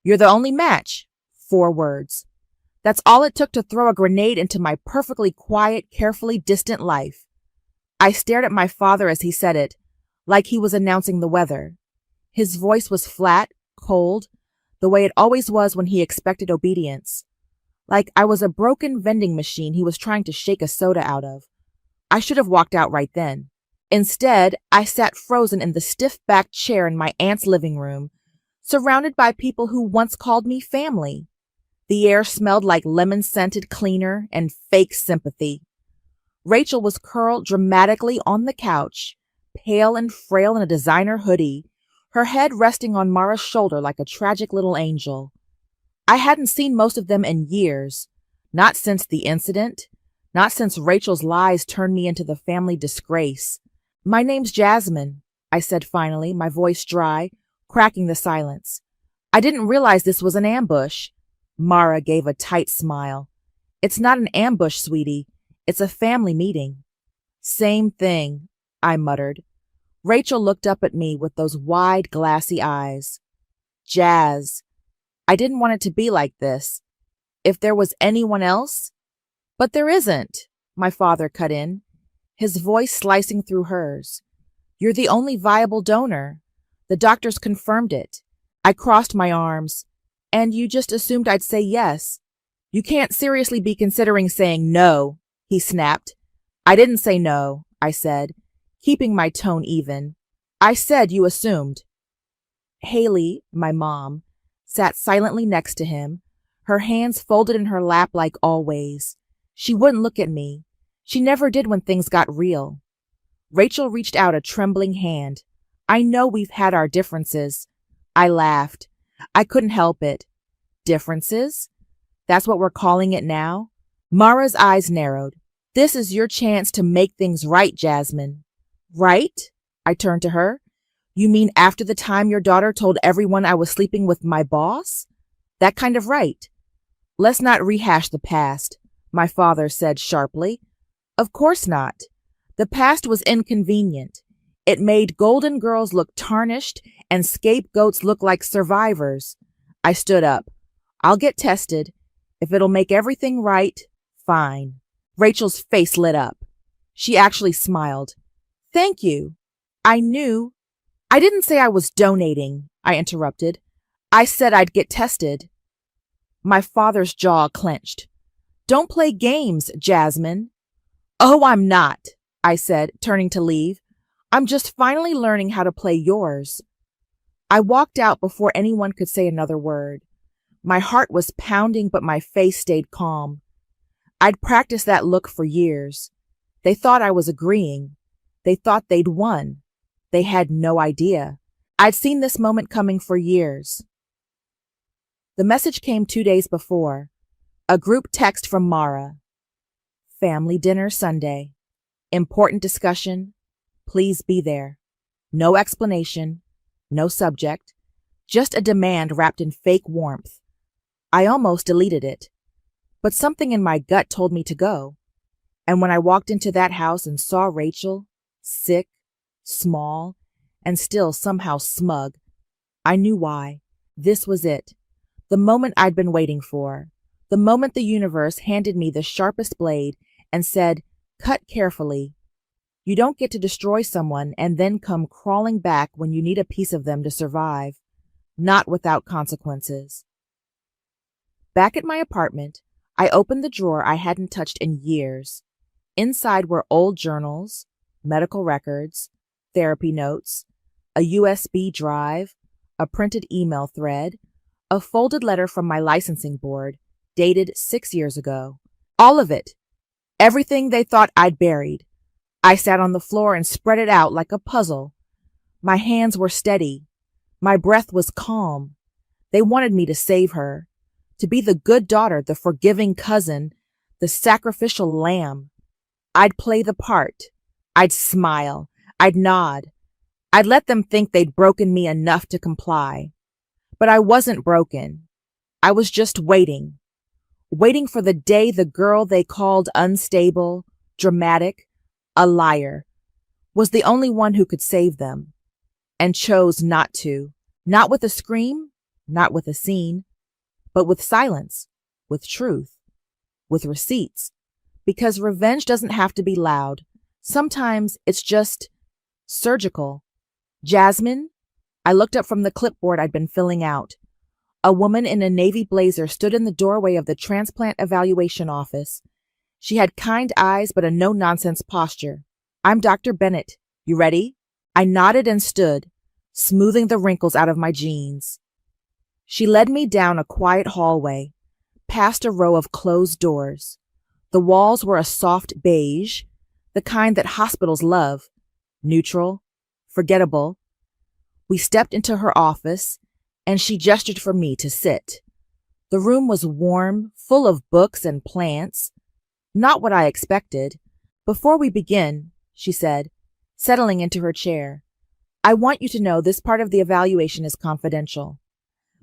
You're the only match. 4 words. That's all it took to throw a grenade into my perfectly quiet, carefully distant life. I stared at my father as he said it, like he was announcing the weather. His voice was flat, cold, the way it always was when he expected obedience. Like I was a broken vending machine he was trying to shake a soda out of. I should have walked out right then. Instead, I sat frozen in the stiff-backed chair in my aunt's living room, surrounded by people who once called me family. The air smelled like lemon-scented cleaner and fake sympathy. Rachel was curled dramatically on the couch, pale and frail in a designer hoodie, her head resting on Mara's shoulder like a tragic little angel. I hadn't seen most of them in years, not since the incident, not since Rachel's lies turned me into the family disgrace. My name's Jasmine, I said finally, my voice dry, cracking the silence. I didn't realize this was an ambush. Mara gave a tight smile. It's not an ambush, sweetie. It's a family meeting. Same thing, I muttered. Rachel looked up at me with those wide, glassy eyes. Jazz. I didn't want it to be like this. If there was anyone else? But there isn't, my father cut in, his voice slicing through hers. You're the only viable donor. The doctors confirmed it. I crossed my arms. And you just assumed I'd say yes. You can't seriously be considering saying no, he snapped. I didn't say no, I said, keeping my tone even. I said you assumed. Haley, my mom, sat silently next to him, her hands folded in her lap like always. She wouldn't look at me. She never did when things got real. Rachel reached out a trembling hand. I know we've had our differences. I laughed. I couldn't help it. Differences? That's what we're calling it now? Mara's eyes narrowed. This is your chance to make things right, Jasmine. Right? I turned to her. You mean after the time your daughter told everyone I was sleeping with my boss? That kind of right. Let's not rehash the past, my father said sharply. Of course not. The past was inconvenient. It made golden girls look tarnished and scapegoats look like survivors. I stood up. I'll get tested. If it'll make everything right, fine. Rachel's face lit up. She actually smiled. Thank you. I knew. I didn't say I was donating, I interrupted. I said I'd get tested. My father's jaw clenched. Don't play games, Jasmine. Oh, I'm not, I said, turning to leave. I'm just finally learning how to play yours. I walked out before anyone could say another word. My heart was pounding, but my face stayed calm. I'd practiced that look for years. They thought I was agreeing. They thought they'd won. They had no idea. I'd seen this moment coming for years. The message came 2 days before. A group text from Mara. Family dinner Sunday. Important discussion. Please be there. No explanation. No subject. Just a demand wrapped in fake warmth. I almost deleted it. But something in my gut told me to go. And when I walked into that house and saw Rachel, sick, small, and still somehow smug, I knew why. This was it. The moment I'd been waiting for. The moment the universe handed me the sharpest blade and said, cut carefully. You don't get to destroy someone and then come crawling back when you need a piece of them to survive. Not without consequences. Back at my apartment, I opened the drawer I hadn't touched in years. Inside were old journals, medical records, therapy notes, a USB drive, a printed email thread, a folded letter from my licensing board, dated 6 years ago. All of it. Everything they thought I'd buried. I sat on the floor and spread it out like a puzzle. My hands were steady. My breath was calm. They wanted me to save her, to be the good daughter, the forgiving cousin, the sacrificial lamb. I'd play the part. I'd smile. I'd nod. I'd let them think they'd broken me enough to comply. But I wasn't broken. I was just waiting. Waiting for the day the girl they called unstable, dramatic, a liar, was the only one who could save them. And chose not to. Not with a scream, not with a cry, not with a not with a scene, but with silence, with truth, with receipts. Because revenge doesn't have to be loud. Sometimes it's just surgical. Jasmine? I looked up from the clipboard I'd been filling out. A woman in a navy blazer stood in the doorway of the transplant evaluation office. She had kind eyes but a no-nonsense posture. I'm Dr. Bennett. You ready? I nodded and stood, smoothing the wrinkles out of my jeans. She led me down a quiet hallway, past a row of closed doors. The walls were a soft beige, the kind that hospitals love, neutral, forgettable. We stepped into her office, and she gestured for me to sit. The room was warm, full of books and plants. Not what I expected. Before we begin, she said, settling into her chair, I want you to know this part of the evaluation is confidential.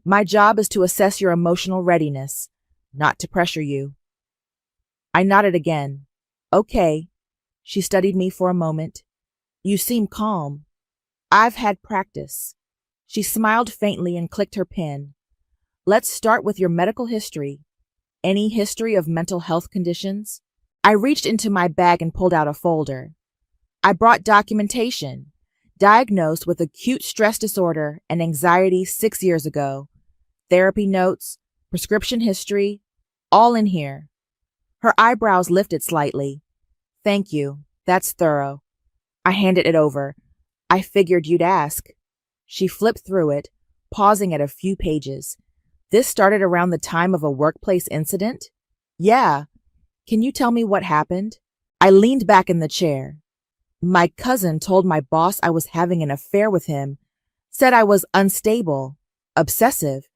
My job is to assess your emotional readiness, not to pressure you. I nodded again. Okay. She studied me for a moment. You seem calm. I've had practice. She smiled faintly and clicked her pen. Let's start with your medical history. Any history of mental health conditions? I reached into my bag and pulled out a folder. I brought documentation. Diagnosed with acute stress disorder and anxiety 6 years ago. Therapy notes, prescription history, all in here. Her eyebrows lifted slightly. Thank you. That's thorough. I handed it over. I figured you'd ask. She flipped through it, pausing at a few pages. This started around the time of a workplace incident? Yeah. Can you tell me what happened? I leaned back in the chair. My cousin told my boss I was having an affair with him, said I was unstable, obsessive.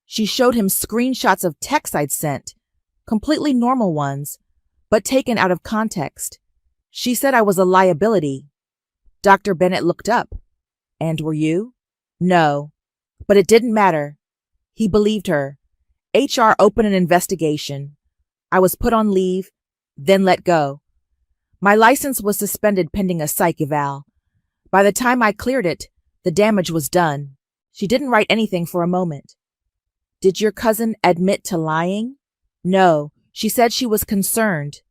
She showed him screenshots of texts I'd sent, completely normal ones, but taken out of context. She said I was a liability. Dr. Bennett looked up. And were you? No, but it didn't matter. He believed her. HR opened an investigation. I was put on leave, then let go. My license was suspended pending a psych eval. By the time I cleared it, the damage was done. She didn't write anything for a moment. Did your cousin admit to lying? No, she said she was concerned.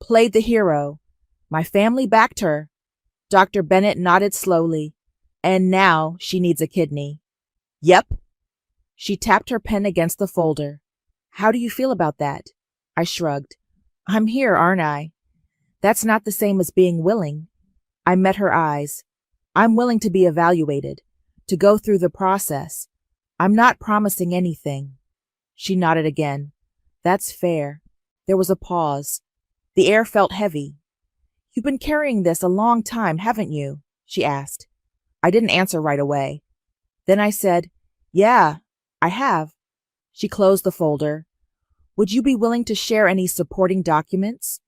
Played the hero. My family backed her. Dr. Bennett nodded slowly. And now she needs a kidney. Yep. She tapped her pen against the folder. How do you feel about that? I shrugged. I'm here, aren't I? That's not the same as being willing. I met her eyes. I'm willing to be evaluated, to go through the process. I'm not promising anything. She nodded again. That's fair. There was a pause. The air felt heavy. You've been carrying this a long time, haven't you? She asked. I didn't answer right away. Then I said, Yeah, I have. She closed the folder. Would you be willing to share any supporting documents?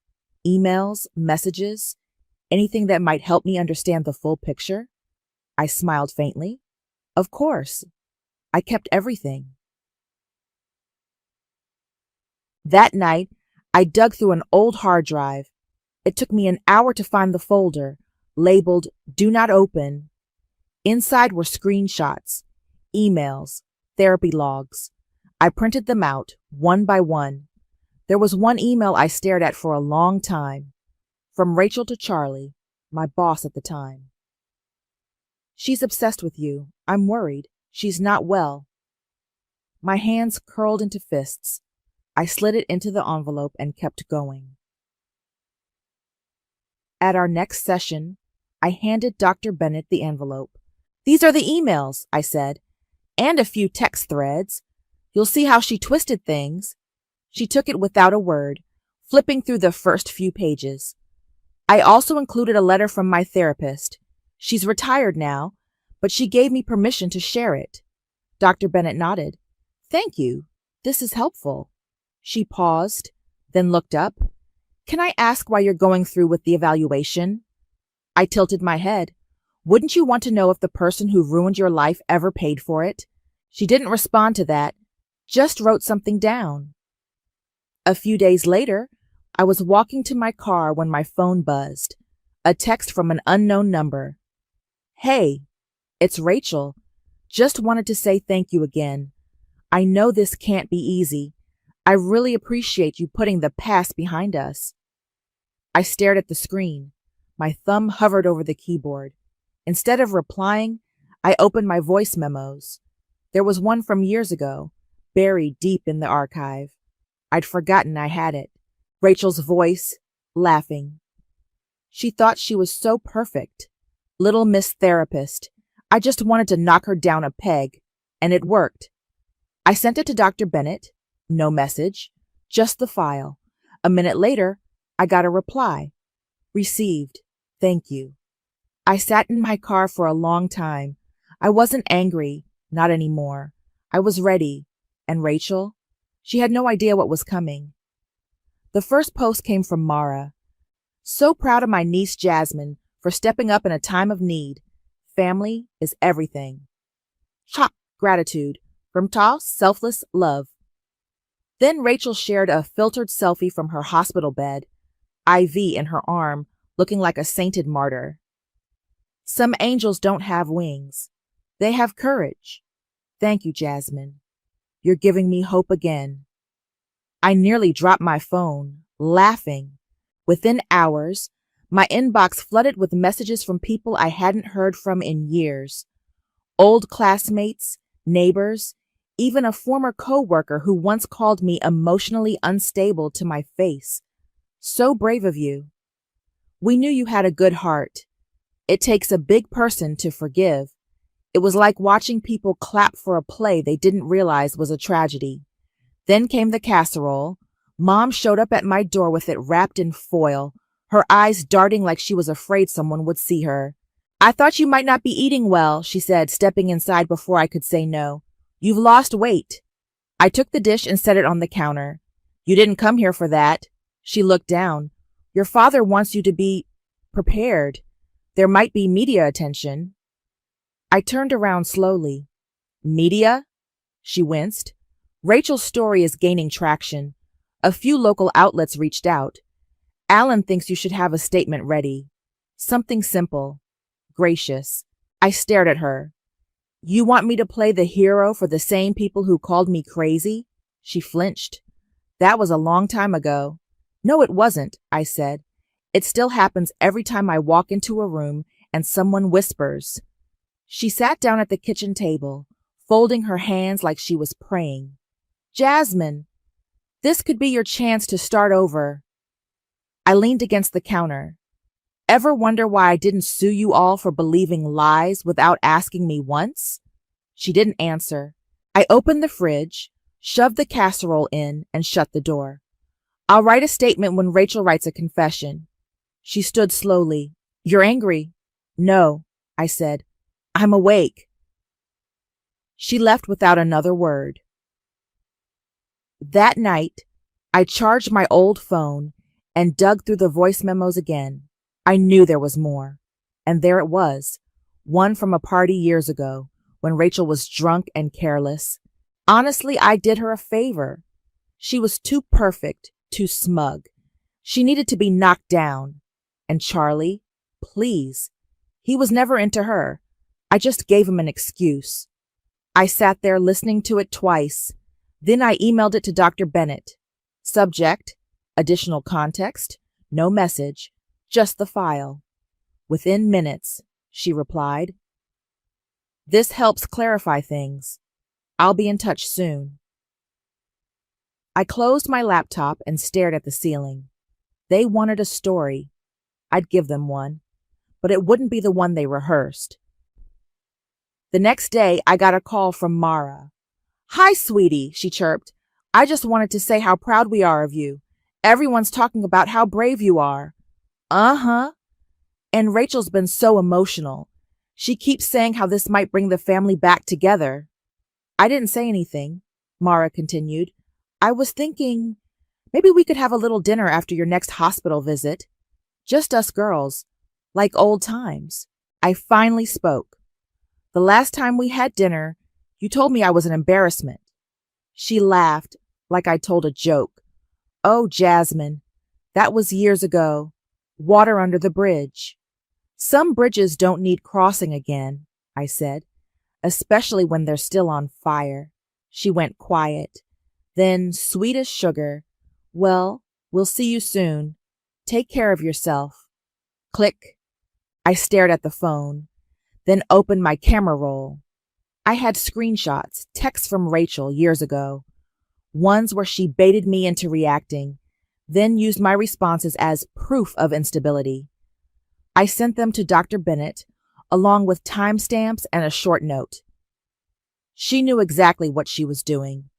Emails, messages, anything that might help me understand the full picture? I smiled faintly. Of course. I kept everything. That night, I dug through an old hard drive. It took me an hour to find the folder, labeled Do Not Open. Inside were screenshots, emails, therapy logs. I printed them out, one by one. There was one email I stared at for a long time. From Rachel to Charlie, my boss at the time. She's obsessed with you. I'm worried. She's not well. My hands curled into fists. I slid it into the envelope and kept going. At our next session, I handed Dr. Bennett the envelope. These are the emails, I said, and a few text threads. You'll see how she twisted things. She took it without a word, flipping through the first few pages. I also included a letter from my therapist. She's retired now, but she gave me permission to share it. Dr. Bennett nodded. Thank you. This is helpful. She paused, then looked up. Can I ask why you're going through with the evaluation? I tilted my head. Wouldn't you want to know if the person who ruined your life ever paid for it? She didn't respond to that, just wrote something down. A few days later, I was walking to my car when my phone buzzed. A text from an unknown number. Hey, it's Rachel. Just wanted to say thank you again. I know this can't be easy. I really appreciate you putting the past behind us. I stared at the screen. My thumb hovered over the keyboard. Instead of replying, I opened my voice memos. There was one from years ago, buried deep in the archive. I'd forgotten I had it. Rachel's voice, laughing. She thought she was so perfect. Little Miss Therapist. I just wanted to knock her down a peg, and it worked. I sent it to Dr. Bennett. No message, just the file. A minute later, I got a reply. Received. Thank you. I sat in my car for a long time. I wasn't angry, not anymore. I was ready. And Rachel? She had no idea what was coming. The first post came from Mara. So proud of my niece Jasmine for stepping up in a time of need. Family is everything. Chop, gratitude. From Ta, selfless love. Then Rachel shared a filtered selfie from her hospital bed, IV in her arm, looking like a sainted martyr. Some angels don't have wings. They have courage. Thank you, Jasmine. You're giving me hope again. I nearly dropped my phone, laughing. Within hours, my inbox flooded with messages from people I hadn't heard from in years. Old classmates, neighbors, even a former co-worker who once called me emotionally unstable to my face. So brave of you. We knew you had a good heart. It takes a big person to forgive. It was like watching people clap for a play they didn't realize was a tragedy. Then came the casserole. Mom showed up at my door with it wrapped in foil, her eyes darting like she was afraid someone would see her. I thought you might not be eating well, she said, stepping inside before I could say no. You've lost weight. I took the dish and set it on the counter. You didn't come here for that. She looked down. Your father wants you to be prepared. There might be media attention. I turned around slowly. Media? She winced. Rachel's story is gaining traction. A few local outlets reached out. Alan thinks you should have a statement ready. Something simple. Gracious. I stared at her. You want me to play the hero for the same people who called me crazy? She flinched. That was a long time ago. No, it wasn't, I said. It still happens every time I walk into a room and someone whispers. She sat down at the kitchen table, folding her hands like she was praying. Jasmine, this could be your chance to start over. I leaned against the counter. Ever wonder why I didn't sue you all for believing lies without asking me once? She didn't answer. I opened the fridge, shoved the casserole in, and shut the door. I'll write a statement when Rachel writes a confession. She stood slowly. You're angry? No, I said. I'm awake. She left without another word. That night, I charged my old phone and dug through the voice memos again. I knew there was more. And there it was, one from a party years ago when Rachel was drunk and careless. Honestly, I did her a favor. She was too perfect, too smug. She needed to be knocked down. And Charlie, please. He was never into her. I just gave him an excuse. I sat there listening to it twice. Then I emailed it to Dr. Bennett. Subject, additional context, no message, just the file. Within minutes, she replied. This helps clarify things. I'll be in touch soon. I closed my laptop and stared at the ceiling. They wanted a story. I'd give them one, but it wouldn't be the one they rehearsed. The next day, I got a call from Mara. Hi, sweetie, she chirped. I just wanted to say how proud we are of you. Everyone's talking about how brave you are. Uh-huh. And Rachel's been so emotional. She keeps saying how this might bring the family back together. I didn't say anything, Mara continued. I was thinking maybe we could have a little dinner after your next hospital visit. Just us girls, like old times. I finally spoke. The last time we had dinner, you told me I was an embarrassment. She laughed like I told a joke. Oh, Jasmine, that was years ago. Water under the bridge. Some bridges don't need crossing again, I said, especially when they're still on fire. She went quiet. Then, sweet as sugar, "Well, we'll see you soon. Take care of yourself." Click. I stared at the phone, then opened my camera roll. I had screenshots, texts from Rachel years ago, ones where she baited me into reacting, then used my responses as proof of instability. I sent them to Dr. Bennett, along with timestamps and a short note. She knew exactly what she was doing.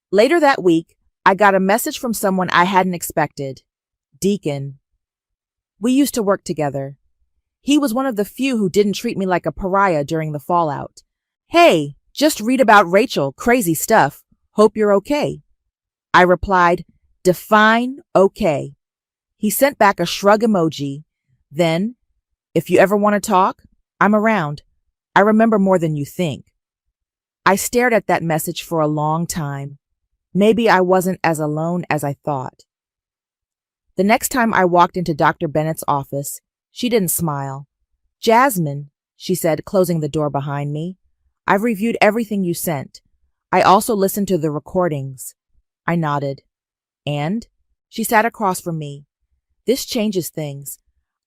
Later that week, I got a message from someone I hadn't expected. Deacon. We used to work together. He was one of the few who didn't treat me like a pariah during the fallout. "Hey, just read about Rachel, crazy stuff. Hope you're okay." I replied, "Define okay." He sent back a shrug emoji. Then, "If you ever want to talk, I'm around. I remember more than you think." I stared at that message for a long time. Maybe I wasn't as alone as I thought. The next time I walked into Dr. Bennett's office, she didn't smile. "Jasmine," she said, closing the door behind me, "I've reviewed everything you sent. I also listened to the recordings." I nodded. "And?" She sat across from me. "This changes things.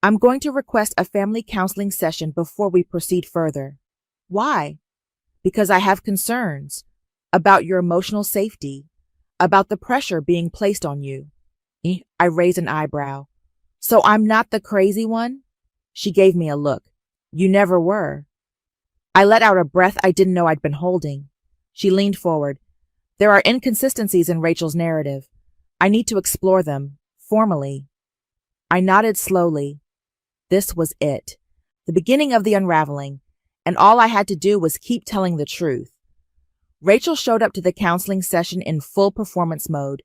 I'm going to request a family counseling session before we proceed further." "Why?" "Because I have concerns about your emotional safety, about the pressure being placed on you." I raised an eyebrow. "So I'm not the crazy one?" She gave me a look. "You never were." I let out a breath I didn't know I'd been holding. She leaned forward. "There are inconsistencies in Rachel's narrative. I need to explore them, formally." I nodded slowly. This was it, the beginning of the unraveling, and all I had to do was keep telling the truth. Rachel showed up to the counseling session in full performance mode,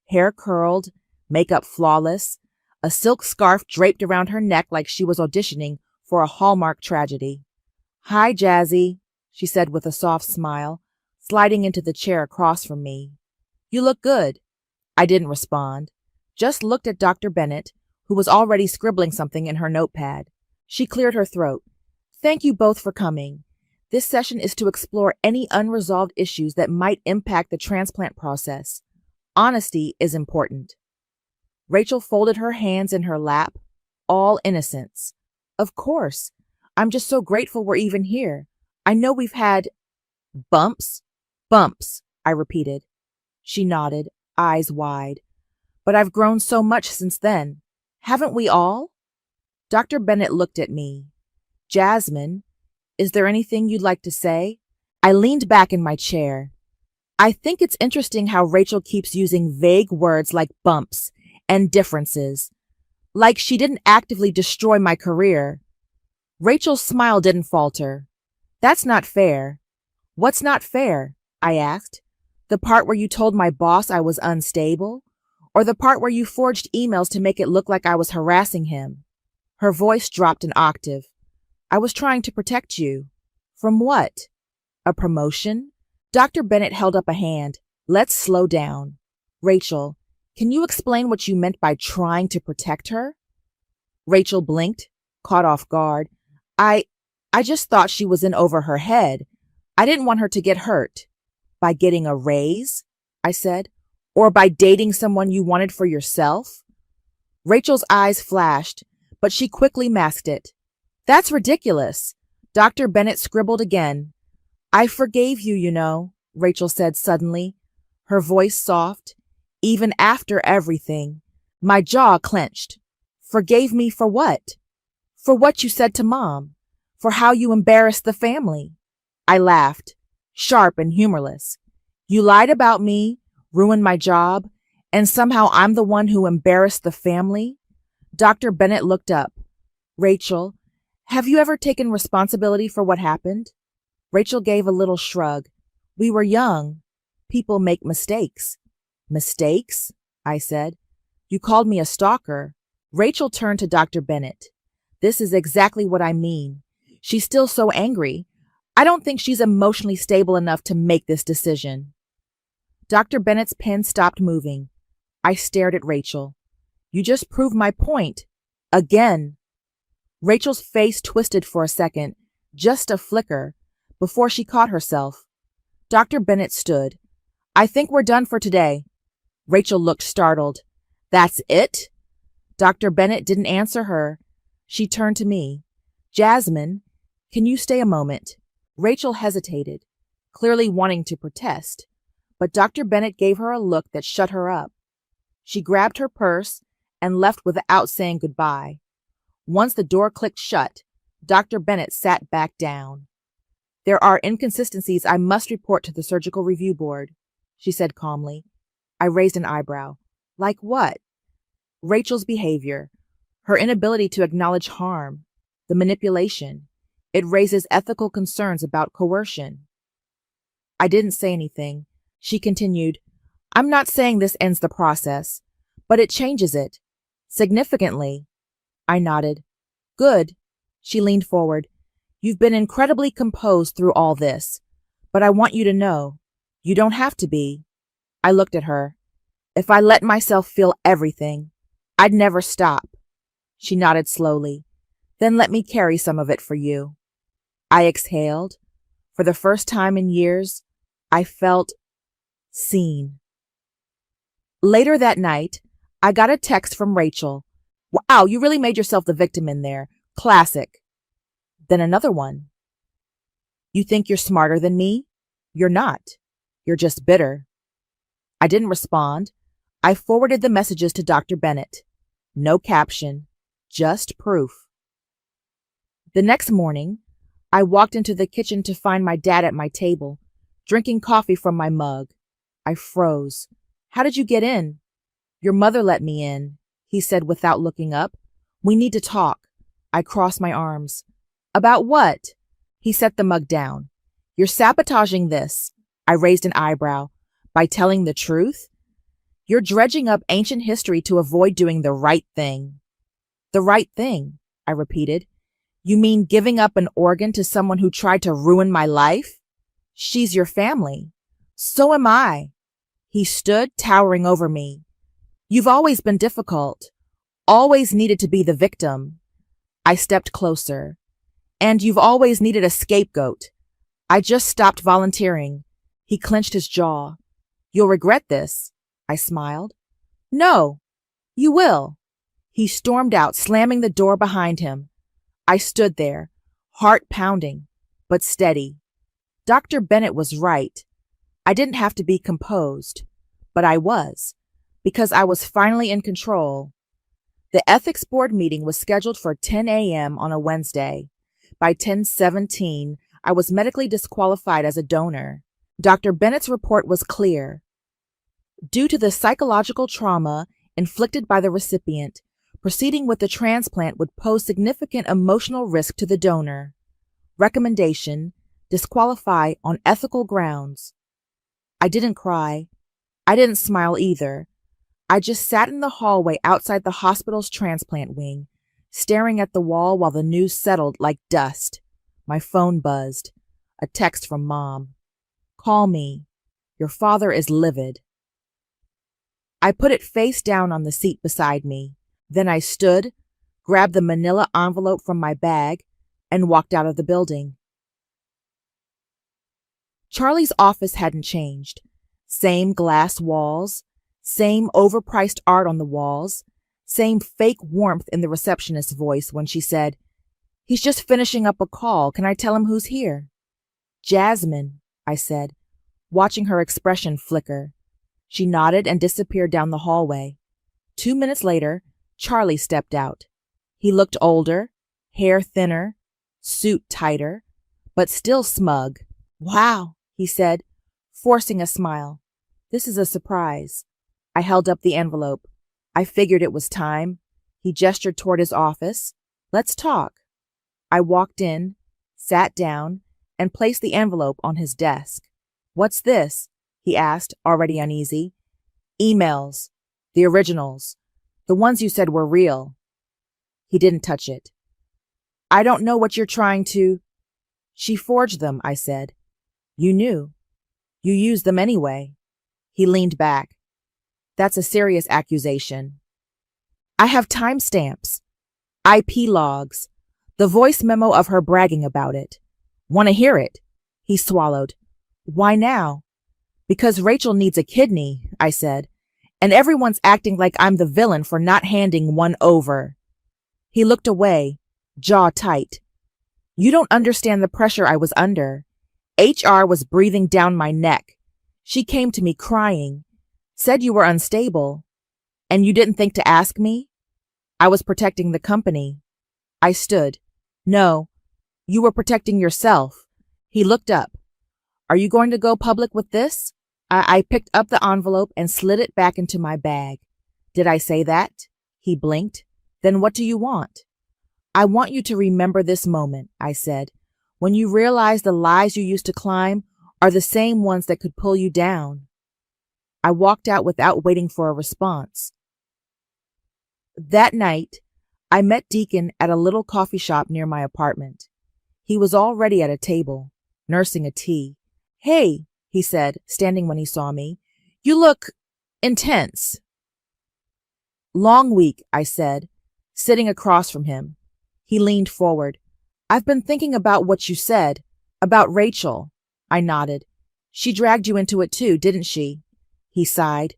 hair curled, makeup flawless, a silk scarf draped around her neck like she was auditioning for a Hallmark tragedy. "Hi, Jazzy," she said with a soft smile, sliding into the chair across from me. "You look good." I didn't respond, just looked at Dr. Bennett, who was already scribbling something in her notepad. She cleared her throat. "Thank you both for coming. This session is to explore any unresolved issues that might impact the transplant process. Honesty is important." Rachel folded her hands in her lap, all innocence. "Of course. I'm just so grateful we're even here. I know we've had bumps." "Bumps," I repeated. She nodded, eyes wide. "But I've grown so much since then. Haven't we all?" Dr. Bennett looked at me. "Jasmine, is there anything you'd like to say?" I leaned back in my chair. "I think it's interesting how Rachel keeps using vague words like bumps and differences, like she didn't actively destroy my career." Rachel's smile didn't falter. "That's not fair." "What's not fair?" I asked. "The part where you told my boss I was unstable? Or the part where you forged emails to make it look like I was harassing him?" Her voice dropped an octave. "I was trying to protect you." "From what? A promotion?" Dr. Bennett held up a hand. "Let's slow down. Rachel, can you explain what you meant by trying to protect her?" Rachel blinked, caught off guard. I just thought she was in over her head. I didn't want her to get hurt." "By getting a raise?" I said. "Or by dating someone you wanted for yourself?" Rachel's eyes flashed, but she quickly masked it. "That's ridiculous." Dr. Bennett scribbled again. "I forgave you, you know," Rachel said suddenly, her voice soft. "Even after everything." My jaw clenched. "Forgave me for what?" "For what you said to Mom. For how you embarrassed the family." I laughed, sharp and humorless. "You lied about me, ruined my job, and somehow I'm the one who embarrassed the family?" Dr. Bennett looked up. "Rachel, have you ever taken responsibility for what happened?" Rachel gave a little shrug. "We were young. People make mistakes." "Mistakes?" I said. "You called me a stalker." Rachel turned to Dr. Bennett. "This is exactly what I mean. She's still so angry. I don't think she's emotionally stable enough to make this decision." Dr. Bennett's pen stopped moving. I stared at Rachel. "You just proved my point. Again." Rachel's face twisted for a second, just a flicker, Before she caught herself, Dr. Bennett stood. I think we're done for today. Rachel looked startled. That's it? Dr. Bennett didn't answer her. She turned to me. Jasmine, can you stay a moment? Rachel hesitated, clearly wanting to protest, but Dr. Bennett gave her a look that shut her up. She grabbed her purse and left without saying goodbye. Once the door clicked shut, Dr. Bennett sat back down. There are inconsistencies I must report to the surgical review board, she said calmly. I raised an eyebrow. Like what? Rachel's behavior, her inability to acknowledge harm, the manipulation. It raises ethical concerns about coercion. I didn't say anything. She continued, I'm not saying this ends the process, but it changes it. Significantly. I nodded. Good. She leaned forward. You've been incredibly composed through all this, but I want you to know, you don't have to be. I looked at her. If I let myself feel everything, I'd never stop. She nodded slowly. Then let me carry some of it for you. I exhaled. For the first time in years, I felt seen. Later that night, I got a text from Rachel. Wow, you really made yourself the victim in there. Classic. Then another one. You think you're smarter than me? You're not. You're just bitter. I didn't respond. I forwarded the messages to Dr. Bennett. No caption, just proof. The next morning, I walked into the kitchen to find my dad at my table, drinking coffee from my mug. I froze. How did you get in? Your mother let me in, he said without looking up. We need to talk. I crossed my arms. About what? He set the mug down. You're sabotaging this. I raised an eyebrow. By telling the truth? You're dredging up ancient history to avoid doing the right thing. The right thing, I repeated. You mean giving up an organ to someone who tried to ruin my life? She's your family. So am I. He stood, towering over me. You've always been difficult. Always needed to be the victim. I stepped closer. And you've always needed a scapegoat. I just stopped volunteering. He clenched his jaw. You'll regret this. I smiled. No, you will. He stormed out, slamming the door behind him. I stood there, heart pounding, but steady. Dr. Bennett was right. I didn't have to be composed, but I was, because I was finally in control. The ethics board meeting was scheduled for 10 a.m. on a Wednesday. By 10:17, I was medically disqualified as a donor. Dr. Bennett's report was clear. Due to the psychological trauma inflicted by the recipient, proceeding with the transplant would pose significant emotional risk to the donor. Recommendation: disqualify on ethical grounds. I didn't cry. I didn't smile either. I just sat in the hallway outside the hospital's transplant wing, staring at the wall while the news settled like dust. My phone buzzed. A text from Mom. Call me. Your father is livid. I put it face down on the seat beside me. Then I stood, grabbed the manila envelope from my bag, and walked out of the building. Charlie's office hadn't changed. Same glass walls, same overpriced art on the walls, same fake warmth in the receptionist's voice when she said, He's just finishing up a call. Can I tell him who's here? Jasmine, I said, watching her expression flicker. She nodded and disappeared down the hallway. 2 minutes later, Charlie stepped out. He looked older, hair thinner, suit tighter, but still smug. Wow, he said, forcing a smile. This is a surprise. I held up the envelope. I figured it was time. He gestured toward his office. Let's talk. I walked in, sat down, and placed the envelope on his desk. What's this? He asked, already uneasy. Emails. The originals. The ones you said were real. He didn't touch it. I don't know what you're trying to... She forged them, I said. You knew. You used them anyway. He leaned back. That's a serious accusation. I have timestamps, IP logs, the voice memo of her bragging about it. Want to hear it? He swallowed. Why now? Because Rachel needs a kidney, I said, and everyone's acting like I'm the villain for not handing one over. He looked away, jaw tight. You don't understand the pressure I was under. HR was breathing down my neck. She came to me crying, said you were unstable, and you didn't think to ask me? I was protecting the company. I stood. No, you were protecting yourself. He looked up. Are you going to go public with this? I picked up the envelope and slid it back into my bag. Did I say that? He blinked. Then what do you want? I want you to remember this moment, I said, when you realize the lies you used to climb are the same ones that could pull you down. I walked out without waiting for a response. That night, I met Deacon at a little coffee shop near my apartment. He was already at a table, nursing a tea. Hey, he said, standing when he saw me. You look intense. Long week, I said, sitting across from him. He leaned forward. I've been thinking about what you said, about Rachel. I nodded. She dragged you into it too, didn't she? He sighed.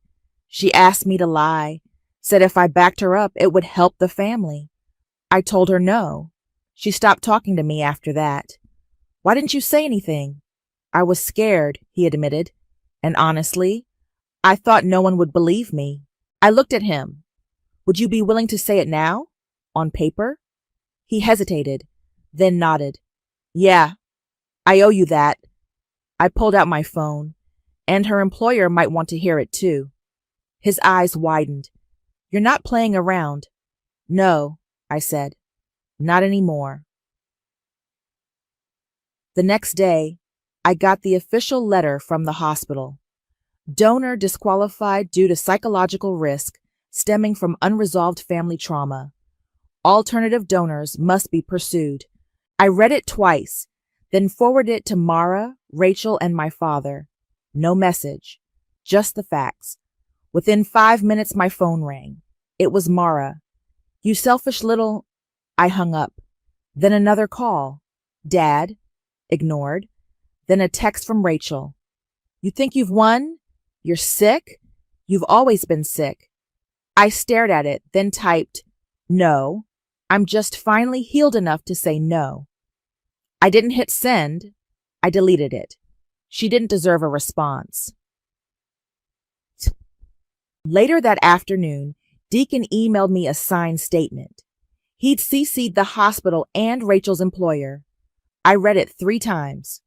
She asked me to lie, said if I backed her up, it would help the family. I told her no. She stopped talking to me after that. Why didn't you say anything? I was scared, he admitted, and honestly, I thought no one would believe me. I looked at him. Would you be willing to say it now? On paper? He hesitated, then nodded. Yeah, I owe you that. I pulled out my phone, and her employer might want to hear it too. His eyes widened. You're not playing around. No, I said. Not anymore. The next day, I got the official letter from the hospital. Donor disqualified due to psychological risk stemming from unresolved family trauma. Alternative donors must be pursued. I read it twice, then forwarded it to Mara, Rachel, and my father. No message, just the facts. Within 5 minutes, my phone rang. It was Mara. You selfish little... I hung up. Then another call. Dad. Ignored. Then a text from Rachel. You think you've won? You're sick? You've always been sick. I stared at it, then typed, no. I'm just finally healed enough to say no. I didn't hit send. I deleted it. She didn't deserve a response. Later that afternoon, Deacon emailed me a signed statement. He'd CC'd the hospital and Rachel's employer. I read it 3 times.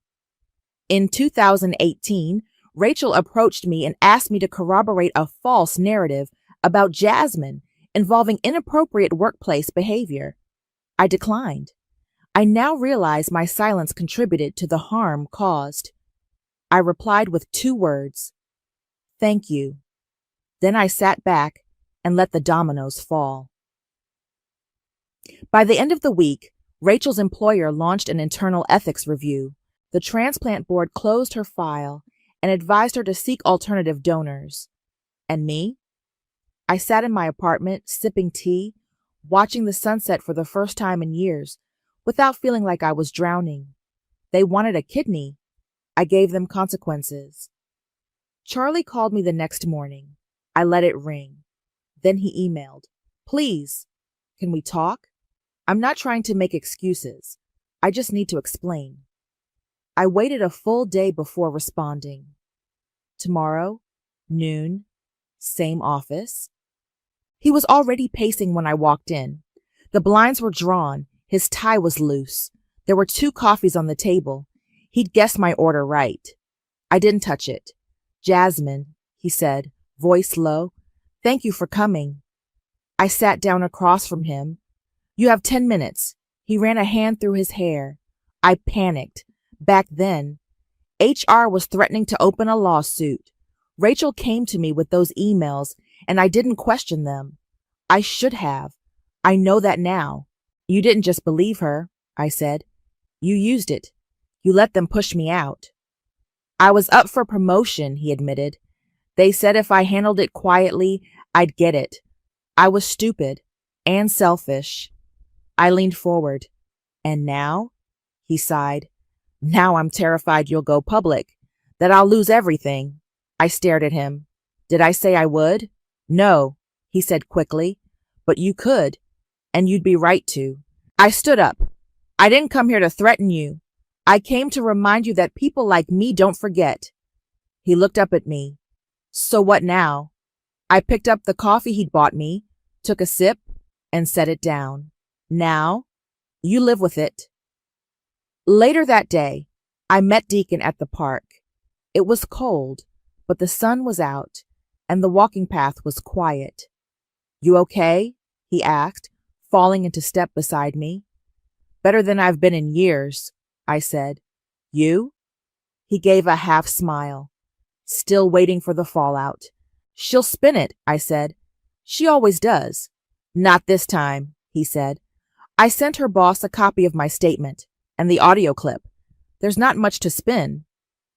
In 2018, Rachel approached me and asked me to corroborate a false narrative about Jasmine involving inappropriate workplace behavior. I declined. I now realize my silence contributed to the harm caused. I replied with 2 words. Thank you. Then I sat back and let the dominoes fall. By the end of the week, Rachel's employer launched an internal ethics review. The transplant board closed her file and advised her to seek alternative donors. And me? I sat in my apartment, sipping tea, watching the sunset for the first time in years, without feeling like I was drowning. They wanted a kidney. I gave them consequences. Charlie called me the next morning. I let it ring. Then he emailed. Please, can we talk? I'm not trying to make excuses. I just need to explain. I waited a full day before responding. Tomorrow, noon, same office. He was already pacing when I walked in. The blinds were drawn. His tie was loose. There were 2 coffees on the table. He'd guessed my order right. I didn't touch it. Jasmine, he said, voice low. Thank you for coming. I sat down across from him. You have 10 minutes. He ran a hand through his hair. I panicked. Back then, HR was threatening to open a lawsuit. Rachel came to me with those emails, and I didn't question them. I should have. I know that now. You didn't just believe her, I said. You used it. You let them push me out. I was up for promotion, he admitted. They said if I handled it quietly, I'd get it. I was stupid and selfish. I leaned forward. And now? He sighed. Now I'm terrified you'll go public, that I'll lose everything. I stared at him. Did I say I would? No, he said quickly, but you could, and you'd be right to. I stood up. I didn't come here to threaten you. I came to remind you that people like me don't forget. He looked up at me. So what now? I picked up the coffee he'd bought me, took a sip, and set it down. Now, you live with it. Later that day, I met Deacon at the park. It was cold, but the sun was out, and the walking path was quiet. You okay? He asked, falling into step beside me. Better than I've been in years, I said. You? He gave a half smile. Still waiting for the fallout. She'll spin it, I said. She always does. Not this time, he said. I sent her boss a copy of my statement and the audio clip. There's not much to spin.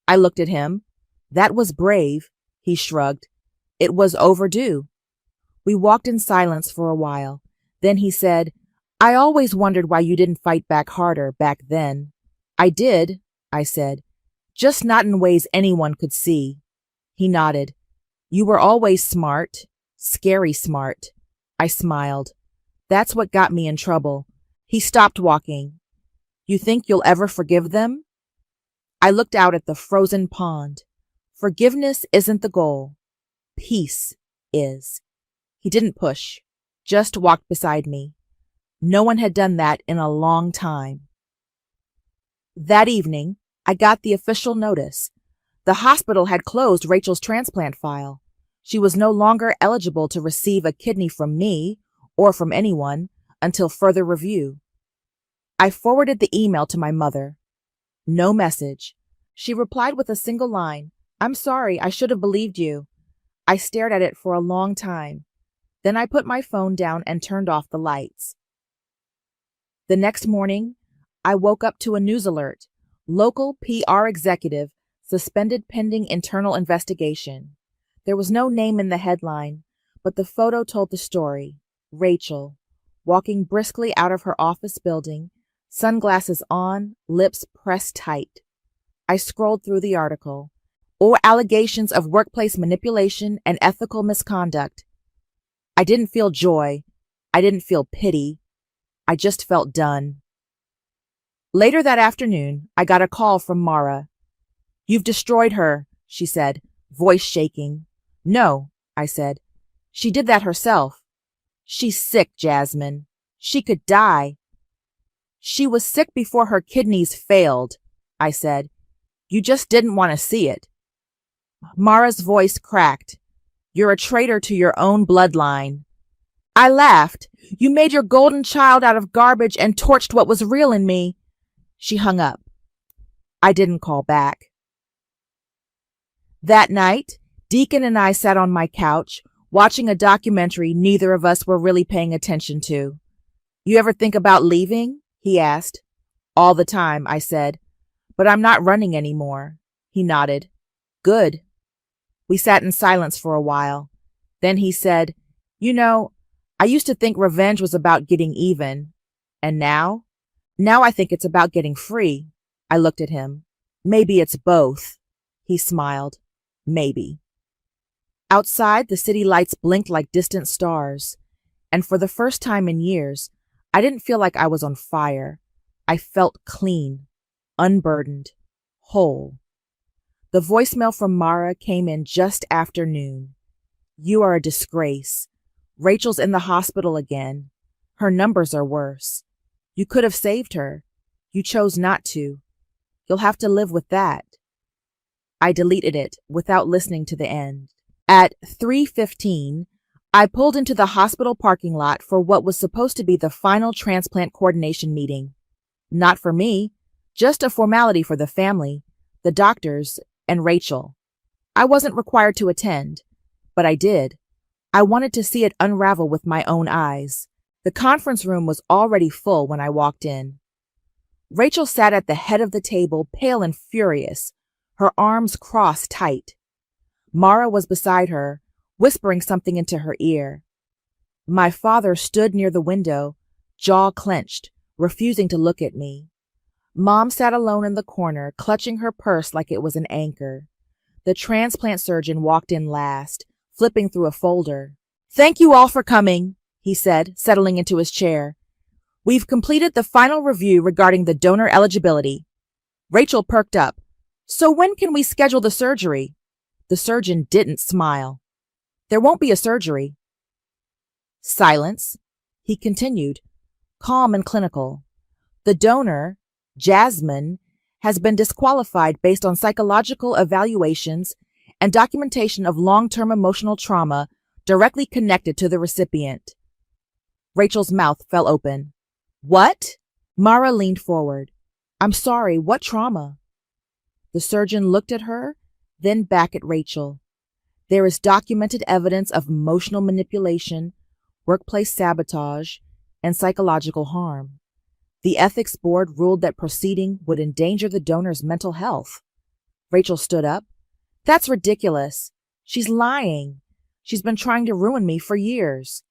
I looked at him. That was brave, he shrugged. It was overdue. We walked in silence for a while. Then he said, I always wondered why you didn't fight back harder back then. I did, I said, just not in ways anyone could see. He nodded. You were always smart, scary smart. I smiled. That's what got me in trouble. He stopped walking. You think you'll ever forgive them? I looked out at the frozen pond. Forgiveness isn't the goal. Peace is. He didn't push, just walked beside me. No one had done that in a long time. That evening, I got the official notice. The hospital had closed Rachel's transplant file. She was no longer eligible to receive a kidney from me or from anyone until further review. I forwarded the email to my mother. No message. She replied with a single line. I'm sorry, I should have believed you. I stared at it for a long time. Then I put my phone down and turned off the lights. The next morning, I woke up to a news alert. Local PR executive suspended pending internal investigation. There was no name in the headline, but the photo told the story. Rachel, walking briskly out of her office building, sunglasses on, lips pressed tight. I scrolled through the article. Or allegations of workplace manipulation and ethical misconduct. I didn't feel joy. I didn't feel pity. I just felt done. Later that afternoon, I got a call from Mara. You've destroyed her, she said, voice shaking. No, I said. She did that herself. She's sick, Jasmine. She could die. She was sick before her kidneys failed, I said. You just didn't want to see it. Mara's voice cracked. You're a traitor to your own bloodline. I laughed. You made your golden child out of garbage and torched what was real in me. She hung up. I didn't call back. That night, Deacon and I sat on my couch, watching a documentary neither of us were really paying attention to. You ever think about leaving? He asked. All the time, I said. But I'm not running anymore. He nodded. Good. We sat in silence for a while. Then he said, You know, I used to think revenge was about getting even. And now? Now I think it's about getting free. I looked at him. Maybe it's both. He smiled. Maybe. Outside, the city lights blinked like distant stars. And for the first time in years, I didn't feel like I was on fire. I felt clean, unburdened, whole. The voicemail from Mara came in just after noon. You are a disgrace. Rachel's in the hospital again. Her numbers are worse. You could have saved her. You chose not to. You'll have to live with that. I deleted it without listening to the end. At 3:15, I pulled into the hospital parking lot for what was supposed to be the final transplant coordination meeting. Not for me, just a formality for the family, the doctors, and Rachel. I wasn't required to attend, but I did. I wanted to see it unravel with my own eyes. The conference room was already full when I walked in. Rachel sat at the head of the table, pale and furious, her arms crossed tight. Mara was beside her, whispering something into her ear. My father stood near the window, jaw clenched, refusing to look at me. Mom sat alone in the corner, clutching her purse like it was an anchor. The transplant surgeon walked in last, flipping through a folder. "Thank you all for coming," he said, settling into his chair. "We've completed the final review regarding the donor eligibility." Rachel perked up. "So when can we schedule the surgery?" The surgeon didn't smile. "There won't be a surgery." Silence. He continued, calm and clinical. "The donor, Jasmine, has been disqualified based on psychological evaluations and documentation of long-term emotional trauma directly connected to the recipient." Rachel's mouth fell open. "What?" Mara leaned forward. "I'm sorry, what trauma?" The surgeon looked at her, then back at Rachel. "There is documented evidence of emotional manipulation, workplace sabotage, and psychological harm. The ethics board ruled that proceeding would endanger the donor's mental health." Rachel stood up. "That's ridiculous. She's lying. She's been trying to ruin me for years."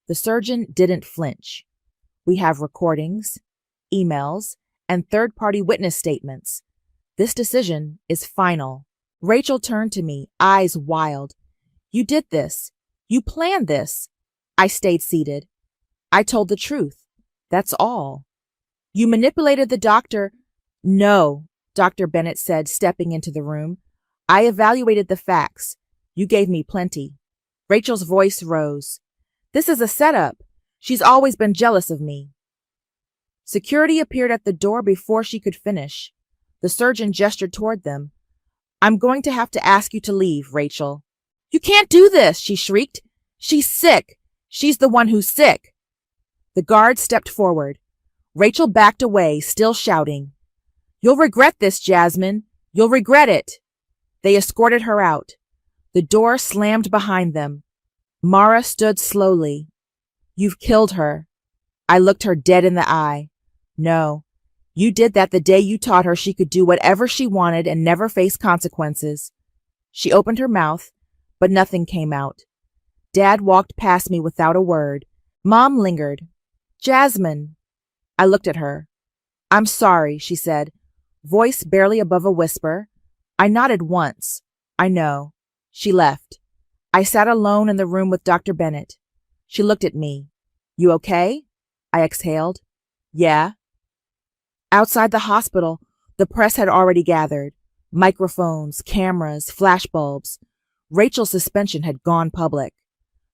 The surgeon didn't flinch. "We have recordings, emails, and third-party witness statements. This decision is final." Rachel turned to me, eyes wild. "You did this. You planned this." I stayed seated. "I told the truth. That's all." "You manipulated the doctor." "No," Dr. Bennett said, stepping into the room. "I evaluated the facts. You gave me plenty." Rachel's voice rose. "This is a setup. She's always been jealous of me." Security appeared at the door before she could finish. The surgeon gestured toward them. "I'm going to have to ask you to leave, Rachel." "You can't do this," she shrieked. "She's sick. She's the one who's sick." The guard stepped forward. Rachel backed away, still shouting. "You'll regret this, Jasmine. You'll regret it." They escorted her out. The door slammed behind them. Mara stood slowly. "You've killed her." I looked her dead in the eye. "No, you did that the day you taught her she could do whatever she wanted and never face consequences." She opened her mouth, but nothing came out. Dad walked past me without a word. Mom lingered. "Jasmine." I looked at her. "I'm sorry," she said, voice barely above a whisper. I nodded once. "I know." She left. I sat alone in the room with Dr. Bennett. She looked at me. "You okay?" I exhaled. "Yeah." Outside the hospital, the press had already gathered. Microphones, cameras, flashbulbs. Rachel's suspension had gone public.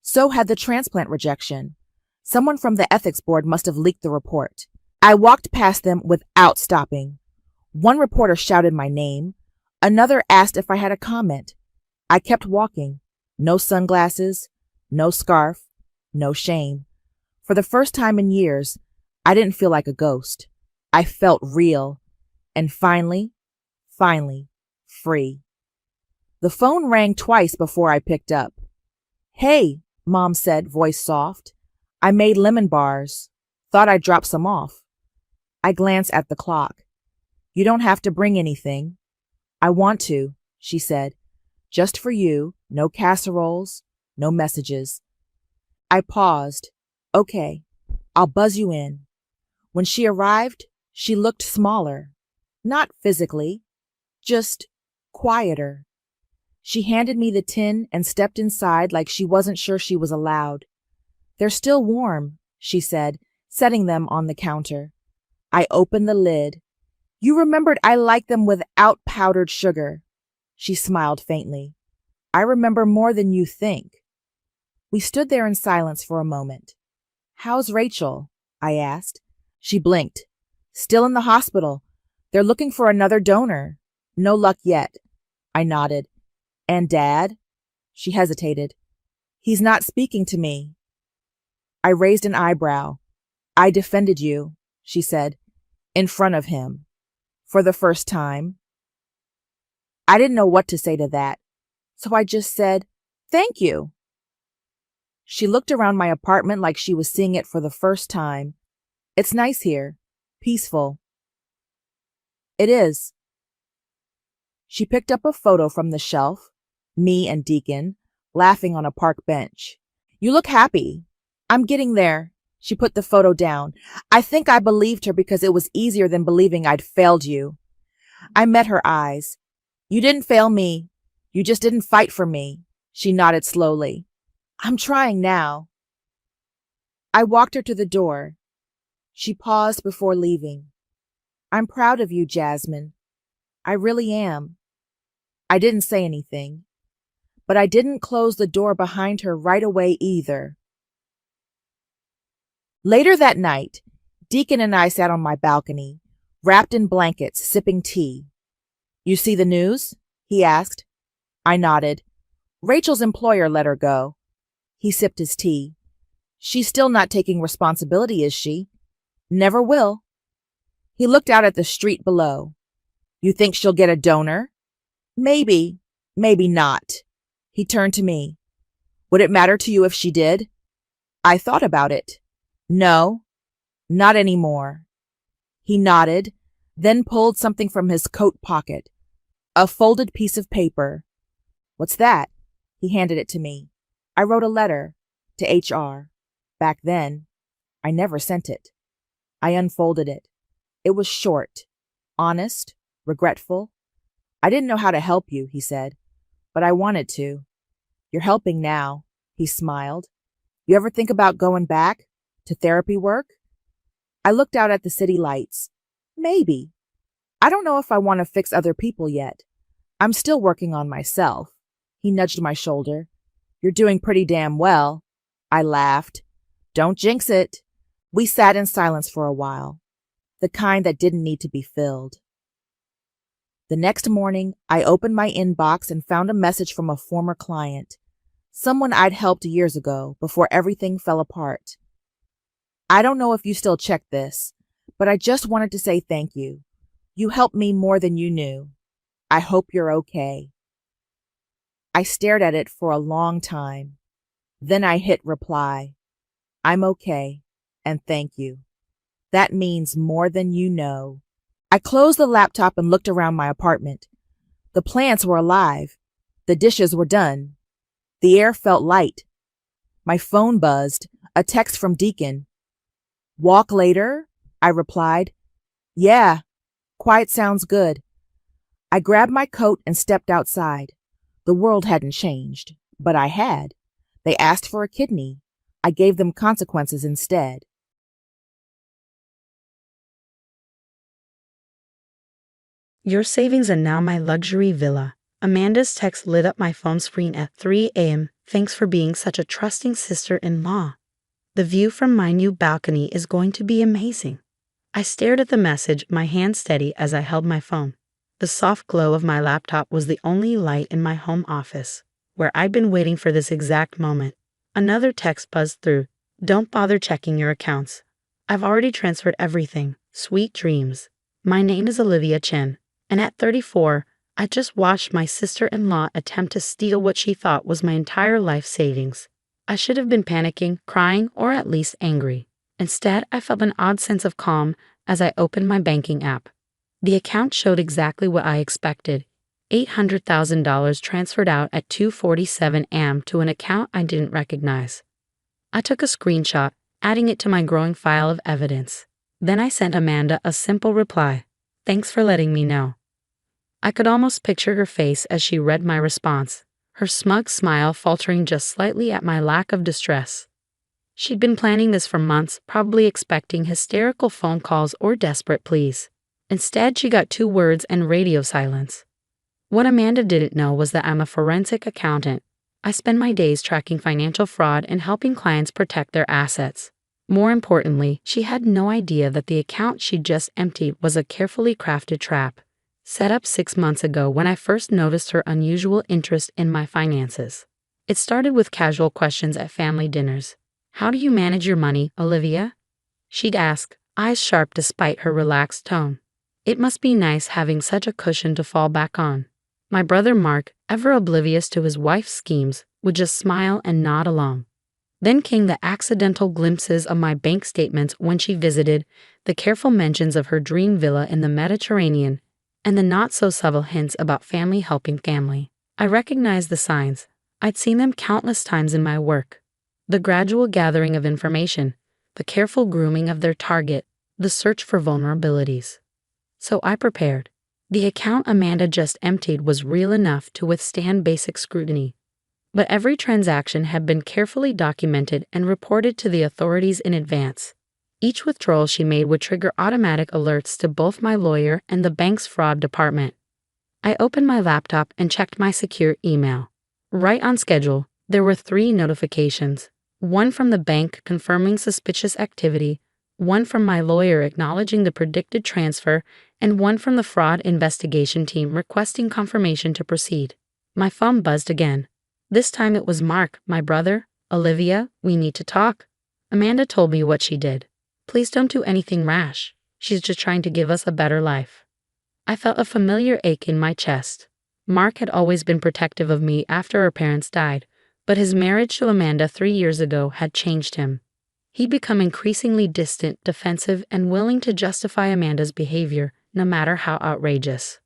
So had the transplant rejection. Someone from the ethics board must have leaked the report. I walked past them without stopping. One reporter shouted my name. Another asked if I had a comment. I kept walking. No sunglasses, no scarf, no shame. For the first time in years, I didn't feel like a ghost. I felt real. And finally, free. The phone rang twice before I picked up. "Hey," Mom said, voice soft. "I made lemon bars. Thought I'd drop some off." I glanced at the clock. "You don't have to bring anything." "I want to," she said. "Just for you, no casseroles, no messages." I paused. "Okay, I'll buzz you in." When she arrived, she looked smaller. Not physically, just quieter. She handed me the tin and stepped inside like she wasn't sure she was allowed. "They're still warm," she said, setting them on the counter. I opened the lid. "You remembered I like them without powdered sugar." She smiled faintly. "I remember more than you think." We stood there in silence for a moment. "How's Rachel?" I asked. She blinked. "Still in the hospital. They're looking for another donor. No luck yet." I nodded. "And Dad?" She hesitated. "He's not speaking to me." I raised an eyebrow. "I defended you," she said, "in front of him. For the first time." I didn't know what to say to that, so I just said, "Thank you." She looked around my apartment like she was seeing it for the first time. "It's nice here. Peaceful." "It is." She picked up a photo from the shelf, me and Deacon, laughing on a park bench. "You look happy." "I'm getting there," She put the photo down. I think I believed her because it was easier than believing I'd failed you. I met her eyes. You didn't fail me. You just didn't fight for me. She nodded slowly. I'm trying now. I walked her to the door. She paused before leaving. I'm proud of you, Jasmine. I really am. I didn't say anything, but I didn't close the door behind her right away either. Later that night, Deacon and I sat on my balcony, wrapped in blankets, sipping tea. You see the news? He asked. I nodded. Rachel's employer let her go. He sipped his tea. She's still not taking responsibility, is she? Never will. He looked out at the street below. You think she'll get a donor? Maybe, maybe not. He turned to me. Would it matter to you if she did? I thought about it. No, not anymore. He nodded, then pulled something from his coat pocket. A folded piece of paper. What's that? He handed it to me. I wrote a letter to HR. Back then, I never sent it. I unfolded it. It was short, honest, regretful. I didn't know how to help you, he said, but I wanted to. You're helping now, he smiled. You ever think about going back to therapy work? I looked out at the city lights. Maybe. I don't know if I want to fix other people yet. I'm still working on myself. He nudged my shoulder. You're doing pretty damn well. I laughed. Don't jinx it. We sat in silence for a while, the kind that didn't need to be filled. The next morning, I opened my inbox and found a message from a former client, someone I'd helped years ago before everything fell apart. I don't know if you still check this, but I just wanted to say thank you. You helped me more than you knew. I hope you're okay. I stared at it for a long time. Then I hit reply. I'm okay, and thank you. That means more than you know. I closed the laptop and looked around my apartment. The plants were alive. The dishes were done. The air felt light. My phone buzzed, a text from Deacon. Walk later? I replied. Yeah, quiet sounds good. I grabbed my coat and stepped outside. The world hadn't changed, but I had. They asked for a kidney. I gave them consequences instead. Your savings are now my luxury villa. Amanda's text lit up my phone screen at 3 a.m. Thanks for being such a trusting sister-in-law. The view from my new balcony is going to be amazing. I stared at the message, my hand steady as I held my phone. The soft glow of my laptop was the only light in my home office, where I'd been waiting for this exact moment. Another text buzzed through. Don't bother checking your accounts. I've already transferred everything. Sweet dreams. My name is Olivia Chen, and at 34, I just watched my sister-in-law attempt to steal what she thought was my entire life savings. I should have been panicking, crying, or at least angry. Instead, I felt an odd sense of calm as I opened my banking app. The account showed exactly what I expected. $800,000 transferred out at 2:47 a.m. to an account I didn't recognize. I took a screenshot, adding it to my growing file of evidence. Then I sent Amanda a simple reply. Thanks for letting me know. I could almost picture her face as she read my response, her smug smile faltering just slightly at my lack of distress. She'd been planning this for months, probably expecting hysterical phone calls or desperate pleas. Instead, she got 2 words and radio silence. What Amanda didn't know was that I'm a forensic accountant. I spend my days tracking financial fraud and helping clients protect their assets. More importantly, she had no idea that the account she'd just emptied was a carefully crafted trap, set up 6 months ago when I first noticed her unusual interest in my finances. It started with casual questions at family dinners. How do you manage your money, Olivia? She'd ask, eyes sharp despite her relaxed tone. It must be nice having such a cushion to fall back on. My brother Mark, ever oblivious to his wife's schemes, would just smile and nod along. Then came the accidental glimpses of my bank statements when she visited, the careful mentions of her dream villa in the Mediterranean, and the not-so-subtle hints about family helping family. I recognized the signs. I'd seen them countless times in my work. The gradual gathering of information, the careful grooming of their target, the search for vulnerabilities. So I prepared. The account Amanda just emptied was real enough to withstand basic scrutiny. But every transaction had been carefully documented and reported to the authorities in advance. Each withdrawal she made would trigger automatic alerts to both my lawyer and the bank's fraud department. I opened my laptop and checked my secure email. Right on schedule, there were 3 notifications. One from the bank confirming suspicious activity, one from my lawyer acknowledging the predicted transfer, and one from the fraud investigation team requesting confirmation to proceed. My phone buzzed again. This time it was Mark, my brother. "Olivia, we need to talk. Amanda told me what she did. Please don't do anything rash. She's just trying to give us a better life." I felt a familiar ache in my chest. Mark had always been protective of me after our parents died, but his marriage to Amanda 3 years ago had changed him. He'd become increasingly distant, defensive, and willing to justify Amanda's behavior, no matter how outrageous.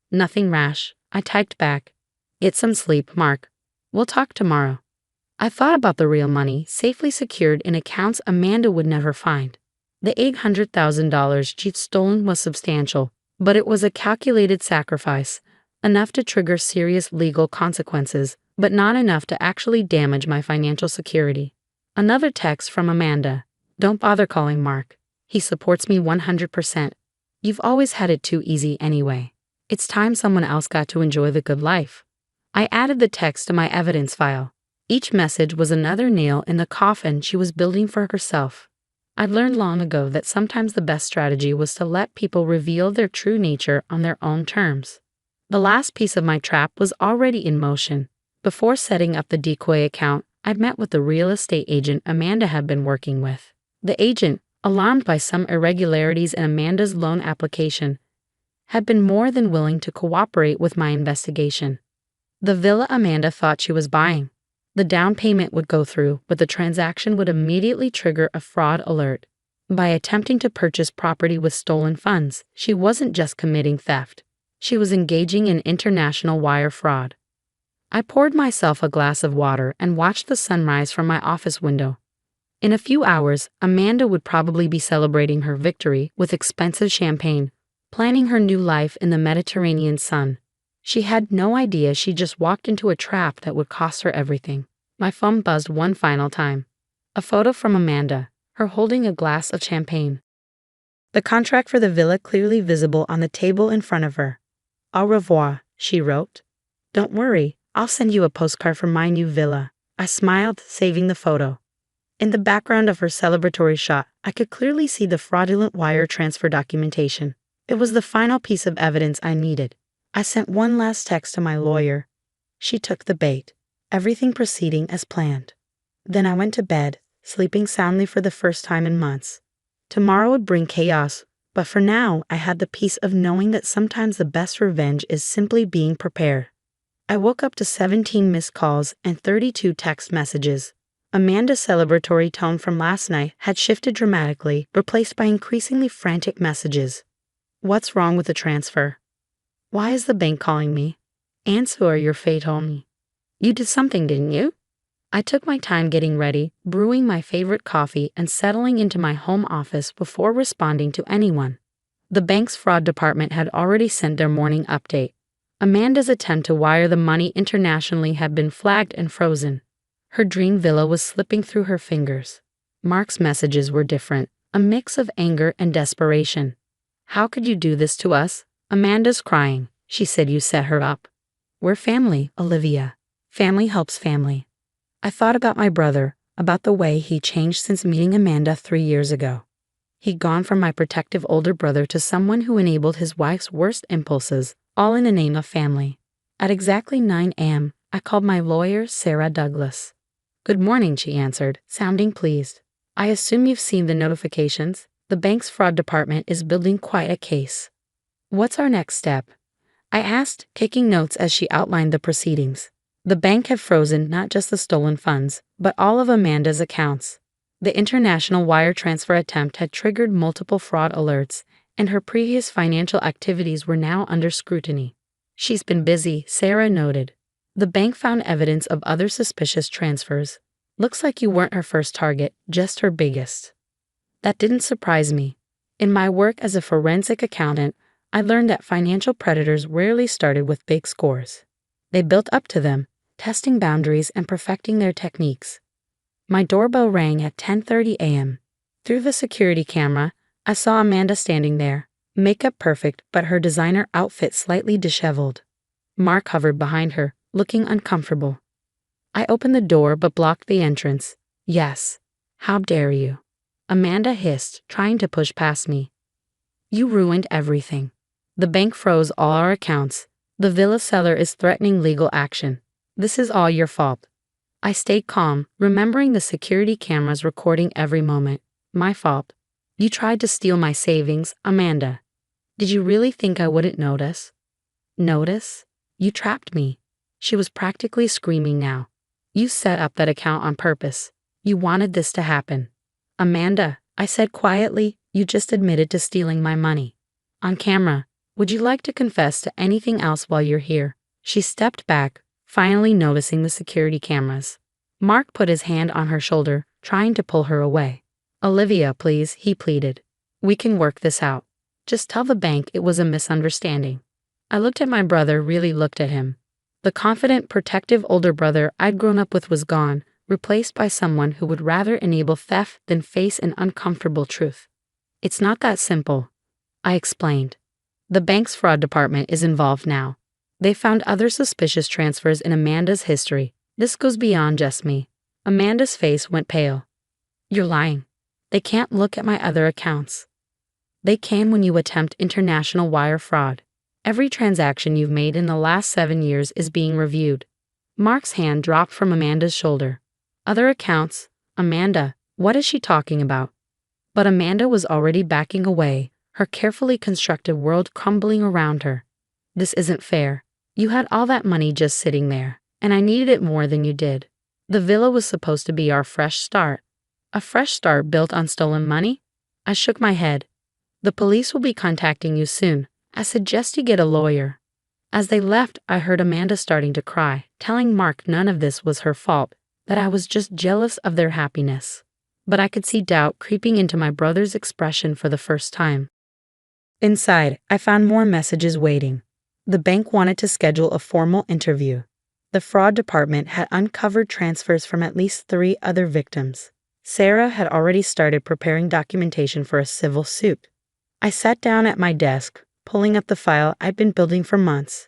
"Nothing rash," I typed back. "Get some sleep, Mark. We'll talk tomorrow." I thought about the real money, safely secured in accounts Amanda would never find. The $800,000 she'd stolen was substantial, but it was a calculated sacrifice, enough to trigger serious legal consequences, but not enough to actually damage my financial security. Another text from Amanda. "Don't bother calling Mark. He supports me 100%. You've always had it too easy anyway. It's time someone else got to enjoy the good life." I added the text to my evidence file. Each message was another nail in the coffin she was building for herself. I'd learned long ago that sometimes the best strategy was to let people reveal their true nature on their own terms. The last piece of my trap was already in motion. Before setting up the decoy account, I'd met with the real estate agent Amanda had been working with. The agent, alarmed by some irregularities in Amanda's loan application, had been more than willing to cooperate with my investigation. The villa Amanda thought she was buying. The down payment would go through, but the transaction would immediately trigger a fraud alert. By attempting to purchase property with stolen funds, she wasn't just committing theft. She was engaging in international wire fraud. I poured myself a glass of water and watched the sunrise from my office window. In a few hours, Amanda would probably be celebrating her victory with expensive champagne, planning her new life in the Mediterranean sun. She had no idea she just walked into a trap that would cost her everything. My phone buzzed one final time. A photo from Amanda, her holding a glass of champagne. The contract for the villa clearly visible on the table in front of her. "Au revoir," she wrote. "Don't worry, I'll send you a postcard from my new villa." I smiled, saving the photo. In the background of her celebratory shot, I could clearly see the fraudulent wire transfer documentation. It was the final piece of evidence I needed. I sent one last text to my lawyer. She took the bait, everything proceeding as planned. Then I went to bed, sleeping soundly for the first time in months. Tomorrow would bring chaos, but for now I had the peace of knowing that sometimes the best revenge is simply being prepared. I woke up to 17 missed calls and 32 text messages. Amanda's celebratory tone from last night had shifted dramatically, replaced by increasingly frantic messages. "What's wrong with the transfer? Why is the bank calling me? Answer or your fate home. You did something, didn't you?" I took my time getting ready, brewing my favorite coffee and settling into my home office before responding to anyone. The bank's fraud department had already sent their morning update. Amanda's attempt to wire the money internationally had been flagged and frozen. Her dream villa was slipping through her fingers. Mark's messages were different, a mix of anger and desperation. "How could you do this to us? Amanda's crying. She said you set her up. We're family, Olivia. Family helps family." I thought about my brother, about the way he changed since meeting Amanda 3 years ago. He'd gone from my protective older brother to someone who enabled his wife's worst impulses, all in the name of family. At exactly 9 a.m., I called my lawyer, Sarah Douglas. "Good morning," she answered, sounding pleased. "I assume you've seen the notifications. The bank's fraud department is building quite a case." "What's our next step?" I asked, taking notes as she outlined the proceedings. The bank had frozen not just the stolen funds, but all of Amanda's accounts. The international wire transfer attempt had triggered multiple fraud alerts, and her previous financial activities were now under scrutiny. "She's been busy," Sarah noted. "The bank found evidence of other suspicious transfers. Looks like you weren't her first target, just her biggest." That didn't surprise me. In my work as a forensic accountant, I learned that financial predators rarely started with big scores. They built up to them, testing boundaries and perfecting their techniques. My doorbell rang at 10:30 a.m. Through the security camera, I saw Amanda standing there, makeup perfect but her designer outfit slightly disheveled. Mark hovered behind her, looking uncomfortable. I opened the door but blocked the entrance. Yes. How dare you? Amanda hissed, trying to push past me. You ruined everything. The bank froze all our accounts. The villa seller is threatening legal action. This is all your fault. I stayed calm, remembering the security cameras recording every moment. My fault. You tried to steal my savings, Amanda. Did you really think I wouldn't notice? Notice? You trapped me. She was practically screaming now. You set up that account on purpose. You wanted this to happen. Amanda, I said quietly, you just admitted to stealing my money. On camera, would you like to confess to anything else while you're here? She stepped back, finally noticing the security cameras. Mark put his hand on her shoulder, trying to pull her away. Olivia, please, he pleaded. We can work this out. Just tell the bank it was a misunderstanding. I looked at my brother, really looked at him. The confident, protective older brother I'd grown up with was gone, replaced by someone who would rather enable theft than face an uncomfortable truth. It's not that simple, I explained. The bank's fraud department is involved now. They found other suspicious transfers in Amanda's history. This goes beyond just me. Amanda's face went pale. You're lying. They can't look at my other accounts. They can when you attempt international wire fraud. Every transaction you've made in the last 7 years is being reviewed. Mark's hand dropped from Amanda's shoulder. Other accounts? Amanda, what is she talking about? But Amanda was already backing away, her carefully constructed world crumbling around her. This isn't fair. You had all that money just sitting there, and I needed it more than you did. The villa was supposed to be our fresh start. A fresh start built on stolen money? I shook my head. The police will be contacting you soon. I suggest you get a lawyer. As they left, I heard Amanda starting to cry, telling Mark none of this was her fault, that I was just jealous of their happiness. But I could see doubt creeping into my brother's expression for the first time. Inside, I found more messages waiting. The bank wanted to schedule a formal interview. The fraud department had uncovered transfers from at least 3 other victims. Sarah had already started preparing documentation for a civil suit. I sat down at my desk, pulling up the file I'd been building for months.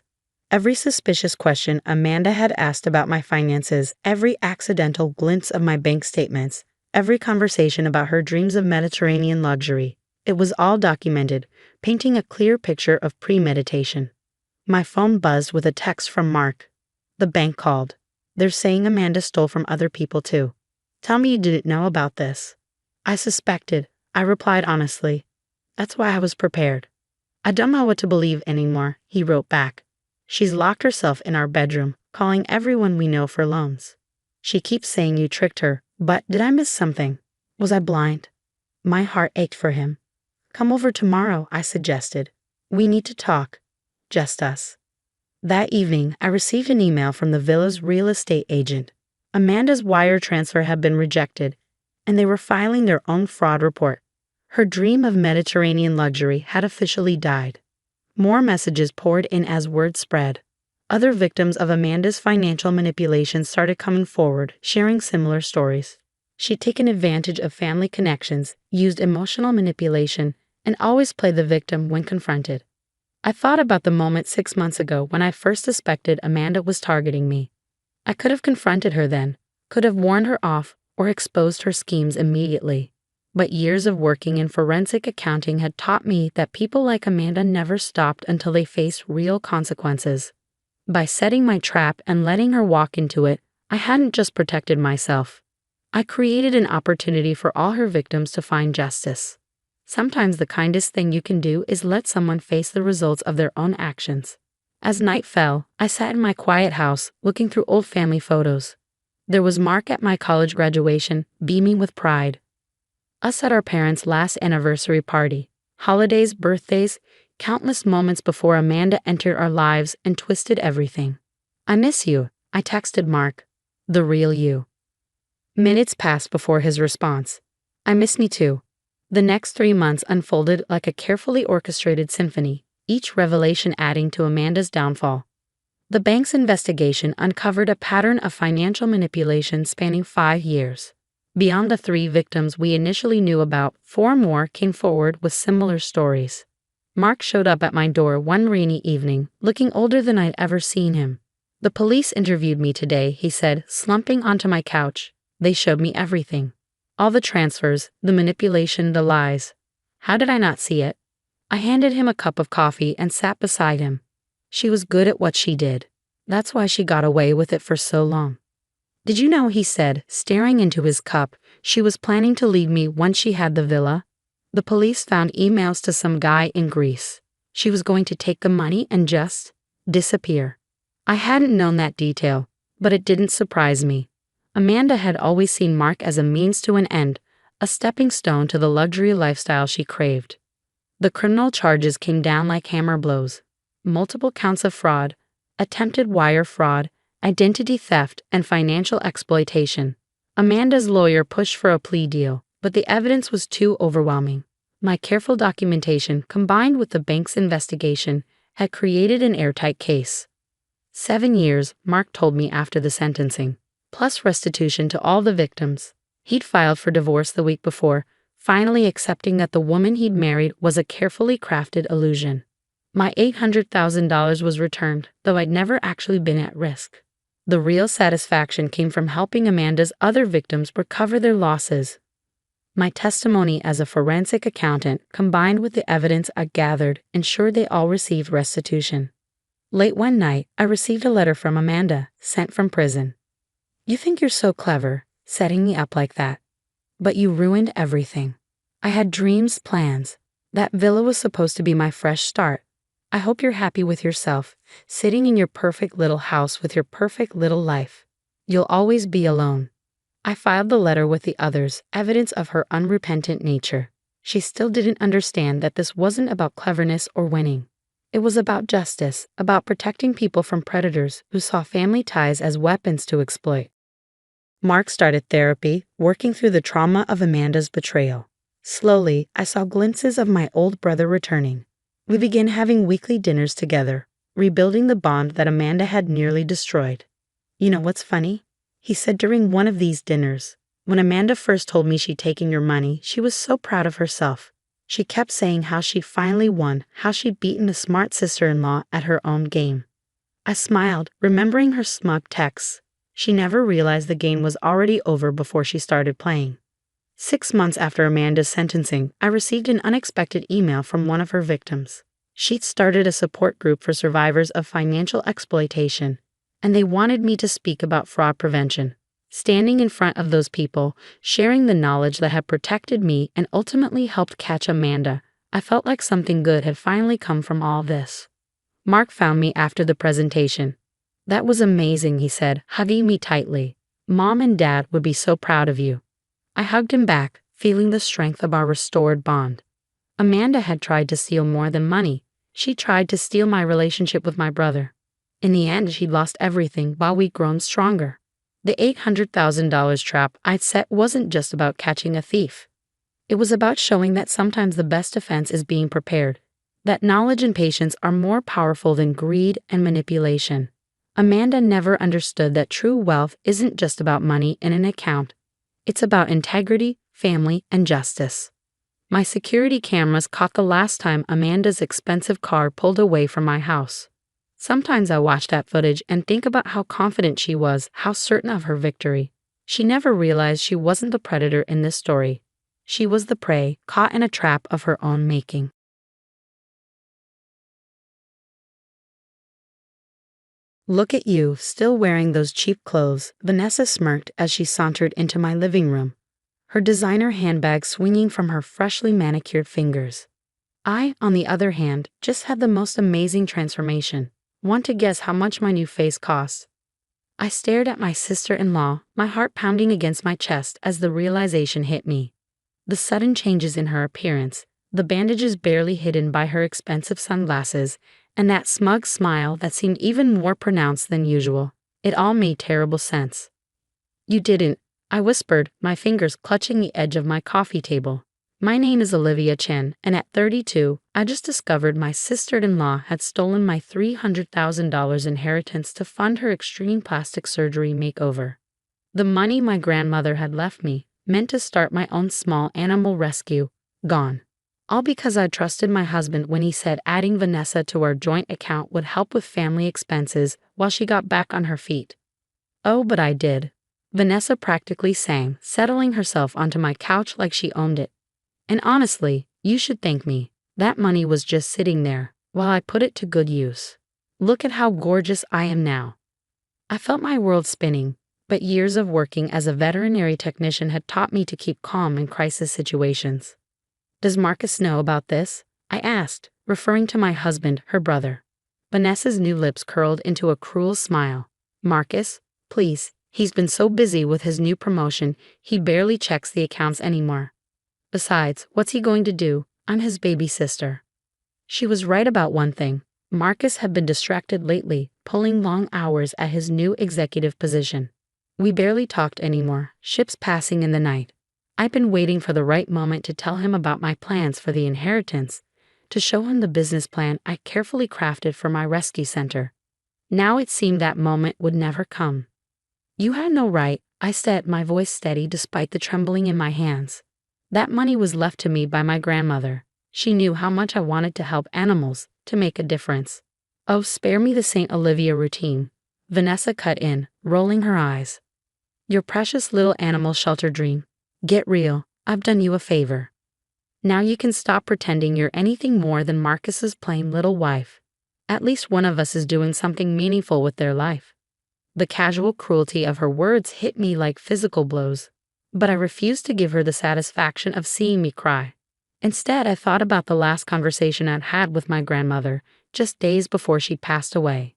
Every suspicious question Amanda had asked about my finances, every accidental glimpse of my bank statements, every conversation about her dreams of Mediterranean luxury. It was all documented, painting a clear picture of premeditation. My phone buzzed with a text from Mark. The bank called. They're saying Amanda stole from other people too. Tell me you didn't know about this. I suspected. I replied honestly. That's why I was prepared. I don't know what to believe anymore, he wrote back. She's locked herself in our bedroom, calling everyone we know for loans. She keeps saying you tricked her, but did I miss something? Was I blind? My heart ached for him. Come over tomorrow, I suggested. We need to talk. Just us. That evening, I received an email from the villa's real estate agent. Amanda's wire transfer had been rejected, and they were filing their own fraud report. Her dream of Mediterranean luxury had officially died. More messages poured in as word spread. Other victims of Amanda's financial manipulation started coming forward, sharing similar stories. She'd taken advantage of family connections, used emotional manipulation, and always played the victim when confronted. I thought about the moment 6 months ago when I first suspected Amanda was targeting me. I could have confronted her then, could have warned her off, or exposed her schemes immediately. But years of working in forensic accounting had taught me that people like Amanda never stopped until they faced real consequences. By setting my trap and letting her walk into it, I hadn't just protected myself. I created an opportunity for all her victims to find justice. Sometimes the kindest thing you can do is let someone face the results of their own actions. As night fell, I sat in my quiet house, looking through old family photos. There was Mark at my college graduation, beaming with pride. Us at our parents' last anniversary party. Holidays, birthdays, countless moments before Amanda entered our lives and twisted everything. I miss you, I texted Mark. The real you. Minutes passed before his response. I miss me too. The next 3 months unfolded like a carefully orchestrated symphony, each revelation adding to Amanda's downfall. The bank's investigation uncovered a pattern of financial manipulation spanning 5 years. Beyond the 3 victims we initially knew about, 4 more came forward with similar stories. Mark showed up at my door one rainy evening, looking older than I'd ever seen him. "The police interviewed me today," he said, slumping onto my couch. "They showed me everything. All the transfers, the manipulation, the lies. How did I not see it?" I handed him a cup of coffee and sat beside him. "She was good at what she did. That's why she got away with it for so long." "Did you know," he said, staring into his cup, "she was planning to leave me once she had the villa? The police found emails to some guy in Greece. She was going to take the money and just disappear." I hadn't known that detail, but it didn't surprise me. Amanda had always seen Mark as a means to an end, a stepping stone to the luxury lifestyle she craved. The criminal charges came down like hammer blows. Multiple counts of fraud, attempted wire fraud, identity theft, and financial exploitation. Amanda's lawyer pushed for a plea deal, but the evidence was too overwhelming. My careful documentation, combined with the bank's investigation, had created an airtight case. 7 years, Mark told me after the sentencing, plus restitution to all the victims. He'd filed for divorce the week before, finally accepting that the woman he'd married was a carefully crafted illusion. My $800,000 was returned, though I'd never actually been at risk. The real satisfaction came from helping Amanda's other victims recover their losses. My testimony as a forensic accountant, combined with the evidence I gathered, ensured they all received restitution. Late one night, I received a letter from Amanda, sent from prison. "You think you're so clever, setting me up like that. But you ruined everything. I had dreams, plans. That villa was supposed to be my fresh start. I hope you're happy with yourself, sitting in your perfect little house with your perfect little life. You'll always be alone." I filed the letter with the others, evidence of her unrepentant nature. She still didn't understand that this wasn't about cleverness or winning. It was about justice, about protecting people from predators who saw family ties as weapons to exploit. Mark started therapy, working through the trauma of Amanda's betrayal. Slowly, I saw glimpses of my old brother returning. We began having weekly dinners together, rebuilding the bond that Amanda had nearly destroyed. "You know what's funny?" he said during one of these dinners. "When Amanda first told me she'd taken your money, she was so proud of herself. She kept saying how she'd finally won, how she'd beaten a smart sister-in-law at her own game." I smiled, remembering her smug texts. She never realized the game was already over before she started playing. 6 months after Amanda's sentencing, I received an unexpected email from one of her victims. She'd started a support group for survivors of financial exploitation, and they wanted me to speak about fraud prevention. Standing in front of those people, sharing the knowledge that had protected me and ultimately helped catch Amanda, I felt like something good had finally come from all this. Mark found me after the presentation. "That was amazing," he said, hugging me tightly. "Mom and Dad would be so proud of you." I hugged him back, feeling the strength of our restored bond. Amanda had tried to steal more than money. She tried to steal my relationship with my brother. In the end, she'd lost everything while we'd grown stronger. The $800,000 trap I'd set wasn't just about catching a thief. It was about showing that sometimes the best defense is being prepared, that knowledge and patience are more powerful than greed and manipulation. Amanda never understood that true wealth isn't just about money in an account. It's about integrity, family, and justice. My security cameras caught the last time Amanda's expensive car pulled away from my house. Sometimes I watch that footage and think about how confident she was, how certain of her victory. She never realized she wasn't the predator in this story. She was the prey, caught in a trap of her own making. "Look at you, still wearing those cheap clothes," Vanessa smirked as she sauntered into my living room, her designer handbag swinging from her freshly manicured fingers. I, on the other hand, just had the most amazing transformation. Want to guess how much my new face cost? I stared at my sister-in-law, my heart pounding against my chest as the realization hit me. The sudden changes in her appearance, the bandages barely hidden by her expensive sunglasses, and that smug smile that seemed even more pronounced than usual. It all made terrible sense. "You didn't," I whispered, my fingers clutching the edge of my coffee table. My name is Olivia Chen, and at 32, I just discovered my sister-in-law had stolen my $300,000 inheritance to fund her extreme plastic surgery makeover. The money my grandmother had left me, meant to start my own small animal rescue, gone. All because I trusted my husband when he said adding Vanessa to our joint account would help with family expenses while she got back on her feet. Oh, but I did. Vanessa practically sang, settling herself onto my couch like she owned it. And honestly, you should thank me. That money was just sitting there, while I put it to good use. Look at how gorgeous I am now. I felt my world spinning, but years of working as a veterinary technician had taught me to keep calm in crisis situations. Does Marcus know about this? I asked, referring to my husband, her brother. Vanessa's new lips curled into a cruel smile. Marcus, please, he's been so busy with his new promotion, he barely checks the accounts anymore. Besides, what's he going to do? I'm his baby sister. She was right about one thing. Marcus had been distracted lately, pulling long hours at his new executive position. We barely talked anymore, ships passing in the night. I'd been waiting for the right moment to tell him about my plans for the inheritance, to show him the business plan I carefully crafted for my rescue center. Now it seemed that moment would never come. You had no right, I said, my voice steady despite the trembling in my hands. That money was left to me by my grandmother. She knew how much I wanted to help animals, to make a difference. Oh, spare me the St. Olivia routine. Vanessa cut in, rolling her eyes. Your precious little animal shelter dream. Get real, I've done you a favor. Now you can stop pretending you're anything more than Marcus's plain little wife. At least one of us is doing something meaningful with their life. The casual cruelty of her words hit me like physical blows. But I refused to give her the satisfaction of seeing me cry. Instead, I thought about the last conversation I'd had with my grandmother, just days before she passed away.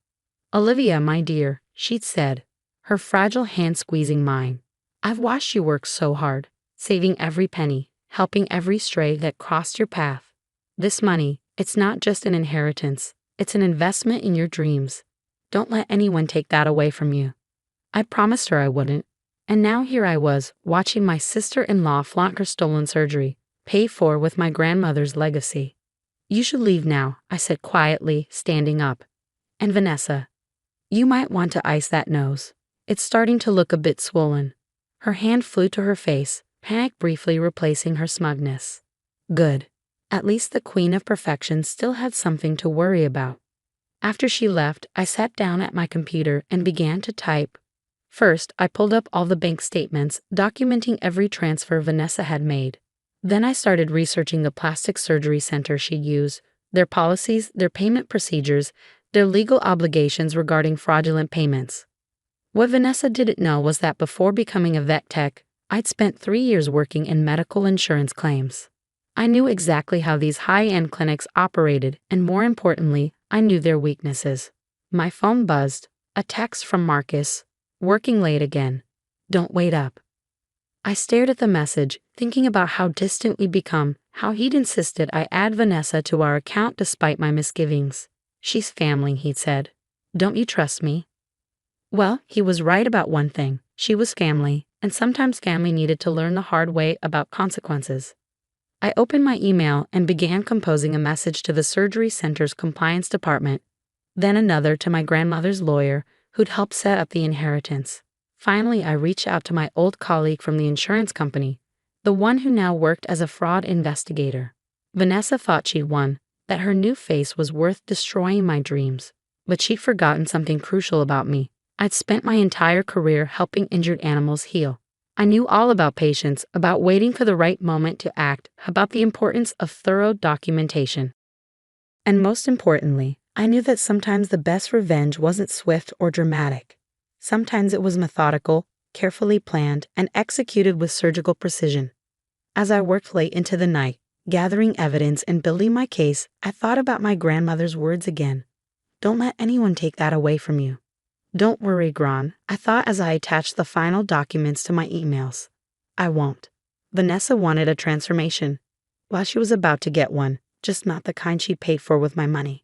Olivia, my dear, she'd said, her fragile hand squeezing mine. I've watched you work so hard, saving every penny, helping every stray that crossed your path. This money, it's not just an inheritance, it's an investment in your dreams. Don't let anyone take that away from you. I promised her I wouldn't. And now here I was, watching my sister-in-law flaunt her stolen surgery, paid for with my grandmother's legacy. You should leave now, I said quietly, standing up. And Vanessa, you might want to ice that nose. It's starting to look a bit swollen. Her hand flew to her face, panic briefly replacing her smugness. Good. At least the Queen of Perfection still had something to worry about. After she left, I sat down at my computer and began to type. First, I pulled up all the bank statements, documenting every transfer Vanessa had made. Then I started researching the plastic surgery center she'd use, their policies, their payment procedures, their legal obligations regarding fraudulent payments. What Vanessa didn't know was that before becoming a vet tech, I'd spent 3 years working in medical insurance claims. I knew exactly how these high-end clinics operated, and more importantly, I knew their weaknesses. My phone buzzed, a text from Marcus. Working late again. Don't wait up. I stared at the message, thinking about how distant we'd become, how he'd insisted I add Vanessa to our account despite my misgivings. She's family, he'd said. Don't you trust me? Well, he was right about one thing. She was family, and sometimes family needed to learn the hard way about consequences. I opened my email and began composing a message to the surgery center's compliance department, then another to my grandmother's lawyer, who'd helped set up the inheritance. Finally, I reached out to my old colleague from the insurance company, the one who now worked as a fraud investigator. Vanessa thought she'd won, that her new face was worth destroying my dreams. But she'd forgotten something crucial about me. I'd spent my entire career helping injured animals heal. I knew all about patience, about waiting for the right moment to act, about the importance of thorough documentation. And most importantly, I knew that sometimes the best revenge wasn't swift or dramatic. Sometimes it was methodical, carefully planned, and executed with surgical precision. As I worked late into the night, gathering evidence and building my case, I thought about my grandmother's words again. Don't let anyone take that away from you. Don't worry, Gran, I thought as I attached the final documents to my emails. I won't. Vanessa wanted a transformation. Well, she was about to get one, just not the kind she paid for with my money.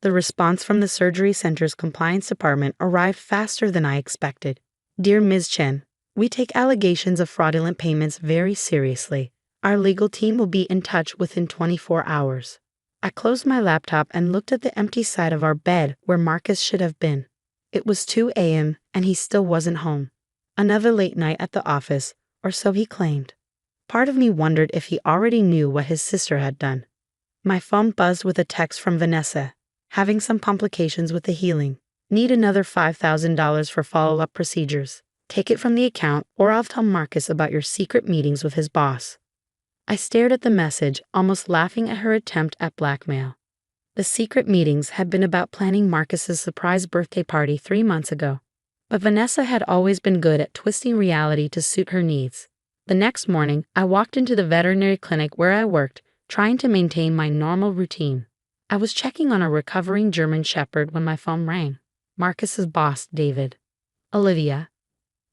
The response from the surgery center's compliance department arrived faster than I expected. Dear Ms. Chen, we take allegations of fraudulent payments very seriously. Our legal team will be in touch within 24 hours. I closed my laptop and looked at the empty side of our bed where Marcus should have been. It was 2 a.m. and he still wasn't home. Another late night at the office, or so he claimed. Part of me wondered if he already knew what his sister had done. My phone buzzed with a text from Vanessa. Having some complications with the healing. Need another $5,000 for follow-up procedures. Take it from the account or I'll tell Marcus about your secret meetings with his boss. I stared at the message, almost laughing at her attempt at blackmail. The secret meetings had been about planning Marcus's surprise birthday party 3 months ago. But Vanessa had always been good at twisting reality to suit her needs. The next morning, I walked into the veterinary clinic where I worked, trying to maintain my normal routine. I was checking on a recovering German Shepherd when my phone rang. Marcus's boss, David. Olivia.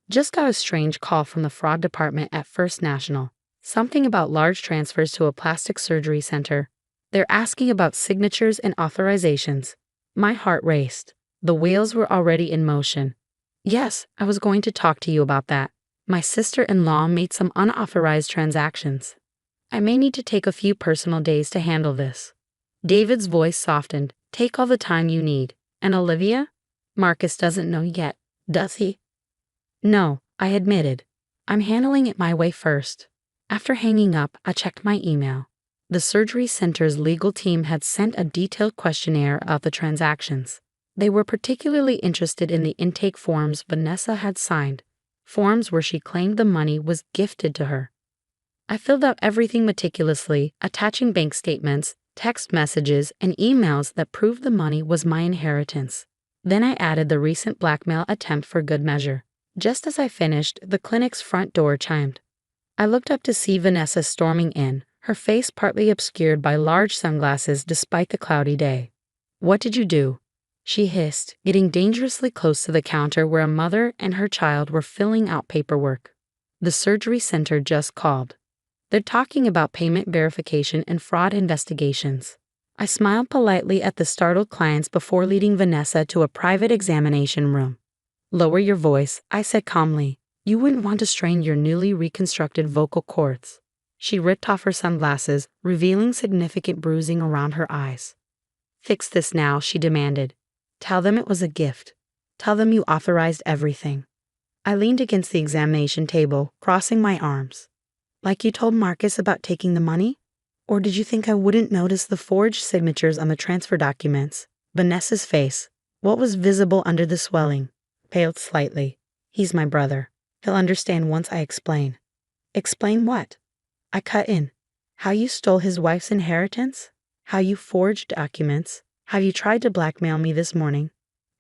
Just got a strange call from the fraud department at First National. Something about large transfers to a plastic surgery center. They're asking about signatures and authorizations. My heart raced. The wheels were already in motion. Yes, I was going to talk to you about that. My sister-in-law made some unauthorized transactions. I may need to take a few personal days to handle this. David's voice softened. Take all the time you need. And Olivia? Marcus doesn't know yet, does he? No, I admitted. I'm handling it my way first. After hanging up, I checked my email. The surgery center's legal team had sent a detailed questionnaire about the transactions. They were particularly interested in the intake forms Vanessa had signed, forms where she claimed the money was gifted to her. I filled out everything meticulously, attaching bank statements, text messages, and emails that proved the money was my inheritance. Then I added the recent blackmail attempt for good measure. Just as I finished, the clinic's front door chimed. I looked up to see Vanessa storming in, her face partly obscured by large sunglasses despite the cloudy day. What did you do? She hissed, getting dangerously close to the counter where a mother and her child were filling out paperwork. The surgery center just called. They're talking about payment verification and fraud investigations. I smiled politely at the startled clients before leading Vanessa to a private examination room. Lower your voice, I said calmly. You wouldn't want to strain your newly reconstructed vocal cords. She ripped off her sunglasses, revealing significant bruising around her eyes. Fix this now, she demanded. Tell them it was a gift. Tell them you authorized everything. I leaned against the examination table, crossing my arms. Like you told Marcus about taking the money? Or did you think I wouldn't notice the forged signatures on the transfer documents? Vanessa's face, what was visible under the swelling, paled slightly. He's my brother. He'll understand once I explain. Explain what? I cut in. How you stole his wife's inheritance? How you forged documents? How you tried to blackmail me this morning?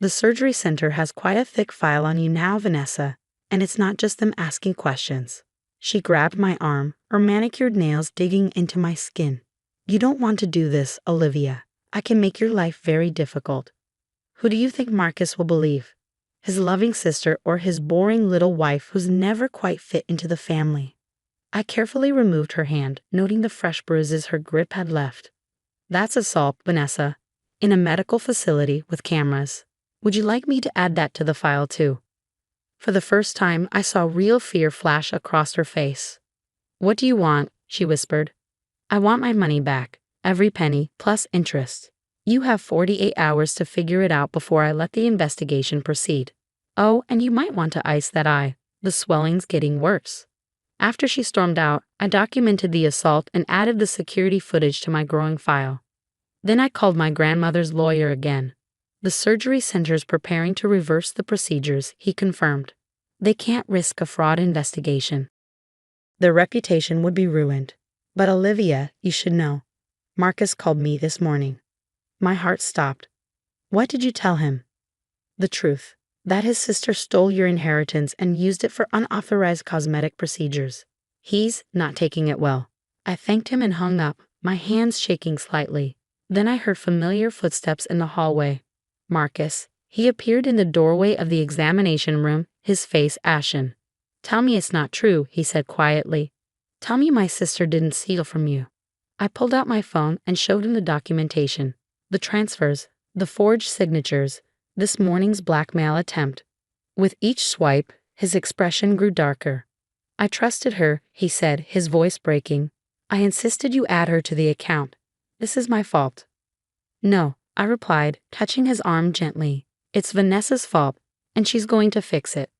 The surgery center has quite a thick file on you now, Vanessa. And it's not just them asking questions. She grabbed my arm, her manicured nails digging into my skin. You don't want to do this, Olivia. I can make your life very difficult. Who do you think Marcus will believe? His loving sister or his boring little wife who's never quite fit into the family? I carefully removed her hand, noting the fresh bruises her grip had left. That's assault, Vanessa. In a medical facility with cameras. Would you like me to add that to the file too? For the first time, I saw real fear flash across her face. What do you want? She whispered. I want my money back, every penny, plus interest. You have 48 hours to figure it out before I let the investigation proceed. Oh, and you might want to ice that eye. The swelling's getting worse. After she stormed out, I documented the assault and added the security footage to my growing file. Then I called my grandmother's lawyer again. The surgery center's preparing to reverse the procedures, he confirmed. They can't risk a fraud investigation. Their reputation would be ruined. But Olivia, you should know. Marcus called me this morning. My heart stopped. What did you tell him? The truth. That his sister stole your inheritance and used it for unauthorized cosmetic procedures. He's not taking it well. I thanked him and hung up, my hands shaking slightly. Then I heard familiar footsteps in the hallway. Marcus. He appeared in the doorway of the examination room, his face ashen. Tell me it's not true, he said quietly. Tell me my sister didn't steal from you. I pulled out my phone and showed him the documentation. The transfers, the forged signatures, this morning's blackmail attempt. With each swipe, his expression grew darker. I trusted her, he said, his voice breaking. I insisted you add her to the account. This is my fault. No, I replied, touching his arm gently. It's Vanessa's fault, and she's going to fix it.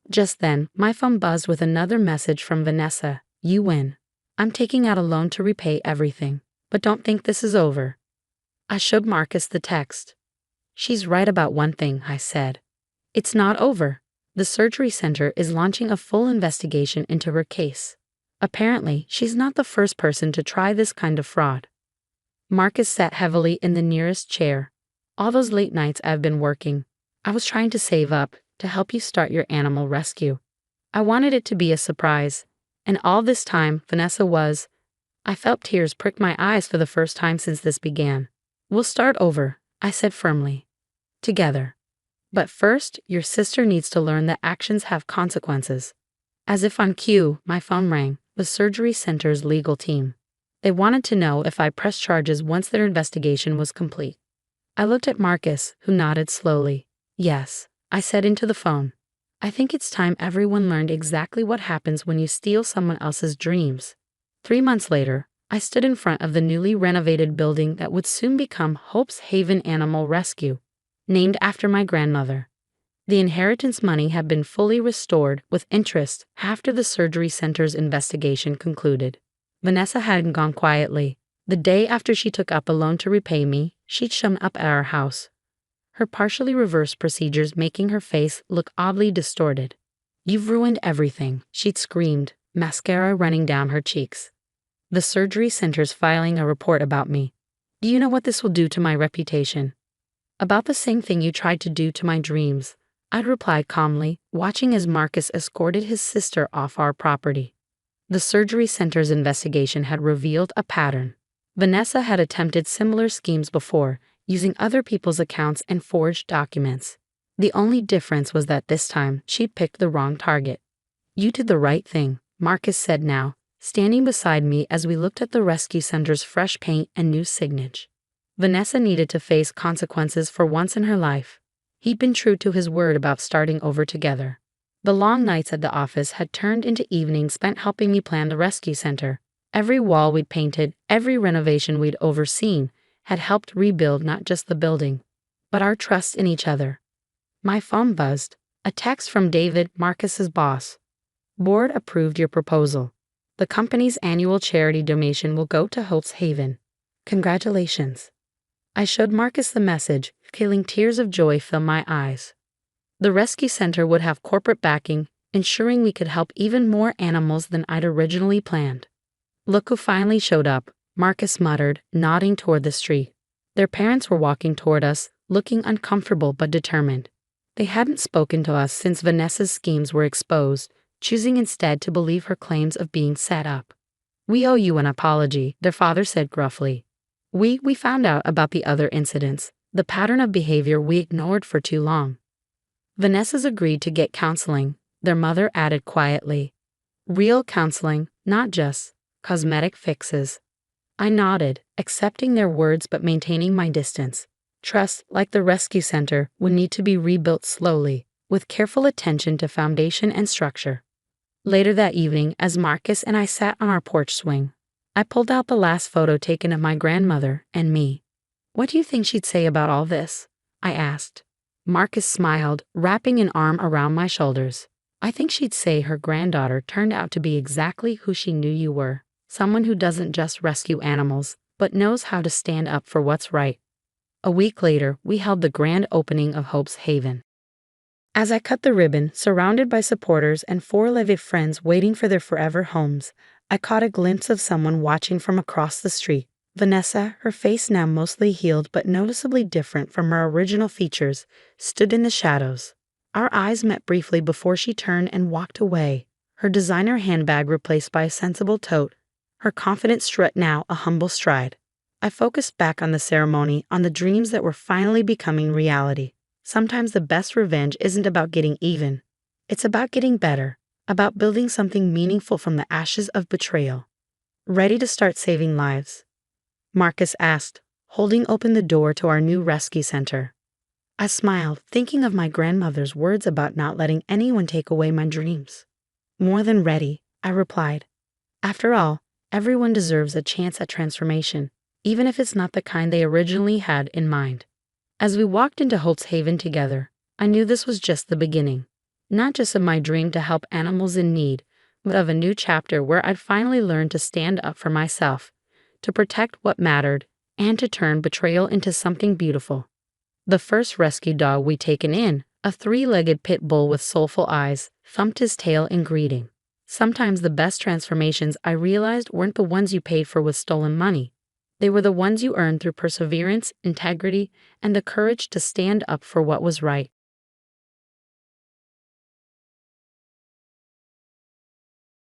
Just then, my phone buzzed with another message from Vanessa. You win. I'm taking out a loan to repay everything, but don't think this is over. I showed Marcus the text. She's right about one thing, I said. It's not over. The surgery center is launching a full investigation into her case. Apparently, she's not the first person to try this kind of fraud. Marcus sat heavily in the nearest chair. All those late nights I've been working, I was trying to save up to help you start your animal rescue. I wanted it to be a surprise, and all this time Vanessa was. I felt tears prick my eyes for the first time since this began. We'll start over, I said firmly. Together. But first, your sister needs to learn that actions have consequences. As if on cue, my phone rang, the surgery center's legal team. They wanted to know if I pressed charges once their investigation was complete. I looked at Marcus, who nodded slowly. Yes, I said into the phone. I think it's time everyone learned exactly what happens when you steal someone else's dreams. 3 months later, I stood in front of the newly renovated building that would soon become Hope's Haven Animal Rescue, named after my grandmother. The inheritance money had been fully restored with interest after the surgery center's investigation concluded. Vanessa hadn't gone quietly. The day after she took up a loan to repay me, she'd shown up at our house, her partially reversed procedures making her face look oddly distorted. You've ruined everything, she'd screamed, mascara running down her cheeks. The surgery center's filing a report about me. Do you know what this will do to my reputation? About the same thing you tried to do to my dreams, I'd replied calmly, watching as Marcus escorted his sister off our property. The surgery center's investigation had revealed a pattern. Vanessa had attempted similar schemes before, using other people's accounts and forged documents. The only difference was that this time she'd picked the wrong target. You did the right thing, Marcus said now, standing beside me as we looked at the rescue center's fresh paint and new signage. Vanessa needed to face consequences for once in her life. He'd been true to his word about starting over together. The long nights at the office had turned into evenings spent helping me plan the rescue center. Every wall we'd painted, every renovation we'd overseen, had helped rebuild not just the building, but our trust in each other. My phone buzzed. A text from David, Marcus's boss. Board approved your proposal. The company's annual charity donation will go to Hope's Haven. Congratulations. I showed Marcus the message, feeling tears of joy fill my eyes. The rescue center would have corporate backing, ensuring we could help even more animals than I'd originally planned. Look who finally showed up, Marcus muttered, nodding toward the street. Their parents were walking toward us, looking uncomfortable but determined. They hadn't spoken to us since Vanessa's schemes were exposed, choosing instead to believe her claims of being set up. We owe you an apology, their father said gruffly. We found out about the other incidents, the pattern of behavior we ignored for too long. Vanessa's agreed to get counseling, their mother added quietly. Real counseling, not just cosmetic fixes. I nodded, accepting their words but maintaining my distance. Trust, like the rescue center, would need to be rebuilt slowly, with careful attention to foundation and structure. Later that evening, as Marcus and I sat on our porch swing, I pulled out the last photo taken of my grandmother and me. What do you think she'd say about all this? I asked. Marcus smiled, wrapping an arm around my shoulders. I think she'd say her granddaughter turned out to be exactly who she knew you were, someone who doesn't just rescue animals, but knows how to stand up for what's right. A week later, we held the grand opening of Hope's Haven. As I cut the ribbon, surrounded by supporters and four-legged friends waiting for their forever homes, I caught a glimpse of someone watching from across the street. Vanessa, her face now mostly healed but noticeably different from her original features, stood in the shadows. Our eyes met briefly before she turned and walked away, her designer handbag replaced by a sensible tote, her confident strut now a humble stride. I focused back on the ceremony, on the dreams that were finally becoming reality. Sometimes the best revenge isn't about getting even. It's about getting better, about building something meaningful from the ashes of betrayal. Ready to start saving lives? Marcus asked, holding open the door to our new rescue center. I smiled, thinking of my grandmother's words about not letting anyone take away my dreams. More than ready, I replied. After all, Everyone deserves a chance at transformation, even if it's not the kind they originally had in mind. As we walked into Hope's Haven together, I knew this was just the beginning. Not just of my dream to help animals in need, but of a new chapter where I'd finally learn to stand up for myself, to protect what mattered, and to turn betrayal into something beautiful. The first rescue dog we'd taken in, a three-legged pit bull with soulful eyes, thumped his tail in greeting. Sometimes the best transformations I realized weren't the ones you paid for with stolen money. They were the ones you earned through perseverance, integrity, and the courage to stand up for what was right.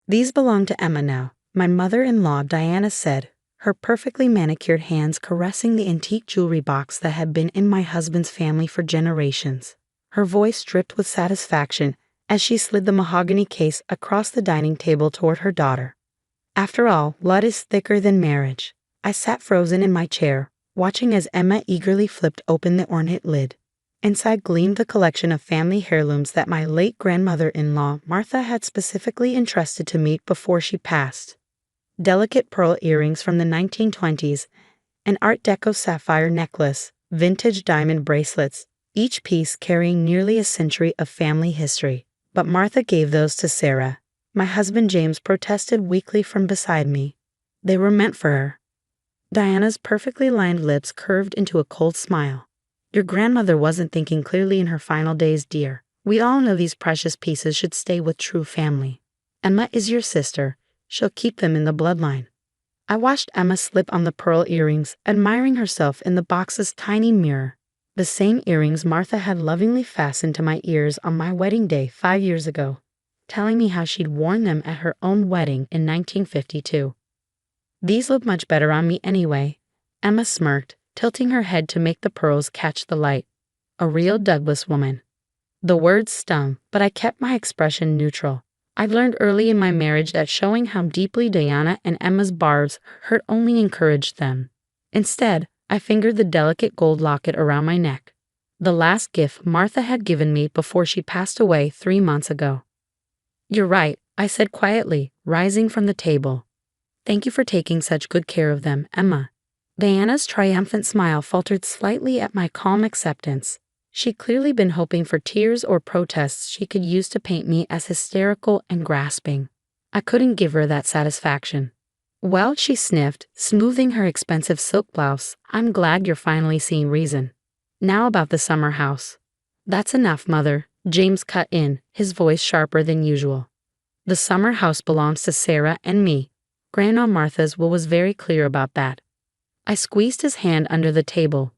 These belong to Emma now, my mother-in-law, Diana said, her perfectly manicured hands caressing the antique jewelry box that had been in my husband's family for generations. Her voice dripped with satisfaction as she slid the mahogany case across the dining table toward her daughter. After all, blood is thicker than marriage. I sat frozen in my chair, watching as Emma eagerly flipped open the ornate lid. Inside gleamed the collection of family heirlooms that my late grandmother-in-law, Martha, had specifically entrusted to me before she passed. Delicate pearl earrings from the 1920s, an Art Deco sapphire necklace, vintage diamond bracelets, each piece carrying nearly a century of family history. But Martha gave those to Sarah. My husband James protested weakly from beside me. They were meant for her. Diana's perfectly lined lips curved into a cold smile. Your grandmother wasn't thinking clearly in her final days, dear. We all know these precious pieces should stay with true family. Emma is your sister. She'll keep them in the bloodline. I watched Emma slip on the pearl earrings, admiring herself in the box's tiny mirror. The same earrings Martha had lovingly fastened to my ears on my wedding day 5 years ago, telling me how she'd worn them at her own wedding in 1952. These look much better on me anyway, Emma smirked, tilting her head to make the pearls catch the light. A real Douglas woman. The words stung, but I kept my expression neutral. I learned early in my marriage that showing how deeply Diana and Emma's barbs hurt only encouraged them. Instead, I fingered the delicate gold locket around my neck, the last gift Martha had given me before she passed away 3 months ago. You're right, I said quietly, rising from the table. Thank you for taking such good care of them, Emma. Diana's triumphant smile faltered slightly at my calm acceptance. She'd clearly been hoping for tears or protests she could use to paint me as hysterical and grasping. I couldn't give her that satisfaction. Well, she sniffed, smoothing her expensive silk blouse, I'm glad you're finally seeing reason. Now about the summer house. That's enough, Mother, James cut in, his voice sharper than usual. The summer house belongs to Sarah and me. Grandma Martha's will was very clear about that. I squeezed his hand under the table,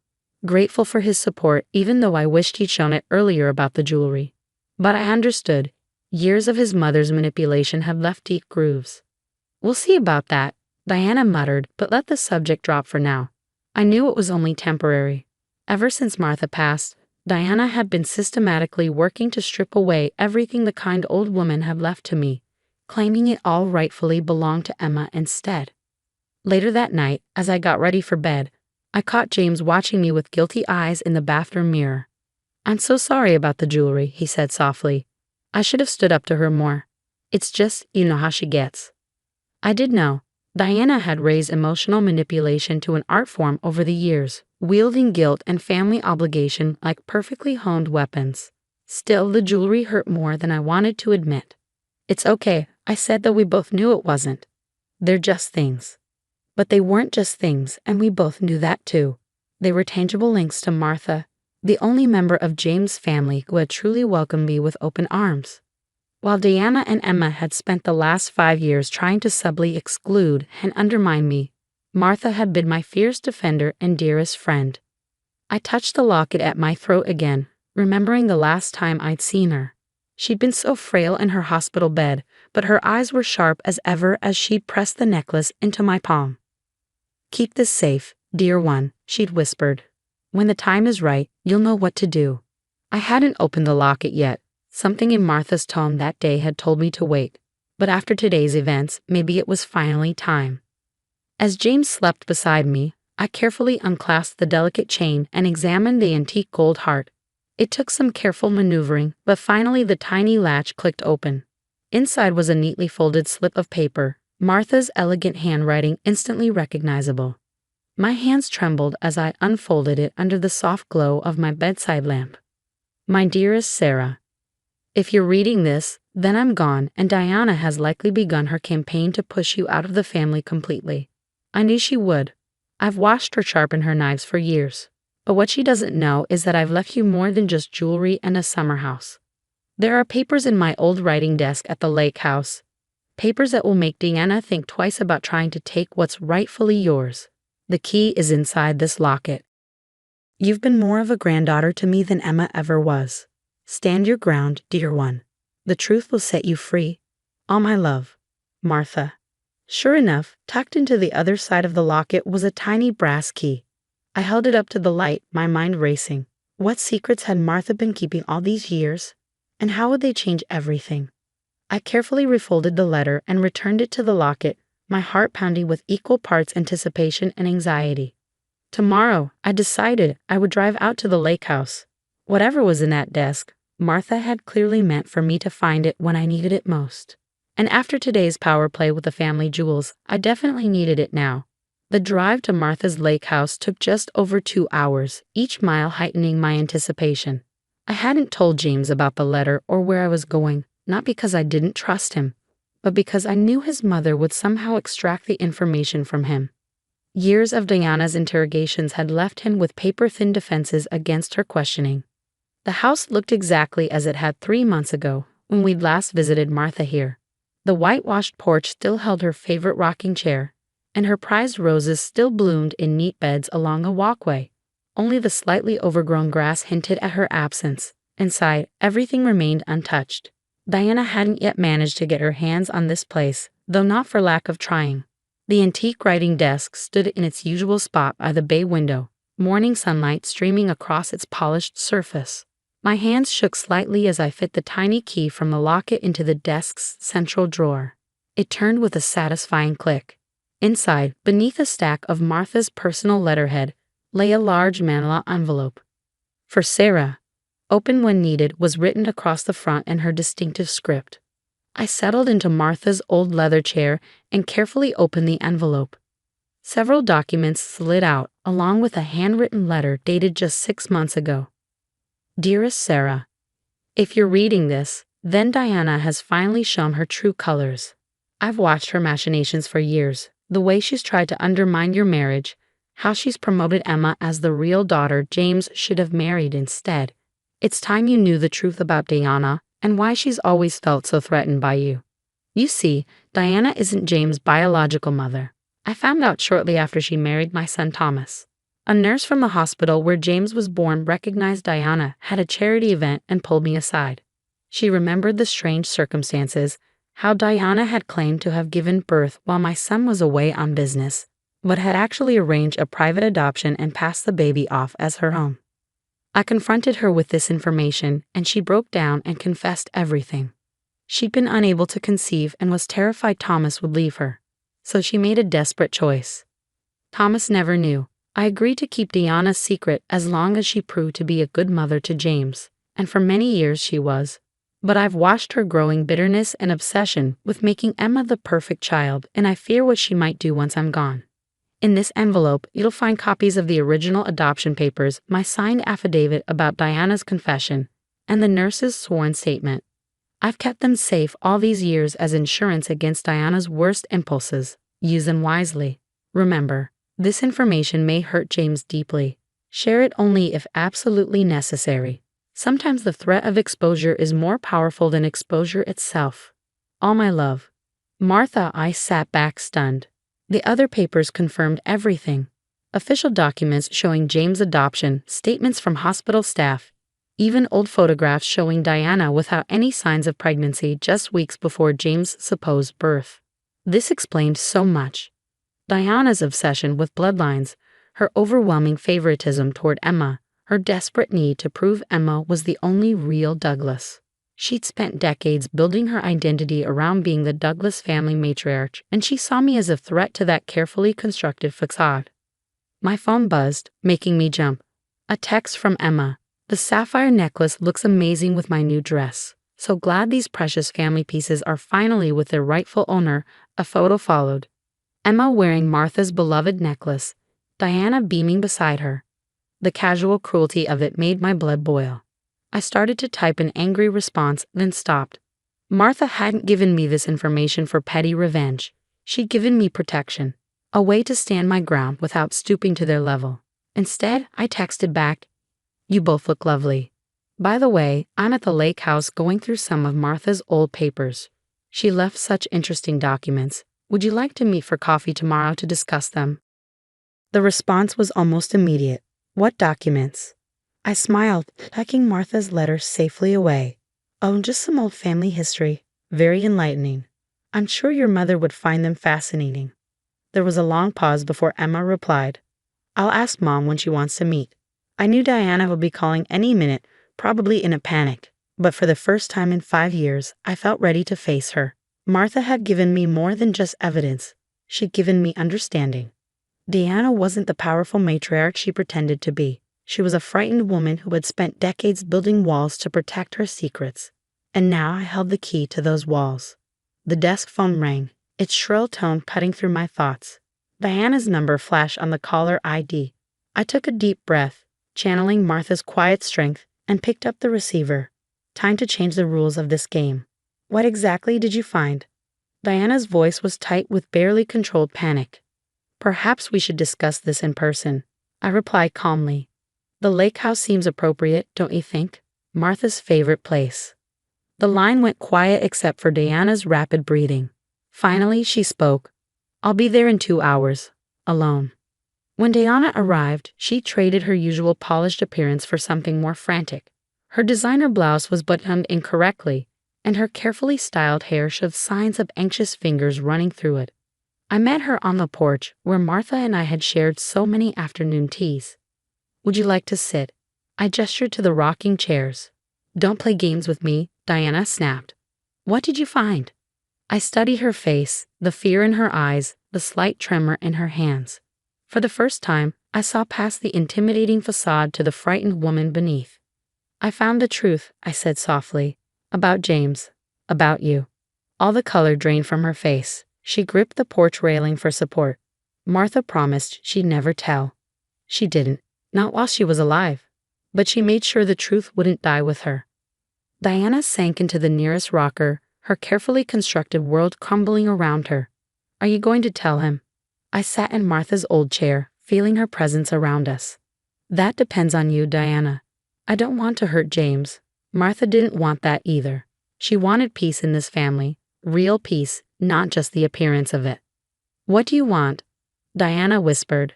grateful for his support even though I wished he'd shown it earlier about the jewelry. But I understood. Years of his mother's manipulation had left deep grooves. We'll see about that, Diana muttered, but let the subject drop for now. I knew it was only temporary. Ever since Martha passed, Diana had been systematically working to strip away everything the kind old woman had left to me, claiming it all rightfully belonged to Emma instead. Later that night, as I got ready for bed, I caught James watching me with guilty eyes in the bathroom mirror. I'm so sorry about the jewelry, he said softly. I should have stood up to her more. It's just, you know how she gets. I did know. Diana had raised emotional manipulation to an art form over the years, wielding guilt and family obligation like perfectly honed weapons. Still, the jewelry hurt more than I wanted to admit. It's okay, I said, though we both knew it wasn't. They're just things. But they weren't just things, and we both knew that too. They were tangible links to Martha, the only member of James' family who had truly welcomed me with open arms. While Diana and Emma had spent the last 5 years trying to subtly exclude and undermine me, Martha had been my fierce defender and dearest friend. I touched the locket at my throat again, remembering the last time I'd seen her. She'd been so frail in her hospital bed, but her eyes were sharp as ever as she'd pressed the necklace into my palm. Keep this safe, dear one, she'd whispered. When the time is right, you'll know what to do. I hadn't opened the locket yet. Something in Martha's tone that day had told me to wait, but after today's events, maybe it was finally time. As James slept beside me, I carefully unclasped the delicate chain and examined the antique gold heart. It took some careful maneuvering, but finally the tiny latch clicked open. Inside was a neatly folded slip of paper, Martha's elegant handwriting instantly recognizable. My hands trembled as I unfolded it under the soft glow of my bedside lamp. My dearest Sarah, if you're reading this, then I'm gone, and Diana has likely begun her campaign to push you out of the family completely. I knew she would. I've watched her sharpen her knives for years. But what she doesn't know is that I've left you more than just jewelry and a summer house. There are papers in my old writing desk at the lake house. Papers that will make Diana think twice about trying to take what's rightfully yours. The key is inside this locket. You've been more of a granddaughter to me than Emma ever was. Stand your ground, dear one. The truth will set you free. All my love, Martha. Sure enough, tucked into the other side of the locket was a tiny brass key. I held it up to the light, my mind racing. What secrets had Martha been keeping all these years? And how would they change everything? I carefully refolded the letter and returned it to the locket, my heart pounding with equal parts anticipation and anxiety. Tomorrow, I decided I would drive out to the lake house. Whatever was in that desk, Martha had clearly meant for me to find it when I needed it most. And after today's power play with the family jewels, I definitely needed it now. The drive to Martha's lake house took just over 2 hours, each mile heightening my anticipation. I hadn't told James about the letter or where I was going, not because I didn't trust him, but because I knew his mother would somehow extract the information from him. Years of Diana's interrogations had left him with paper-thin defenses against her questioning. The house looked exactly as it had 3 months ago, when we'd last visited Martha here. The whitewashed porch still held her favorite rocking chair, and her prized roses still bloomed in neat beds along a walkway. Only the slightly overgrown grass hinted at her absence. Inside, everything remained untouched. Diana hadn't yet managed to get her hands on this place, though not for lack of trying. The antique writing desk stood in its usual spot by the bay window, morning sunlight streaming across its polished surface. My hands shook slightly as I fit the tiny key from the locket into the desk's central drawer. It turned with a satisfying click. Inside, beneath a stack of Martha's personal letterhead, lay a large manila envelope. For Sarah, open when needed, was written across the front in her distinctive script. I settled into Martha's old leather chair and carefully opened the envelope. Several documents slid out, along with a handwritten letter dated just 6 months ago. Dearest Sarah, if you're reading this, then Diana has finally shown her true colors. I've watched her machinations for years, the way she's tried to undermine your marriage, how she's promoted Emma as the real daughter James should have married instead. It's time you knew the truth about Diana and why she's always felt so threatened by you. You see, Diana isn't James' biological mother. I found out shortly after she married my son Thomas. A nurse from the hospital where James was born recognized Diana, had a charity event, and pulled me aside. She remembered the strange circumstances, how Diana had claimed to have given birth while my son was away on business, but had actually arranged a private adoption and passed the baby off as her own. I confronted her with this information, and she broke down and confessed everything. She'd been unable to conceive and was terrified Thomas would leave her, so she made a desperate choice. Thomas never knew. I agreed to keep Diana's secret as long as she proved to be a good mother to James, and for many years she was. But I've watched her growing bitterness and obsession with making Emma the perfect child, and I fear what she might do once I'm gone. In this envelope, you'll find copies of the original adoption papers, my signed affidavit about Diana's confession, and the nurse's sworn statement. I've kept them safe all these years as insurance against Diana's worst impulses. Use them wisely. Remember, this information may hurt James deeply. Share it only if absolutely necessary. Sometimes the threat of exposure is more powerful than exposure itself. All my love. Martha. I sat back stunned. The other papers confirmed everything. Official documents showing James' adoption, statements from hospital staff, even old photographs showing Diana without any signs of pregnancy just weeks before James' supposed birth. This explained so much. Diana's obsession with bloodlines, her overwhelming favoritism toward Emma, her desperate need to prove Emma was the only real Douglas. She'd spent decades building her identity around being the Douglas family matriarch, and she saw me as a threat to that carefully constructed facade. My phone buzzed, making me jump. A text from Emma. The sapphire necklace looks amazing with my new dress. So glad these precious family pieces are finally with their rightful owner, A photo followed. Emma wearing Martha's beloved necklace, Diana beaming beside her. The casual cruelty of it made my blood boil. I started to type an angry response, then stopped. Martha hadn't given me this information for petty revenge. She'd given me protection, a way to stand my ground without stooping to their level. Instead, I texted back, "You both look lovely. By the way, I'm at the lake house going through some of Martha's old papers. She left such interesting documents. Would you like to meet for coffee tomorrow to discuss them?" The response was almost immediate. "What documents?" I smiled, tucking Martha's letter safely away. "Oh, just some old family history. Very enlightening. I'm sure your mother would find them fascinating." There was a long pause before Emma replied, "I'll ask Mom when she wants to meet." I knew Diana would be calling any minute, probably in a panic, but for the first time in 5 years, I felt ready to face her. Martha had given me more than just evidence. She'd given me understanding. Diana wasn't the powerful matriarch she pretended to be. She was a frightened woman who had spent decades building walls to protect her secrets. And now I held the key to those walls. The desk phone rang, its shrill tone cutting through my thoughts. Diana's number flashed on the caller ID. I took a deep breath, channeling Martha's quiet strength, and picked up the receiver. Time to change the rules of this game. "What exactly did you find?" Diana's voice was tight with barely controlled panic. "Perhaps we should discuss this in person," I replied calmly. "The lake house seems appropriate, don't you think? Martha's favorite place." The line went quiet except for Diana's rapid breathing. Finally, she spoke. "I'll be there in 2 hours. Alone." When Diana arrived, she traded her usual polished appearance for something more frantic. Her designer blouse was buttoned incorrectly, and her carefully styled hair showed signs of anxious fingers running through it. I met her on the porch, where Martha and I had shared so many afternoon teas. "Would you like to sit?" I gestured to the rocking chairs. "Don't play games with me," Diana snapped. "What did you find?" I studied her face, the fear in her eyes, the slight tremor in her hands. For the first time, I saw past the intimidating facade to the frightened woman beneath. "I found the truth," I said softly. "About James. About you." All the color drained from her face. She gripped the porch railing for support. Martha promised she'd never tell. She didn't, not while she was alive. But she made sure the truth wouldn't die with her. Diana sank into the nearest rocker, her carefully constructed world crumbling around her. "Are you going to tell him?" I sat in Martha's old chair, feeling her presence around us. "That depends on you, Diana. I don't want to hurt James." Martha didn't want that either. She wanted peace in this family, real peace, not just the appearance of it. "What do you want?" Diana whispered.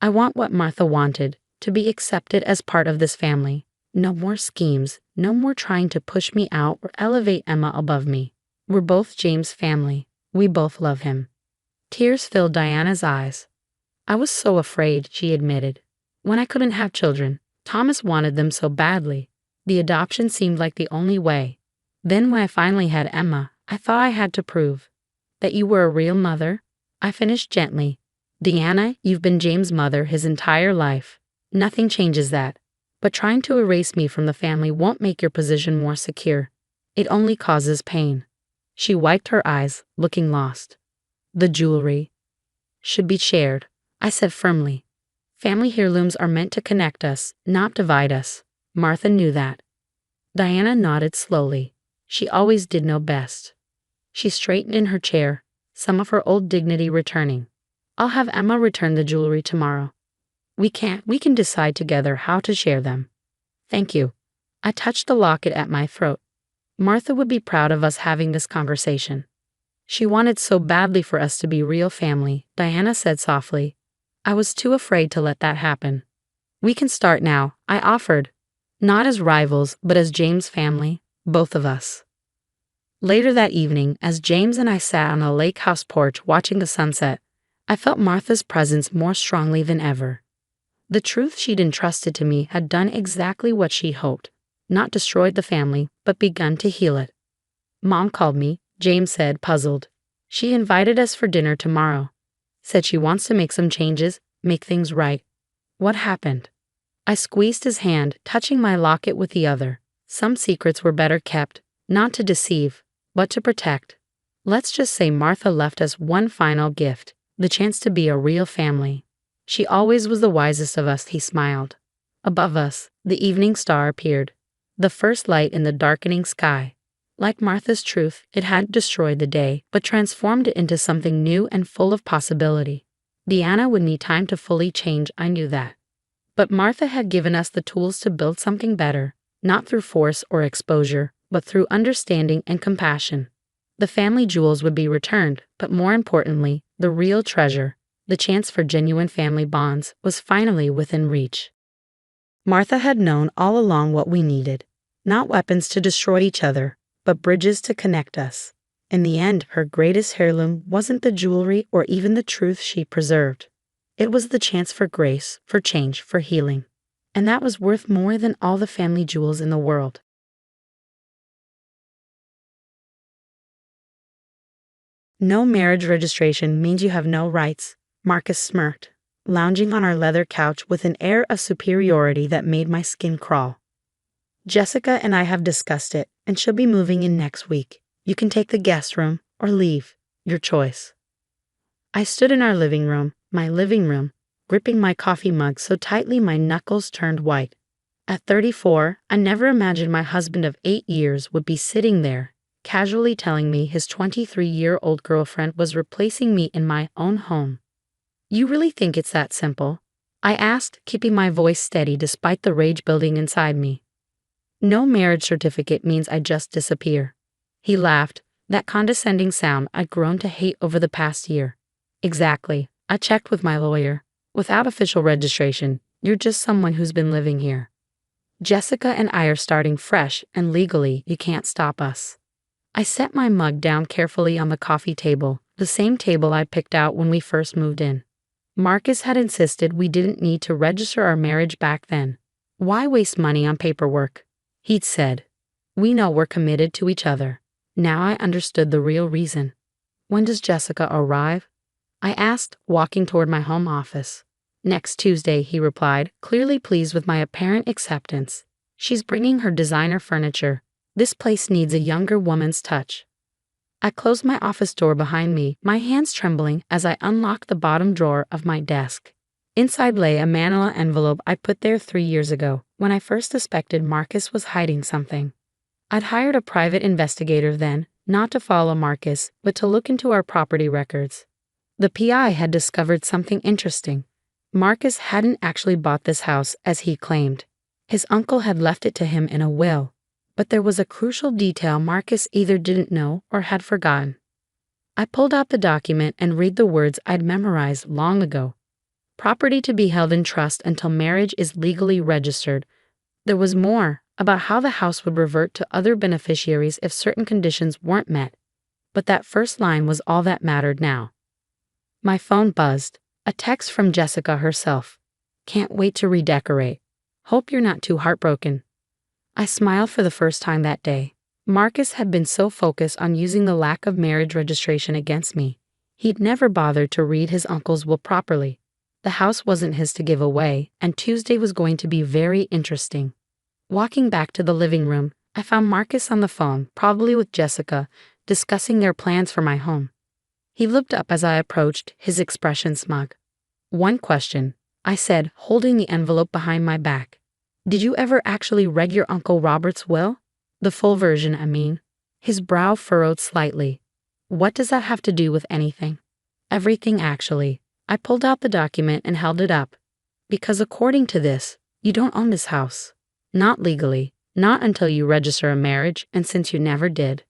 "I want what Martha wanted, to be accepted as part of this family. No more schemes, no more trying to push me out or elevate Emma above me. We're both James' family. We both love him." Tears filled Diana's eyes. "I was so afraid," she admitted. "When I couldn't have children, Thomas wanted them so badly. The adoption seemed like the only way. Then when I finally had Emma, I thought I had to prove that you were a real mother." I finished gently. "Diana, you've been James' mother his entire life. Nothing changes that. But trying to erase me from the family won't make your position more secure. It only causes pain." She wiped her eyes, looking lost. "The jewelry should be shared," I said firmly. "Family heirlooms are meant to connect us, not divide us." Martha knew that. Diana nodded slowly. She always did know best. She straightened in her chair, some of her old dignity returning. "I'll have Emma return the jewelry tomorrow. We can decide together how to share them." "Thank you." I touched the locket at my throat. Martha would be proud of us having this conversation. "She wanted so badly for us to be real family," Diana said softly. "I was too afraid to let that happen." "We can start now," I offered. "Not as rivals, but as James' family, both of us." Later that evening, as James and I sat on a lake house porch watching the sunset, I felt Martha's presence more strongly than ever. The truth she'd entrusted to me had done exactly what she hoped, not destroyed the family, but begun to heal it. "Mom called me," James said, puzzled. "She invited us for dinner tomorrow. Said she wants to make some changes, make things right." "What happened?" I squeezed his hand, touching my locket with the other. Some secrets were better kept, not to deceive, but to protect. Let's just say Martha left us one final gift, the chance to be a real family. She always was the wisest of us, he smiled. Above us, the evening star appeared, the first light in the darkening sky. Like Martha's truth, it hadn't destroyed the day, but transformed it into something new and full of possibility. Deanna would need time to fully change, I knew that. But Martha had given us the tools to build something better, not through force or exposure, but through understanding and compassion. The family jewels would be returned, but more importantly, the real treasure, the chance for genuine family bonds, was finally within reach. Martha had known all along what we needed, not weapons to destroy each other, but bridges to connect us. In the end, her greatest heirloom wasn't the jewelry or even the truth she preserved. It was the chance for grace, for change, for healing. And that was worth more than all the family jewels in the world. No marriage registration means you have no rights, Marcus smirked, lounging on our leather couch with an air of superiority that made my skin crawl. Jessica and I have discussed it, and she'll be moving in next week. You can take the guest room or leave, your choice. I stood in our living room, my living room, gripping my coffee mug so tightly my knuckles turned white. At 34, I never imagined my husband of 8 years would be sitting there, casually telling me his 23-year-old girlfriend was replacing me in my own home. You really think it's that simple? I asked, keeping my voice steady despite the rage building inside me. No marriage certificate means I just disappear. He laughed, that condescending sound I'd grown to hate over the past year. Exactly. I checked with my lawyer. Without official registration, you're just someone who's been living here. Jessica and I are starting fresh, and legally, you can't stop us. I set my mug down carefully on the coffee table, the same table I picked out when we first moved in. Marcus had insisted we didn't need to register our marriage back then. Why waste money on paperwork? He'd said. We know we're committed to each other. Now I understood the real reason. When does Jessica arrive? I asked, walking toward my home office. Next Tuesday, he replied, clearly pleased with my apparent acceptance. She's bringing her designer furniture. This place needs a younger woman's touch. I closed my office door behind me, my hands trembling as I unlocked the bottom drawer of my desk. Inside lay a manila envelope I put there 3 years ago, when I first suspected Marcus was hiding something. I'd hired a private investigator then, not to follow Marcus, but to look into our property records. The PI had discovered something interesting. Marcus hadn't actually bought this house as he claimed. His uncle had left it to him in a will. But there was a crucial detail Marcus either didn't know or had forgotten. I pulled out the document and read the words I'd memorized long ago. Property to be held in trust until marriage is legally registered. There was more about how the house would revert to other beneficiaries if certain conditions weren't met. But that first line was all that mattered now. My phone buzzed. A text from Jessica herself. Can't wait to redecorate. Hope you're not too heartbroken. I smiled for the first time that day. Marcus had been so focused on using the lack of marriage registration against me. He'd never bothered to read his uncle's will properly. The house wasn't his to give away, and Tuesday was going to be very interesting. Walking back to the living room, I found Marcus on the phone, probably with Jessica, discussing their plans for my home. He looked up as I approached, his expression smug. One question, I said, holding the envelope behind my back. Did you ever actually read your Uncle Robert's will? The full version, I mean. His brow furrowed slightly. What does that have to do with anything? Everything, actually. I pulled out the document and held it up. Because according to this, you don't own this house. Not legally, not until you register a marriage, and since you never did.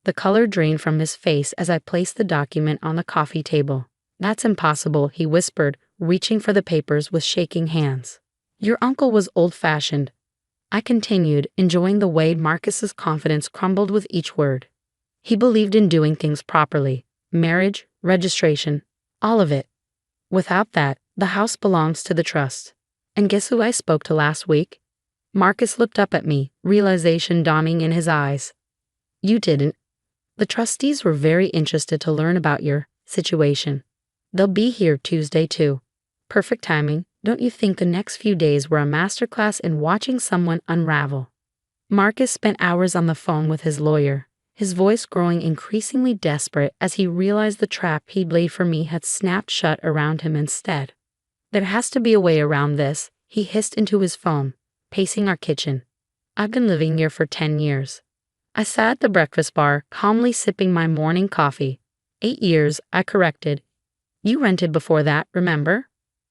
The color drained from his face as I placed the document on the coffee table. That's impossible, he whispered, reaching for the papers with shaking hands. Your uncle was old-fashioned. I continued, enjoying the way Marcus's confidence crumbled with each word. He believed in doing things properly. Marriage, registration, all of it. Without that, the house belongs to the trust. And guess who I spoke to last week? Marcus looked up at me, realization dawning in his eyes. You didn't. The trustees were very interested to learn about your situation. They'll be here Tuesday too. Perfect timing. Don't you think the next few days were a masterclass in watching someone unravel? Marcus spent hours on the phone with his lawyer. his voice growing increasingly desperate as he realized the trap he'd laid for me had snapped shut around him instead. There has to be a way around this, he hissed into his phone, pacing our kitchen. I've been living here for 10 years. I sat at the breakfast bar, calmly sipping my morning coffee. 8 years, I corrected. You rented before that, remember?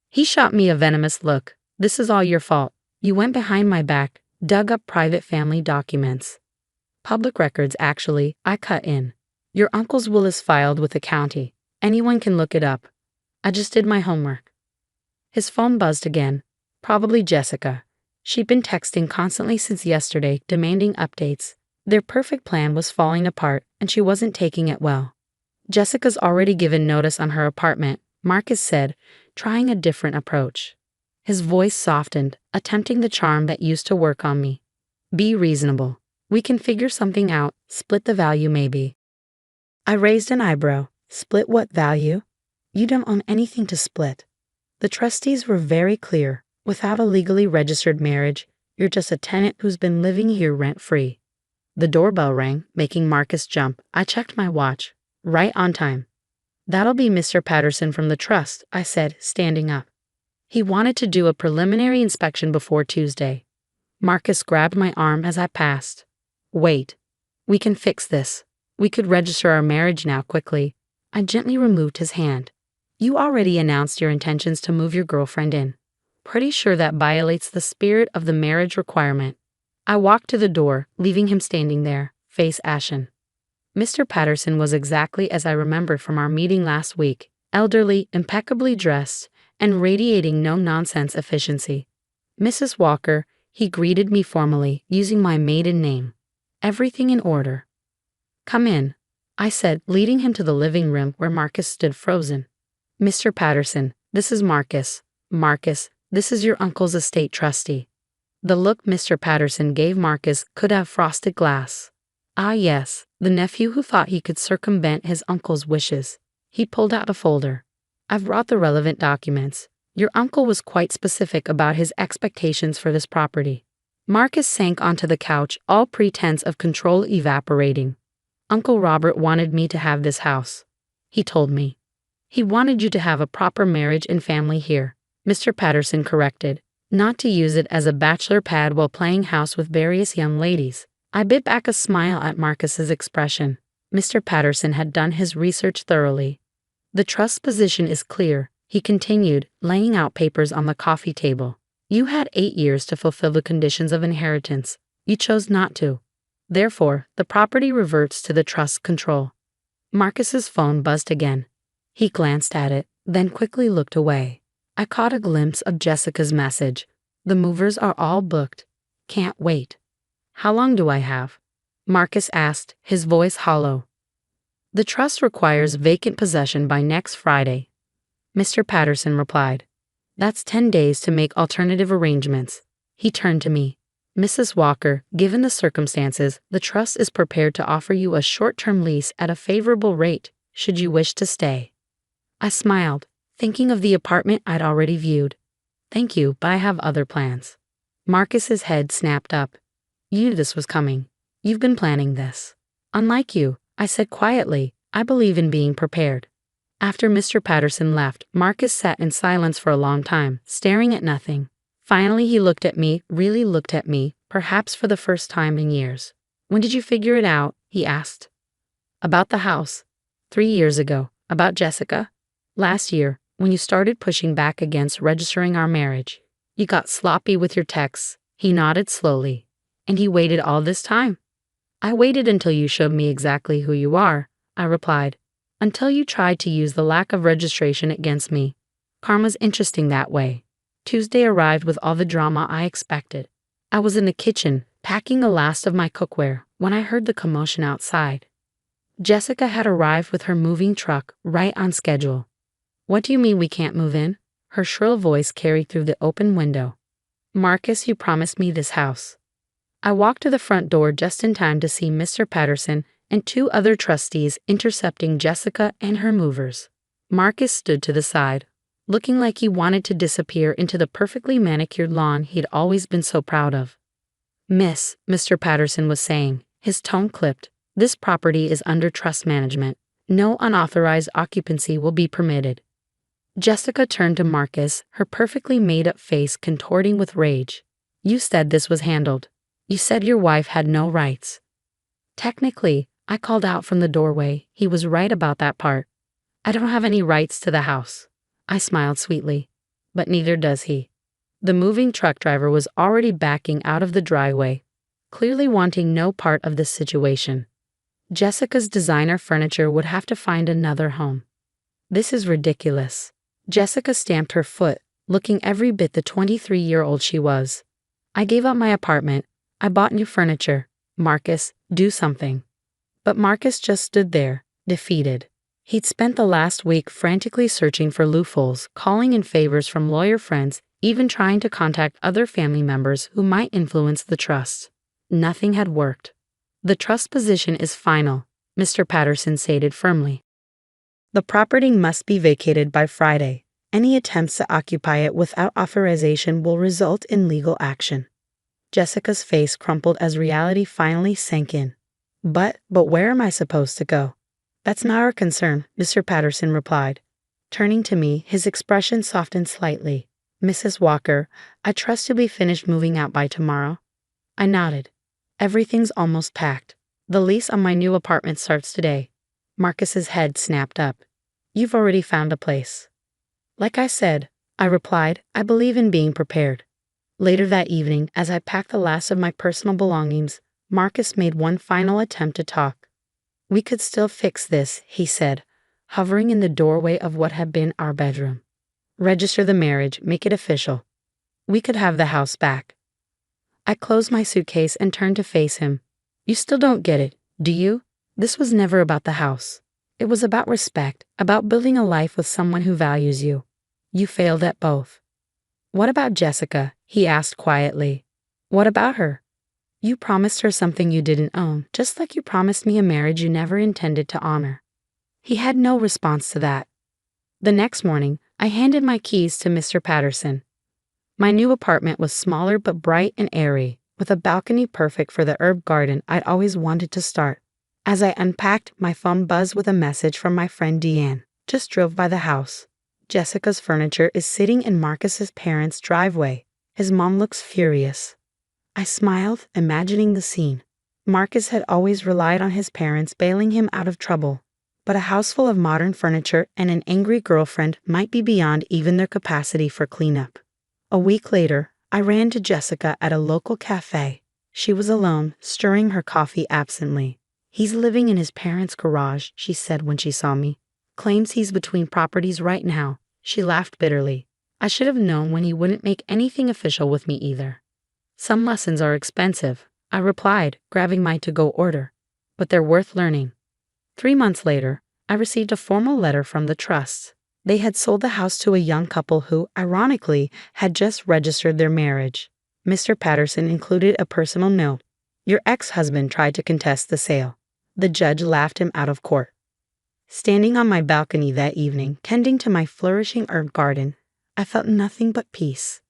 He shot me a venomous look. This is all your fault. You went behind my back, dug up private family documents. Public records, actually, I cut in. Your uncle's will is filed with the county. Anyone can look it up. I just did my homework. His phone buzzed again. Probably Jessica. She'd been texting constantly since yesterday, demanding updates. Their perfect plan was falling apart, and she wasn't taking it well. Jessica's already given notice on her apartment, Marcus said, trying a different approach. His voice softened, attempting the charm that used to work on me. Be reasonable. We can figure something out, split the value maybe. I raised an eyebrow. Split what value? You don't own anything to split. The trustees were very clear. Without a legally registered marriage, you're just a tenant who's been living here rent-free. The doorbell rang, making Marcus jump. I checked my watch. Right on time. That'll be Mr. Patterson from the trust, I said, standing up. He wanted to do a preliminary inspection before Tuesday. Marcus grabbed my arm as I passed. Wait. We can fix this. We could register our marriage now quickly. I gently removed his hand. You already announced your intentions to move your girlfriend in. Pretty sure that violates the spirit of the marriage requirement. I walked to the door, leaving him standing there, face ashen. Mr. Patterson was exactly as I remembered from our meeting last week, elderly, impeccably dressed, and radiating no-nonsense efficiency. Mrs. Walker, he greeted me formally, using my maiden name. Everything in order. Come in, I said, leading him to the living room where Marcus stood frozen. Mr. Patterson, this is Marcus. Marcus, this is your uncle's estate trustee. The look Mr. Patterson gave Marcus could have frosted glass. Ah yes, the nephew who thought he could circumvent his uncle's wishes. He pulled out a folder. I've brought the relevant documents. Your uncle was quite specific about his expectations for this property. Marcus sank onto the couch, all pretense of control evaporating. Uncle Robert wanted me to have this house. He told me. He wanted you to have a proper marriage and family here, Mr. Patterson corrected, not to use it as a bachelor pad while playing house with various young ladies. I bit back a smile at Marcus's expression. Mr. Patterson had done his research thoroughly. The trust position is clear, he continued, laying out papers on the coffee table. You had 8 years to fulfill the conditions of inheritance. You chose not to. Therefore, the property reverts to the trust's control. Marcus's phone buzzed again. He glanced at it, then quickly looked away. I caught a glimpse of Jessica's message. The movers are all booked. Can't wait. How long do I have? Marcus asked, his voice hollow. The trust requires vacant possession by next Friday. Mr. Patterson replied. That's 10 days to make alternative arrangements. He turned to me. Mrs. Walker, given the circumstances, the trust is prepared to offer you a short-term lease at a favorable rate, should you wish to stay. I smiled, thinking of the apartment I'd already viewed. Thank you, but I have other plans. Marcus's head snapped up. You knew this was coming. You've been planning this. Unlike you, I said quietly, I believe in being prepared. After Mr. Patterson left, Marcus sat in silence for a long time, staring at nothing. Finally, he looked at me, really looked at me, perhaps for the first time in years. When did you figure it out? He asked. About the house. 3 years ago. About Jessica. Last year, when you started pushing back against registering our marriage. You got sloppy with your texts. He nodded slowly. And he waited all this time. I waited until you showed me exactly who you are, I replied. Until you tried to use the lack of registration against me. Karma's interesting that way. Tuesday arrived with all the drama I expected. I was in the kitchen, packing the last of my cookware, when I heard the commotion outside. Jessica had arrived with her moving truck, right on schedule. What do you mean we can't move in? Her shrill voice carried through the open window. Marcus, you promised me this house. I walked to the front door just in time to see Mr. Patterson and 2 other trustees intercepting Jessica and her movers. Marcus stood to the side, looking like he wanted to disappear into the perfectly manicured lawn he'd always been so proud of. Miss, Mr. Patterson was saying, his tone clipped. This property is under trust management. No unauthorized occupancy will be permitted. Jessica turned to Marcus, her perfectly made-up face contorting with rage. You said this was handled. You said your wife had no rights. Technically, I called out from the doorway. He was right about that part. I don't have any rights to the house. I smiled sweetly. But neither does he. The moving truck driver was already backing out of the driveway, clearly wanting no part of this situation. Jessica's designer furniture would have to find another home. This is ridiculous. Jessica stamped her foot, looking every bit the 23-year-old she was. I gave up my apartment. I bought new furniture. Marcus, do something. But Marcus just stood there, defeated. He'd spent the last week frantically searching for loopholes, calling in favors from lawyer friends, even trying to contact other family members who might influence the trust. Nothing had worked. The trust position is final, Mr. Patterson stated firmly. The property must be vacated by Friday. Any attempts to occupy it without authorization will result in legal action. Jessica's face crumpled as reality finally sank in. But where am I supposed to go? That's not our concern, Mr. Patterson replied. Turning to me, his expression softened slightly. Mrs. Walker, I trust you'll be finished moving out by tomorrow. I nodded. Everything's almost packed. The lease on my new apartment starts today. Marcus's head snapped up. You've already found a place. Like I said, I replied, I believe in being prepared. Later that evening, as I packed the last of my personal belongings, Marcus made one final attempt to talk. We could still fix this, he said, hovering in the doorway of what had been our bedroom. Register the marriage, make it official. We could have the house back. I closed my suitcase and turned to face him. You still don't get it, do you? This was never about the house. It was about respect, about building a life with someone who values you. You failed at both. What about Jessica? He asked quietly. What about her? You promised her something you didn't own, just like you promised me a marriage you never intended to honor. He had no response to that. The next morning, I handed my keys to Mr. Patterson. My new apartment was smaller but bright and airy, with a balcony perfect for the herb garden I'd always wanted to start. As I unpacked, my phone buzzed with a message from my friend Deanne. Just drove by the house. Jessica's furniture is sitting in Marcus's parents' driveway. His mom looks furious. I smiled, imagining the scene. Marcus had always relied on his parents bailing him out of trouble. But a house full of modern furniture and an angry girlfriend might be beyond even their capacity for cleanup. A week later, I ran to Jessica at a local cafe. She was alone, stirring her coffee absently. He's living in his parents' garage, she said when she saw me. Claims he's between properties right now. She laughed bitterly. I should have known when he wouldn't make anything official with me either. Some lessons are expensive, I replied, grabbing my to-go order. But they're worth learning. 3 months later, I received a formal letter from the trust. They had sold the house to a young couple who, ironically, had just registered their marriage. Mr. Patterson included a personal note. Your ex-husband tried to contest the sale. The judge laughed him out of court. Standing on my balcony that evening, tending to my flourishing herb garden, I felt nothing but peace.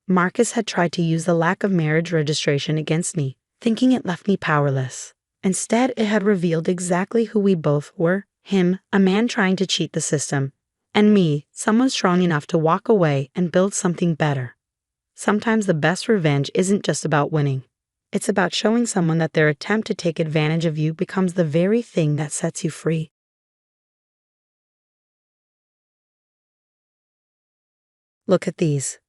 Marcus had tried to use the lack of marriage registration against me, thinking it left me powerless. Instead, it had revealed exactly who we both were. Him, a man trying to cheat the system, and me, someone strong enough to walk away and build something better. Sometimes the best revenge isn't just about winning. It's about showing someone that their attempt to take advantage of you becomes the very thing that sets you free. Look at these.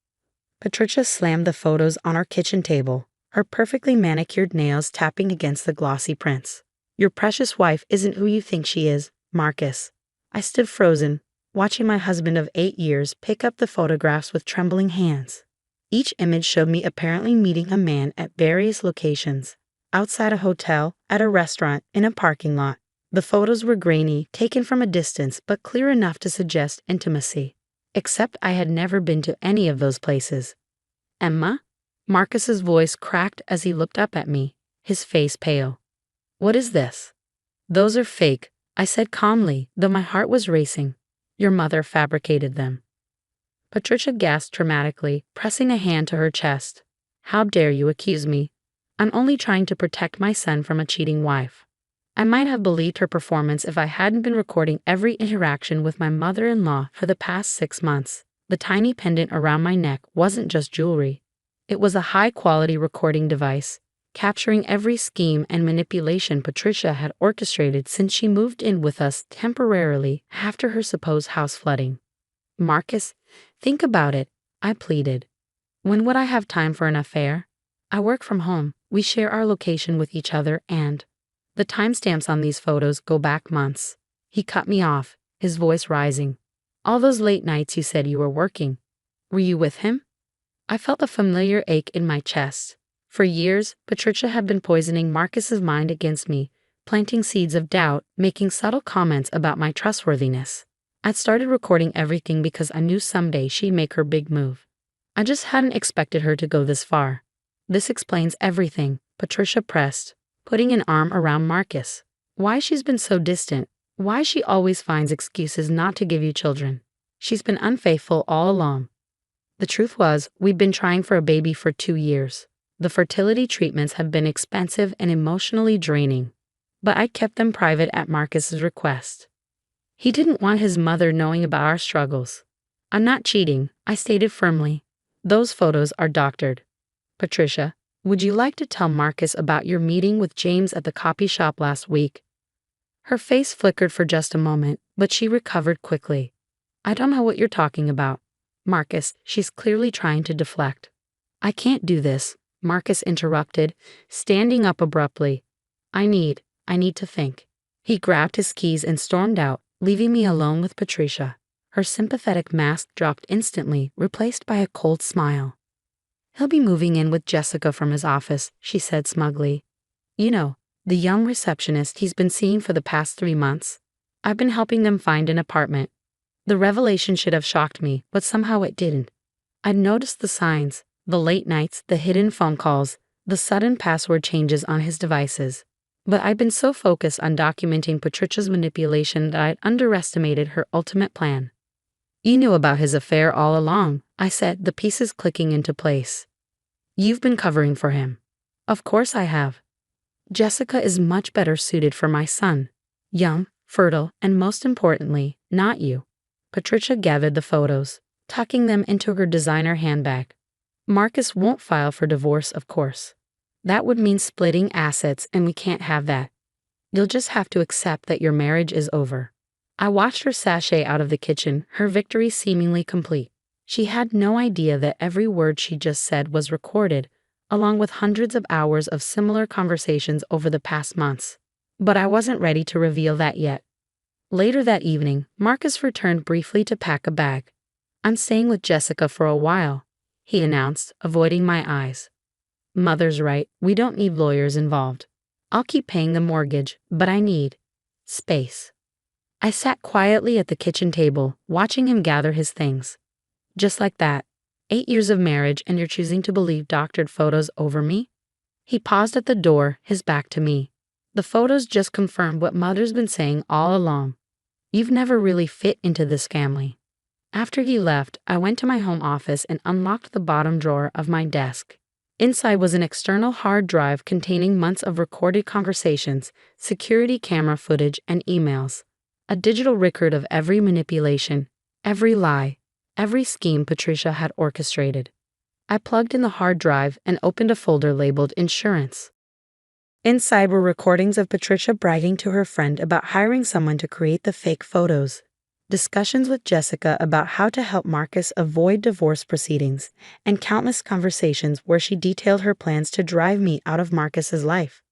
Patricia slammed the photos on our kitchen table, her perfectly manicured nails tapping against the glossy prints. Your precious wife isn't who you think she is, Marcus. I stood frozen, watching my husband of 8 years pick up the photographs with trembling hands. Each image showed me apparently meeting a man at various locations, outside a hotel, at a restaurant, in a parking lot. The photos were grainy, taken from a distance, but clear enough to suggest intimacy. Except I had never been to any of those places. Emma? Marcus's voice cracked as he looked up at me, his face pale. What is this? Those are fake, I said calmly, though my heart was racing. Your mother fabricated them. Patricia gasped dramatically, pressing a hand to her chest. How dare you accuse me? I'm only trying to protect my son from a cheating wife. I might have believed her performance if I hadn't been recording every interaction with my mother-in-law for the past 6 months. The tiny pendant around my neck wasn't just jewelry. It was a high-quality recording device, capturing every scheme and manipulation Patricia had orchestrated since she moved in with us temporarily after her supposed house flooding. Marcus, think about it, I pleaded. When would I have time for an affair? I work from home, we share our location with each other, and the timestamps on these photos go back months. He cut me off, his voice rising. All those late nights you said you were working. Were you with him? I felt a familiar ache in my chest. For years, Patricia had been poisoning Marcus's mind against me, planting seeds of doubt, making subtle comments about my trustworthiness. I'd started recording everything because I knew someday she'd make her big move. I just hadn't expected her to go this far. This explains everything, Patricia pressed, putting an arm around Marcus. Why she's been so distant, why she always finds excuses not to give you children. She's been unfaithful all along. The truth was, we'd been trying for a baby for 2 years. The fertility treatments have been expensive and emotionally draining, but I kept them private at Marcus's request. He didn't want his mother knowing about our struggles. I'm not cheating, I stated firmly. Those photos are doctored. Patricia, would you like to tell Marcus about your meeting with James at the coffee shop last week? Her face flickered for just a moment, but she recovered quickly. I don't know what you're talking about. Marcus, she's clearly trying to deflect. I can't do this, Marcus interrupted, standing up abruptly. I need to think. He grabbed his keys and stormed out, leaving me alone with Patricia. Her sympathetic mask dropped instantly, replaced by a cold smile. He'll be moving in with Jessica from his office, she said smugly. You know, the young receptionist he's been seeing for the past 3 months. I've been helping them find an apartment. The revelation should have shocked me, but somehow it didn't. I'd noticed the signs, the late nights, the hidden phone calls, the sudden password changes on his devices. But I'd been so focused on documenting Patricia's manipulation that I'd underestimated her ultimate plan. You knew about his affair all along, I said, the pieces clicking into place. You've been covering for him. Of course I have. Jessica is much better suited for my son. Young, fertile, and most importantly, not you. Patricia gathered the photos, tucking them into her designer handbag. Marcus won't file for divorce, of course. That would mean splitting assets, and we can't have that. You'll just have to accept that your marriage is over. I watched her sashay out of the kitchen, her victory seemingly complete. She had no idea that every word she just said was recorded, along with hundreds of hours of similar conversations over the past months. But I wasn't ready to reveal that yet. Later that evening, Marcus returned briefly to pack a bag. I'm staying with Jessica for a while, he announced, avoiding my eyes. Mother's right, we don't need lawyers involved. I'll keep paying the mortgage, but I need space. I sat quietly at the kitchen table, watching him gather his things. Just like that. 8 years of marriage and you're choosing to believe doctored photos over me? He paused at the door, his back to me. The photos just confirmed what Mother's been saying all along. You've never really fit into this family. After he left, I went to my home office and unlocked the bottom drawer of my desk. Inside was an external hard drive containing months of recorded conversations, security camera footage, and emails. A digital record of every manipulation, every lie, every scheme Patricia had orchestrated. I plugged in the hard drive and opened a folder labeled Insurance. Inside were recordings of Patricia bragging to her friend about hiring someone to create the fake photos, discussions with Jessica about how to help Marcus avoid divorce proceedings, and countless conversations where she detailed her plans to drive me out of Marcus's life.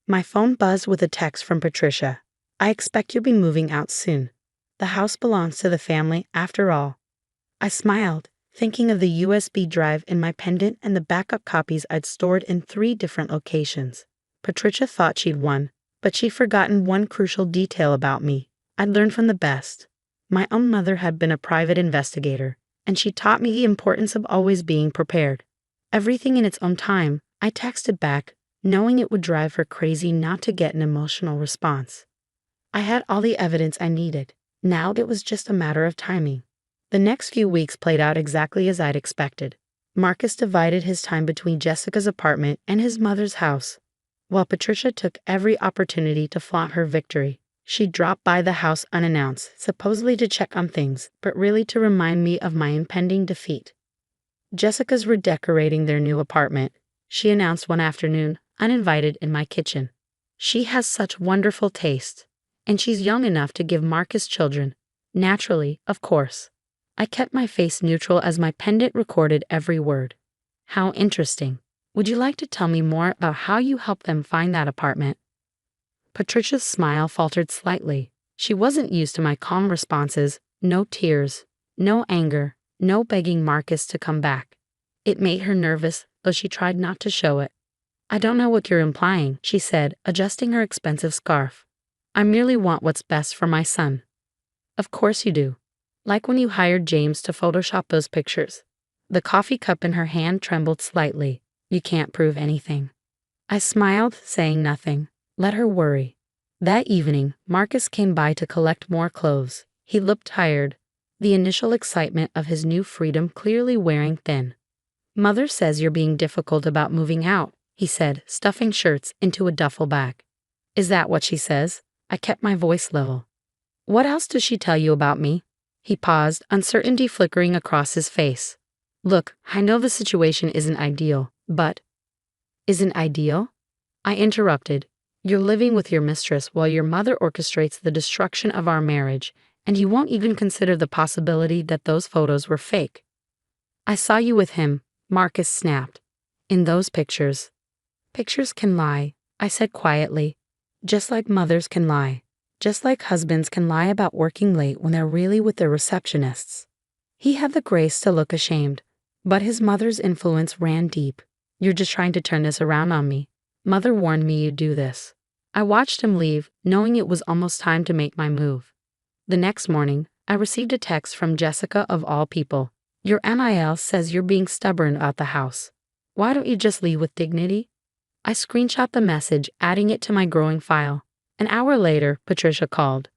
My phone buzzed with a text from Patricia. I expect you'll be moving out soon. The house belongs to the family after all. I smiled, thinking of the USB drive in my pendant and the backup copies I'd stored in 3 different locations. Patricia thought she'd won, but she'd forgotten one crucial detail about me. I'd learned from the best. My own mother had been a private investigator, and she taught me the importance of always being prepared. Everything in its own time, I texted back, knowing it would drive her crazy not to get an emotional response. I had all the evidence I needed. Now it was just a matter of timing. The next few weeks played out exactly as I'd expected. Marcus divided his time between Jessica's apartment and his mother's house. While Patricia took every opportunity to flaunt her victory, she dropped by the house unannounced, supposedly to check on things, but really to remind me of my impending defeat. Jessica's redecorating their new apartment, she announced one afternoon, uninvited in my kitchen. She has such wonderful taste, and she's young enough to give Marcus children. Naturally, of course. I kept my face neutral as my pendant recorded every word. How interesting. Would you like to tell me more about how you helped them find that apartment? Patricia's smile faltered slightly. She wasn't used to my calm responses, no tears, no anger, no begging Marcus to come back. It made her nervous, though she tried not to show it. I don't know what you're implying, she said, adjusting her expensive scarf. I merely want what's best for my son. Of course you do. Like when you hired James to Photoshop those pictures. The coffee cup in her hand trembled slightly. You can't prove anything. I smiled, saying nothing. Let her worry. That evening, Marcus came by to collect more clothes. He looked tired, the initial excitement of his new freedom clearly wearing thin. Mother says you're being difficult about moving out, he said, stuffing shirts into a duffel bag. Is that what she says? I kept my voice level. What else does she tell you about me? He paused, uncertainty flickering across his face. Look, I know the situation isn't ideal, but... Isn't ideal? I interrupted. You're living with your mistress while your mother orchestrates the destruction of our marriage, and you won't even consider the possibility that those photos were fake. I saw you with him, Marcus snapped. In those pictures. Pictures can lie, I said quietly. Just like mothers can lie. Just like husbands can lie about working late when they're really with their receptionists. He had the grace to look ashamed, but his mother's influence ran deep. You're just trying to turn this around on me. Mother warned me you'd do this. I watched him leave, knowing it was almost time to make my move. The next morning, I received a text from Jessica of all people. Your NIL says you're being stubborn about the house. Why don't you just leave with dignity? I screenshot the message, adding it to my growing file. An hour later, Patricia called.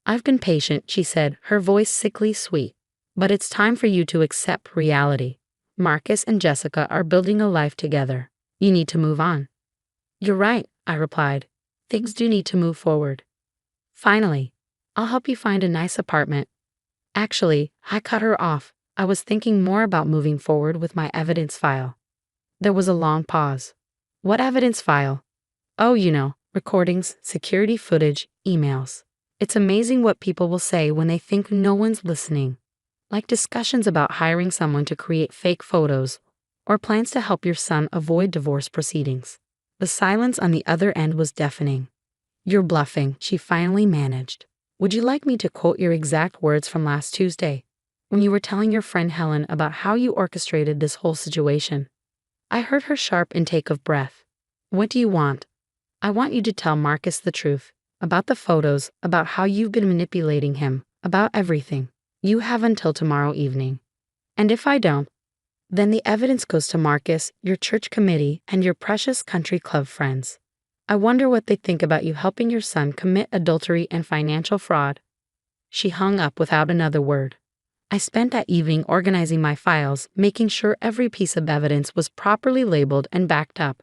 I've been patient, she said, her voice sickly sweet. But it's time for you to accept reality. Marcus and Jessica are building a life together. You need to move on. You're right, I replied. Things do need to move forward. Finally, I'll help you find a nice apartment. Actually, I cut her off. I was thinking more about moving forward with my evidence file. There was a long pause. What evidence file? Oh, recordings, security footage, emails. It's amazing what people will say when they think no one's listening. Like discussions about hiring someone to create fake photos, or plans to help your son avoid divorce proceedings. The silence on the other end was deafening. You're bluffing, she finally managed. Would you like me to quote your exact words from last Tuesday, when you were telling your friend Helen about how you orchestrated this whole situation? I heard her sharp intake of breath. What do you want? I want you to tell Marcus the truth, about the photos, about how you've been manipulating him, about everything. You have until tomorrow evening. And if I don't, then the evidence goes to Marcus, your church committee, and your precious country club friends. I wonder what they think about you helping your son commit adultery and financial fraud. She hung up without another word. I spent that evening organizing my files, making sure every piece of evidence was properly labeled and backed up.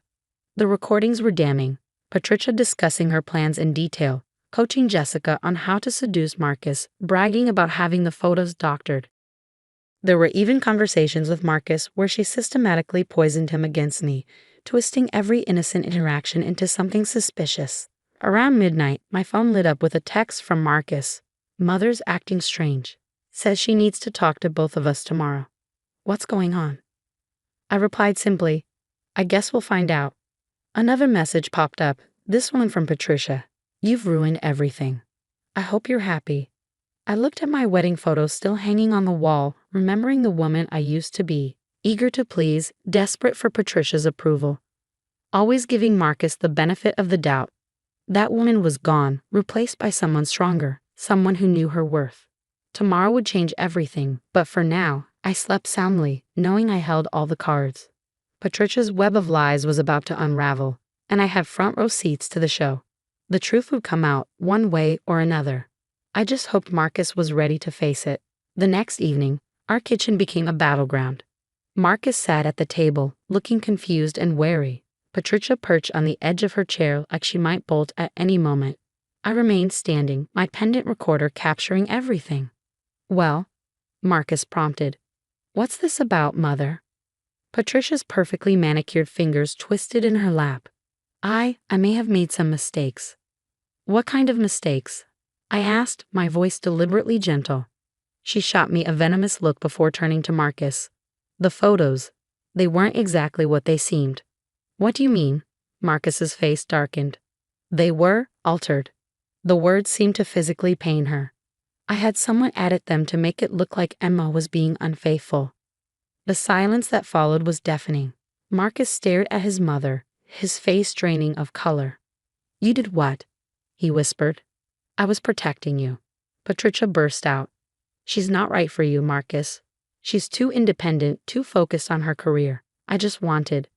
The recordings were damning. Patricia discussing her plans in detail, coaching Jessica on how to seduce Marcus, bragging about having the photos doctored. There were even conversations with Marcus where she systematically poisoned him against me, twisting every innocent interaction into something suspicious. Around midnight, my phone lit up with a text from Marcus. Mother's acting strange. Says she needs to talk to both of us tomorrow. What's going on? I replied simply, I guess we'll find out. Another message popped up, this one from Patricia. You've ruined everything. I hope you're happy. I looked at my wedding photos still hanging on the wall, remembering the woman I used to be, eager to please, desperate for Patricia's approval. Always giving Marcus the benefit of the doubt. That woman was gone, replaced by someone stronger, someone who knew her worth. Tomorrow would change everything, but for now, I slept soundly, knowing I held all the cards. Patricia's web of lies was about to unravel, and I had front row seats to the show. The truth would come out, one way or another. I just hoped Marcus was ready to face it. The next evening, our kitchen became a battleground. Marcus sat at the table, looking confused and wary. Patricia perched on the edge of her chair like she might bolt at any moment. I remained standing, my pendant recorder capturing everything. Well, Marcus prompted. What's this about, Mother? Patricia's perfectly manicured fingers twisted in her lap. I may have made some mistakes. What kind of mistakes? I asked, my voice deliberately gentle. She shot me a venomous look before turning to Marcus. The photos. They weren't exactly what they seemed. What do you mean? Marcus's face darkened. They were altered. The words seemed to physically pain her. I had someone edit them to make it look like Emma was being unfaithful. The silence that followed was deafening. Marcus stared at his mother, his face draining of color. You did what? He whispered. I was protecting you. Patricia burst out. She's not right for you, Marcus. She's too independent, too focused on her career. I just wanted.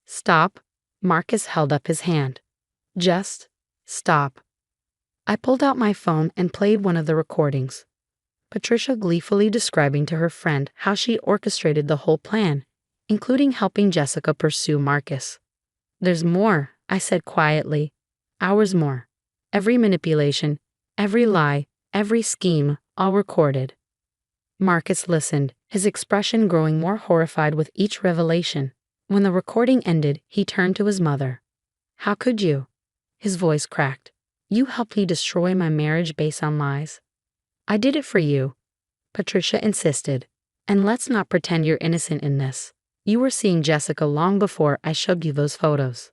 Stop. Marcus held up his hand. Just stop. I pulled out my phone and played one of the recordings. Patricia gleefully describing to her friend how she orchestrated the whole plan, including helping Jessica pursue Marcus. There's more, I said quietly. Hours more. Every manipulation, every lie, every scheme, all recorded. Marcus listened, his expression growing more horrified with each revelation. When the recording ended, he turned to his mother. How could you? His voice cracked. You helped me destroy my marriage based on lies. I did it for you, Patricia insisted. And let's not pretend you're innocent in this. You were seeing Jessica long before I showed you those photos.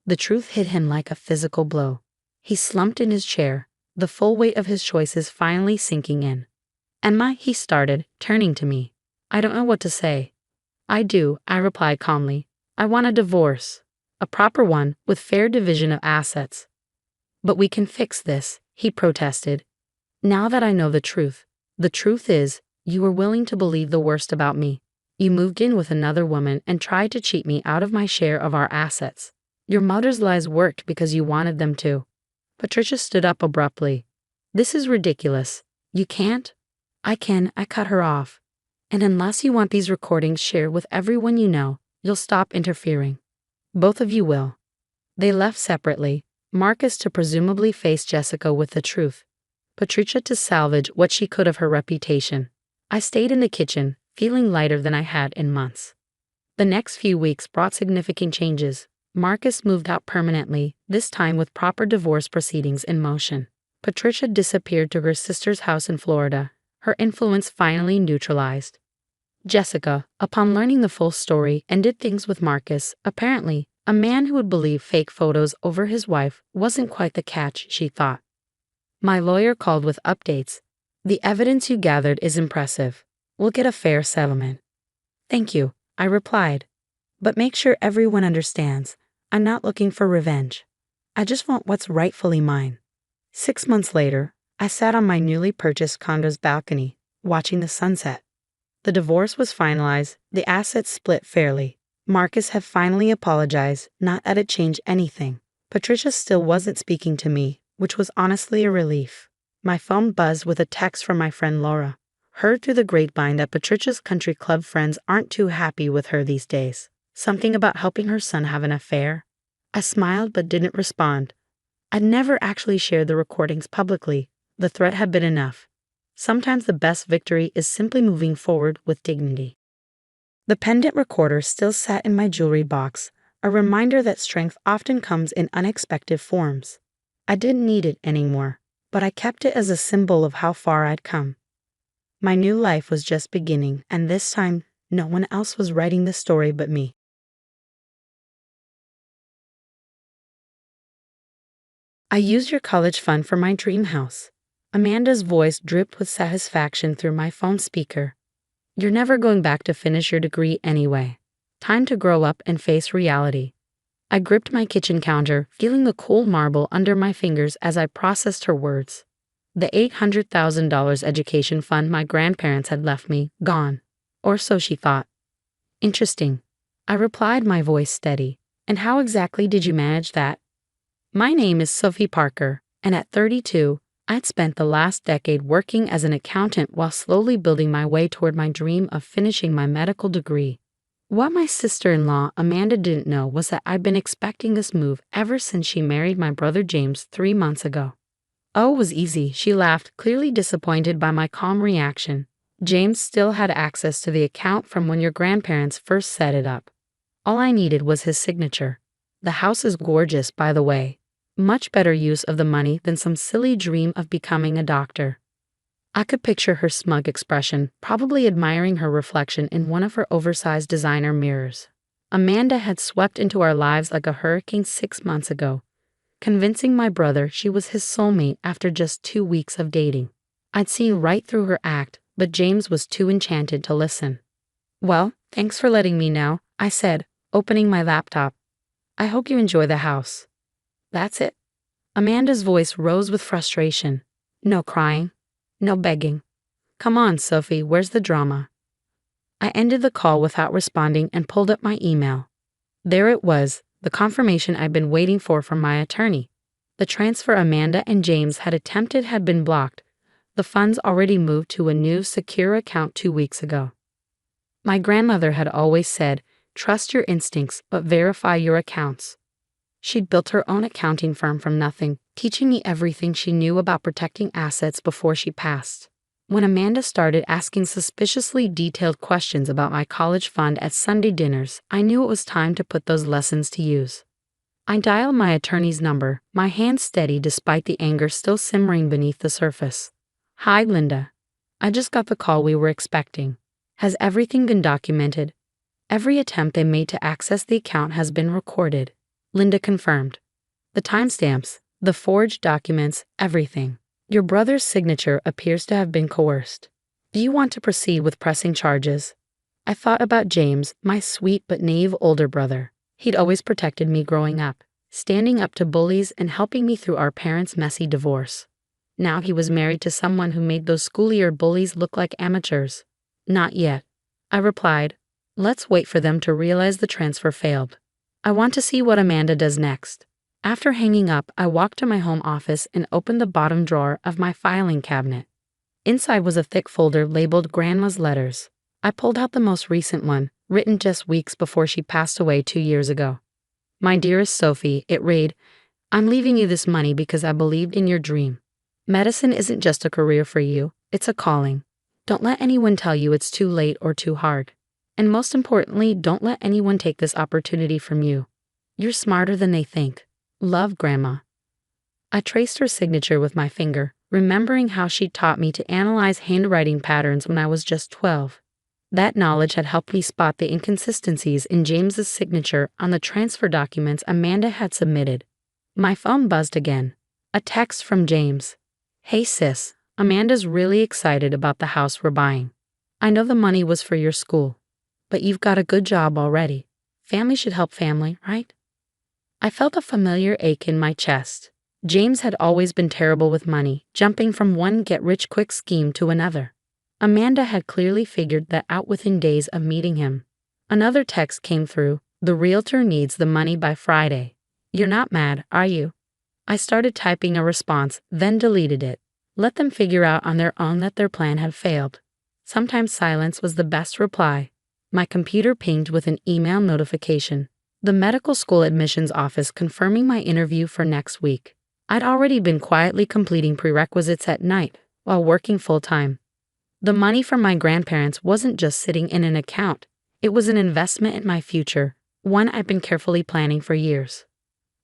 The truth hit him like a physical blow. He slumped in his chair, the full weight of his choices finally sinking in. Emma, he started, turning to me. I don't know what to say. I do, I replied calmly. I want a divorce. A proper one, with fair division of assets. But we can fix this, he protested. Now that I know the truth is, you were willing to believe the worst about me. You moved in with another woman and tried to cheat me out of my share of our assets. Your mother's lies worked because you wanted them to. Patricia stood up abruptly. This is ridiculous. You can't? I can, I cut her off. And unless you want these recordings shared with everyone you know, you'll stop interfering. Both of you will. They left separately, Marcus to presumably face Jessica with the truth, Patricia to salvage what she could of her reputation. I stayed in the kitchen, feeling lighter than I had in months. The next few weeks brought significant changes. Marcus moved out permanently, this time with proper divorce proceedings in motion. Patricia disappeared to her sister's house in Florida, her influence finally neutralized. Jessica, upon learning the full story, ended things with Marcus. Apparently, a man who would believe fake photos over his wife wasn't quite the catch she thought. My lawyer called with updates. The evidence you gathered is impressive. We'll get a fair settlement. Thank you, I replied. But make sure everyone understands, I'm not looking for revenge. I just want what's rightfully mine. 6 months later, I sat on my newly purchased condo's balcony, watching the sunset. The divorce was finalized, the assets split fairly. Marcus had finally apologized, not that it changed anything. Patricia still wasn't speaking to me, which was honestly a relief. My phone buzzed with a text from my friend Laura. Heard through the grapevine that Patricia's country club friends aren't too happy with her these days. Something about helping her son have an affair. I smiled but didn't respond. I'd never actually shared the recordings publicly. The threat had been enough. Sometimes the best victory is simply moving forward with dignity. The pendant recorder still sat in my jewelry box, a reminder that strength often comes in unexpected forms. I didn't need it anymore, but I kept it as a symbol of how far I'd come. My new life was just beginning, and this time, no one else was writing the story but me. I used your college fund for my dream house. Amanda's voice dripped with satisfaction through my phone speaker. You're never going back to finish your degree anyway. Time to grow up and face reality. I gripped my kitchen counter, feeling the cool marble under my fingers as I processed her words. The $800,000 education fund my grandparents had left me, gone. Or so she thought. Interesting. I replied, my voice steady. And how exactly did you manage that? My name is Sophie Parker, and at 32, I'd spent the last decade working as an accountant while slowly building my way toward my dream of finishing my medical degree. What my sister-in-law, Amanda, didn't know was that I'd been expecting this move ever since she married my brother James 3 months ago. Oh, it was easy, she laughed, clearly disappointed by my calm reaction. James still had access to the account from when your grandparents first set it up. All I needed was his signature. The house is gorgeous, by the way. Much better use of the money than some silly dream of becoming a doctor. I could picture her smug expression, probably admiring her reflection in one of her oversized designer mirrors. Amanda had swept into our lives like a hurricane 6 months ago, convincing my brother she was his soulmate after just 2 weeks of dating. I'd seen right through her act, but James was too enchanted to listen. Well, thanks for letting me know, I said, opening my laptop. I hope you enjoy the house. That's it? Amanda's voice rose with frustration. No crying. No begging. Come on, Sophie, where's the drama? I ended the call without responding and pulled up my email. There it was, the confirmation I'd been waiting for from my attorney. The transfer Amanda and James had attempted had been blocked. The funds already moved to a new, secure account 2 weeks ago. My grandmother had always said, trust your instincts, but verify your accounts. She'd built her own accounting firm from nothing, teaching me everything she knew about protecting assets before she passed. When Amanda started asking suspiciously detailed questions about my college fund at Sunday dinners, I knew it was time to put those lessons to use. I dialed my attorney's number, my hand steady despite the anger still simmering beneath the surface. Hi, Linda. I just got the call we were expecting. Has everything been documented? Every attempt they made to access the account has been recorded. Linda confirmed. The timestamps, the forged documents, everything. Your brother's signature appears to have been coerced. Do you want to proceed with pressing charges? I thought about James, my sweet but naive older brother. He'd always protected me growing up, standing up to bullies and helping me through our parents' messy divorce. Now he was married to someone who made those school-year bullies look like amateurs. Not yet. I replied, let's wait for them to realize the transfer failed. I want to see what Amanda does next. After hanging up, I walked to my home office and opened the bottom drawer of my filing cabinet. Inside was a thick folder labeled Grandma's Letters. I pulled out the most recent one, written just weeks before she passed away 2 years ago. My dearest Sophie, it read, I'm leaving you this money because I believed in your dream. Medicine isn't just a career for you, it's a calling. Don't let anyone tell you it's too late or too hard. And most importantly, don't let anyone take this opportunity from you. You're smarter than they think. Love, Grandma. I traced her signature with my finger, remembering how she taught me to analyze handwriting patterns when I was just 12. That knowledge had helped me spot the inconsistencies in James's signature on the transfer documents Amanda had submitted. My phone buzzed again. A text from James. Hey sis, Amanda's really excited about the house we're buying. I know the money was for your school, but you've got a good job already. Family should help family, right? I felt a familiar ache in my chest. James had always been terrible with money, jumping from one get-rich-quick scheme to another. Amanda had clearly figured that out within days of meeting him. Another text came through. The realtor needs the money by Friday. You're not mad, are you? I started typing a response, then deleted it. Let them figure out on their own that their plan had failed. Sometimes silence was the best reply. My computer pinged with an email notification. The medical school admissions office confirming my interview for next week. I'd already been quietly completing prerequisites at night while working full-time. The money from my grandparents wasn't just sitting in an account. It was an investment in my future, one I'd been carefully planning for years.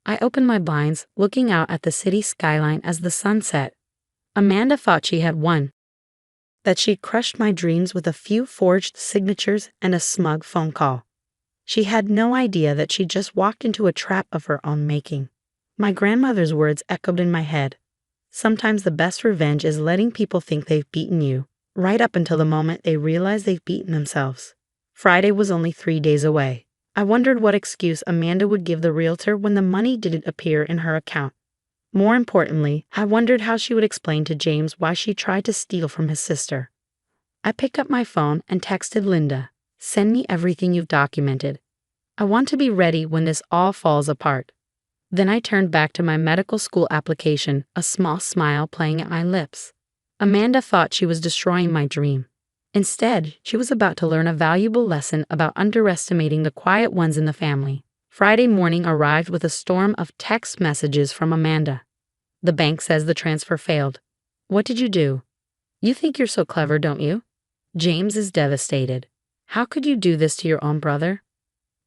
I opened my blinds, looking out at the city skyline as the sun set. Amanda thought she had won. That she'd crushed my dreams with a few forged signatures and a smug phone call. She had no idea that she'd just walked into a trap of her own making. My grandmother's words echoed in my head. Sometimes the best revenge is letting people think they've beaten you, right up until the moment they realize they've beaten themselves. Friday was only 3 days away. I wondered what excuse Amanda would give the realtor when the money didn't appear in her account. More importantly, I wondered how she would explain to James why she tried to steal from his sister. I picked up my phone and texted Linda, "Send me everything you've documented. I want to be ready when this all falls apart." Then I turned back to my medical school application, a small smile playing at my lips. Amanda thought she was destroying my dream. Instead, she was about to learn a valuable lesson about underestimating the quiet ones in the family. Friday morning arrived with a storm of text messages from Amanda. The bank says the transfer failed. What did you do? You think you're so clever, don't you? James is devastated. How could you do this to your own brother?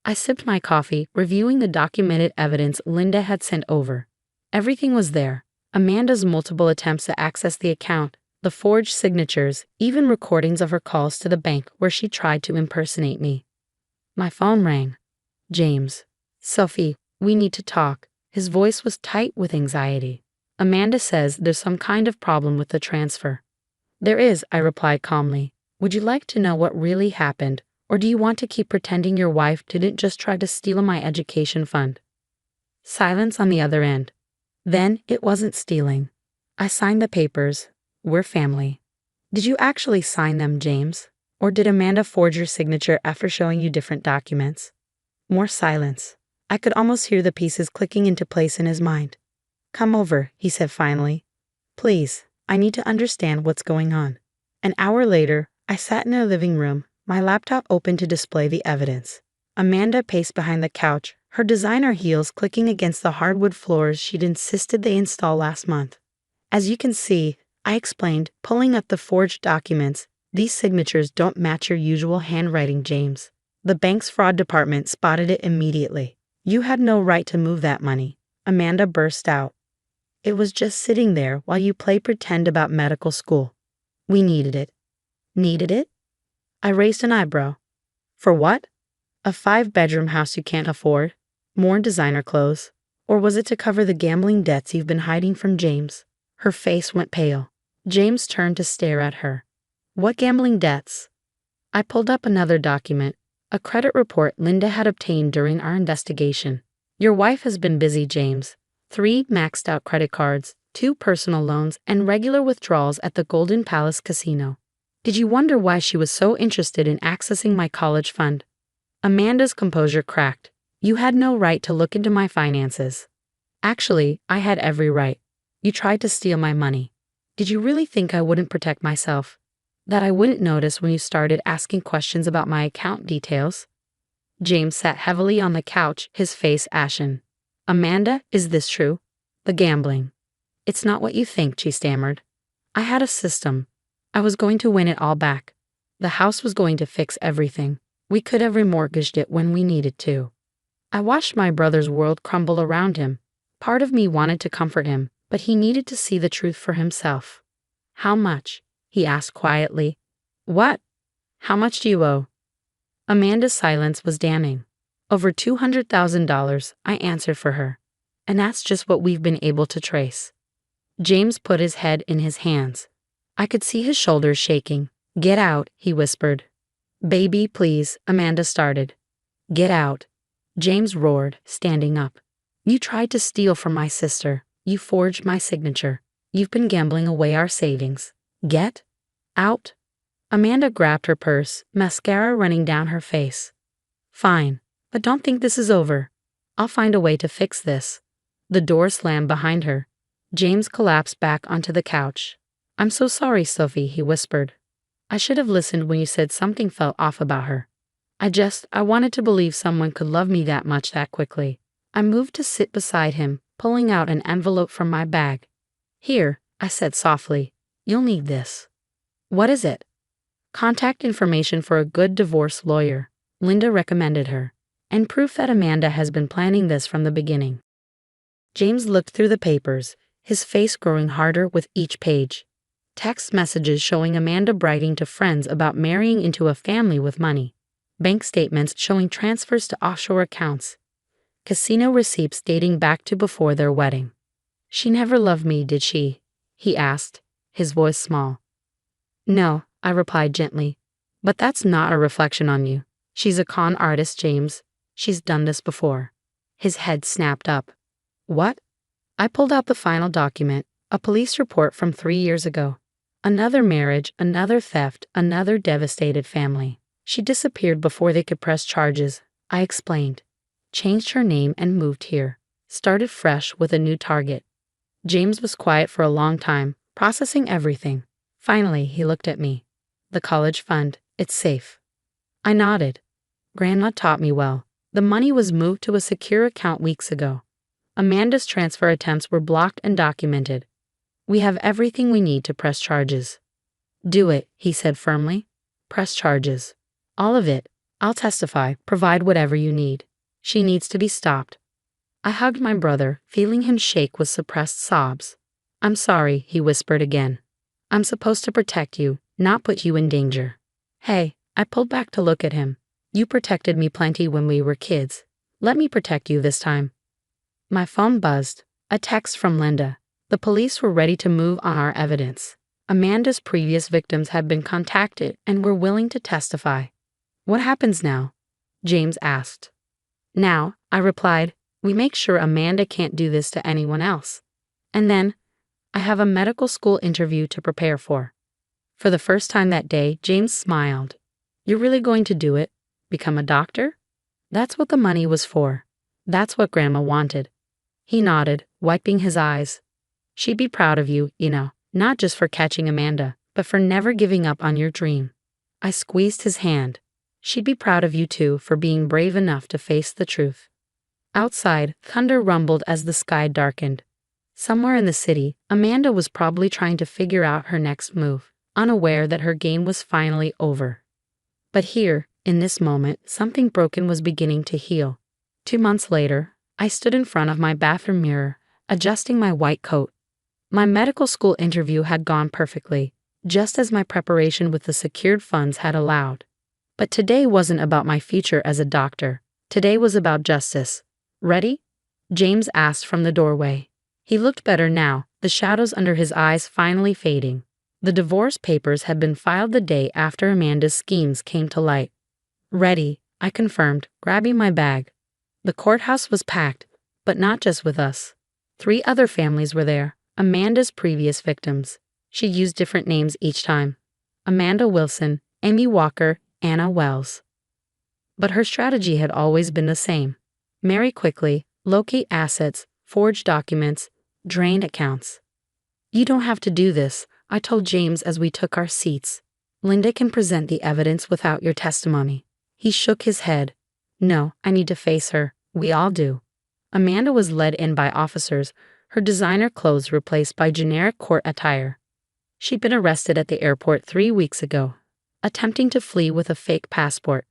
I sipped my coffee, reviewing the documented evidence Linda had sent over. Everything was there. Amanda's multiple attempts to access the account, the forged signatures, even recordings of her calls to the bank where she tried to impersonate me. My phone rang. James. Sophie, we need to talk. His voice was tight with anxiety. Amanda says there's some kind of problem with the transfer. There is, I replied calmly. Would you like to know what really happened, or do you want to keep pretending your wife didn't just try to steal my education fund? Silence on the other end. Then it wasn't stealing. I signed the papers. We're family. Did you actually sign them, James? Or did Amanda forge your signature after showing you different documents? More silence. I could almost hear the pieces clicking into place in his mind. Come over, he said finally. Please, I need to understand what's going on. An hour later, I sat in her living room, my laptop open to display the evidence. Amanda paced behind the couch, her designer heels clicking against the hardwood floors she'd insisted they install last month. As you can see, I explained, pulling up the forged documents, these signatures don't match your usual handwriting, James. The bank's fraud department spotted it immediately. You had no right to move that money. Amanda burst out. It was just sitting there while you play pretend about medical school. We needed it. Needed it? I raised an eyebrow. For what? A 5-bedroom house you can't afford? More designer clothes? Or was it to cover the gambling debts you've been hiding from James? Her face went pale. James turned to stare at her. What gambling debts? I pulled up another document, a credit report Linda had obtained during our investigation. Your wife has been busy, James. 3 maxed out credit cards, 2 personal loans, and regular withdrawals at the Golden Palace Casino. Did you wonder why she was so interested in accessing my college fund? Amanda's composure cracked. You had no right to look into my finances. Actually, I had every right. You tried to steal my money. Did you really think I wouldn't protect myself? That I wouldn't notice when you started asking questions about my account details? James sat heavily on the couch, his face ashen. Amanda, is this true? The gambling. It's not what you think, she stammered. I had a system. I was going to win it all back. The house was going to fix everything. We could have remortgaged it when we needed to. I watched my brother's world crumble around him. Part of me wanted to comfort him, but he needed to see the truth for himself. How much? He asked quietly. What? How much do you owe? Amanda's silence was damning. Over $200,000, I answered for her. And that's just what we've been able to trace. James put his head in his hands. I could see his shoulders shaking. Get out, he whispered. Baby, please, Amanda started. Get out. James roared, standing up. You tried to steal from my sister. You forged my signature. You've been gambling away our savings. Get out. Amanda grabbed her purse, mascara running down her face. Fine, but don't think this is over. I'll find a way to fix this. The door slammed behind her. James collapsed back onto the couch. I'm so sorry, Sophie, he whispered. I should have listened when you said something felt off about her. I wanted to believe someone could love me that much that quickly. I moved to sit beside him, pulling out an envelope from my bag. Here, I said softly. You'll need this. What is it? Contact information for a good divorce lawyer. Linda recommended her. And proof that Amanda has been planning this from the beginning. James looked through the papers, his face growing harder with each page. Text messages showing Amanda bragging to friends about marrying into a family with money. Bank statements showing transfers to offshore accounts. Casino receipts dating back to before their wedding. She never loved me, did she? He asked, his voice small. No, I replied gently. But that's not a reflection on you. She's a con artist, James. She's done this before. His head snapped up. What? I pulled out the final document, a police report from 3 years ago. Another marriage, another theft, another devastated family. She disappeared before they could press charges, I explained. Changed her name and moved here. Started fresh with a new target. James was quiet for a long time, processing everything. Finally, he looked at me. The college fund. It's safe. I nodded. Grandma taught me well. The money was moved to a secure account weeks ago. Amanda's transfer attempts were blocked and documented. We have everything we need to press charges. Do it, he said firmly. Press charges. All of it. I'll testify, provide whatever you need. She needs to be stopped. I hugged my brother, feeling him shake with suppressed sobs. I'm sorry, he whispered again. I'm supposed to protect you, not put you in danger. Hey, I pulled back to look at him. You protected me plenty when we were kids. Let me protect you this time. My phone buzzed. A text from Linda. The police were ready to move on our evidence. Amanda's previous victims had been contacted and were willing to testify. What happens now? James asked. Now, I replied, we make sure Amanda can't do this to anyone else. And then, I have a medical school interview to prepare for. For the first time that day, James smiled. You're really going to do it? Become a doctor? That's what the money was for. That's what Grandma wanted. He nodded, wiping his eyes. She'd be proud of you, not just for catching Amanda, but for never giving up on your dream. I squeezed his hand. She'd be proud of you too for being brave enough to face the truth. Outside, thunder rumbled as the sky darkened. Somewhere in the city, Amanda was probably trying to figure out her next move, unaware that her game was finally over. But here, in this moment, something broken was beginning to heal. 2 months later, I stood in front of my bathroom mirror, adjusting my white coat. My medical school interview had gone perfectly, just as my preparation with the secured funds had allowed. But today wasn't about my future as a doctor. Today was about justice. Ready? James asked from the doorway. He looked better now, the shadows under his eyes finally fading. The divorce papers had been filed the day after Amanda's schemes came to light. Ready, I confirmed, grabbing my bag. The courthouse was packed, but not just with us. 3 other families were there, Amanda's previous victims. She used different names each time. Amanda Wilson, Amy Walker, Anna Wells. But her strategy had always been the same. Marry quickly, locate assets, forge documents, drain accounts. You don't have to do this, I told James as we took our seats. Linda can present the evidence without your testimony. He shook his head. No, I need to face her. We all do. Amanda was led in by officers, her designer clothes replaced by generic court attire. She'd been arrested at the airport 3 weeks ago, attempting to flee with a fake passport.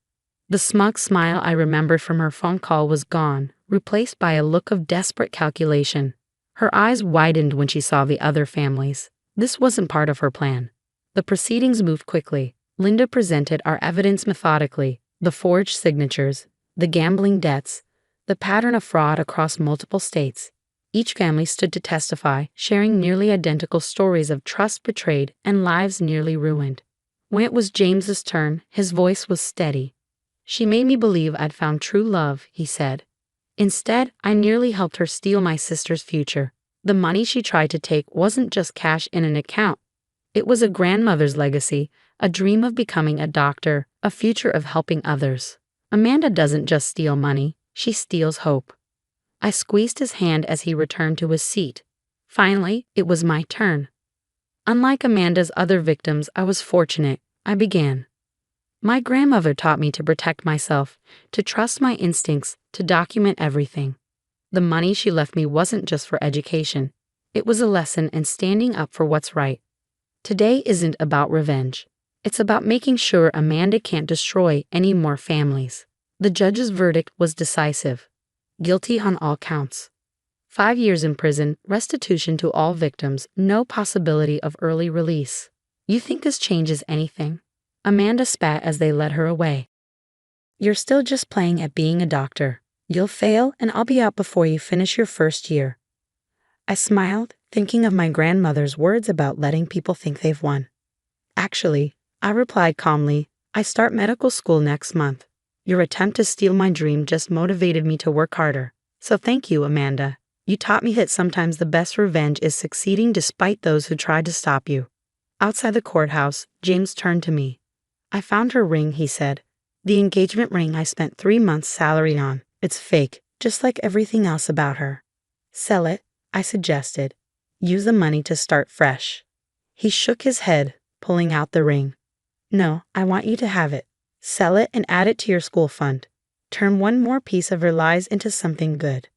The smug smile I remembered from her phone call was gone, replaced by a look of desperate calculation. Her eyes widened when she saw the other families. This wasn't part of her plan. The proceedings moved quickly. Linda presented our evidence methodically, the forged signatures, the gambling debts, the pattern of fraud across multiple states. Each family stood to testify, sharing nearly identical stories of trust betrayed and lives nearly ruined. When it was James's turn, his voice was steady. She made me believe I'd found true love, he said. Instead, I nearly helped her steal my sister's future. The money she tried to take wasn't just cash in an account. It was a grandmother's legacy, a dream of becoming a doctor, a future of helping others. Amanda doesn't just steal money, she steals hope. I squeezed his hand as he returned to his seat. Finally, it was my turn. Unlike Amanda's other victims, I was fortunate. I began. My grandmother taught me to protect myself, to trust my instincts, to document everything. The money she left me wasn't just for education. It was a lesson in standing up for what's right. Today isn't about revenge. It's about making sure Amanda can't destroy any more families. The judge's verdict was decisive. Guilty on all counts. 5 years in prison, restitution to all victims, no possibility of early release. You think this changes anything? Amanda spat as they led her away. You're still just playing at being a doctor. You'll fail and I'll be out before you finish your first year. I smiled, thinking of my grandmother's words about letting people think they've won. Actually, I replied calmly, I start medical school next month. Your attempt to steal my dream just motivated me to work harder. So thank you, Amanda. You taught me that sometimes the best revenge is succeeding despite those who tried to stop you. Outside the courthouse, James turned to me. I found her ring, he said. The engagement ring I spent 3 months' salary on. It's fake, just like everything else about her. Sell it, I suggested. Use the money to start fresh. He shook his head, pulling out the ring. No, I want you to have it. Sell it and add it to your school fund. Turn one more piece of your lies into something good.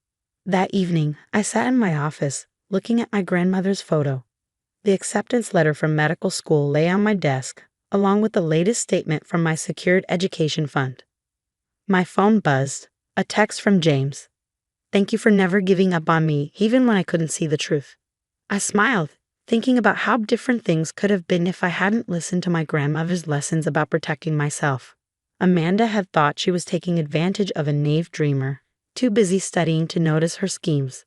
That evening, I sat in my office, looking at my grandmother's photo. The acceptance letter from medical school lay on my desk, along with the latest statement from my secured education fund. My phone buzzed, a text from James. Thank you for never giving up on me, even when I couldn't see the truth. I smiled, thinking about how different things could have been if I hadn't listened to my grandmother's lessons about protecting myself. Amanda had thought she was taking advantage of a naive dreamer, too busy studying to notice her schemes.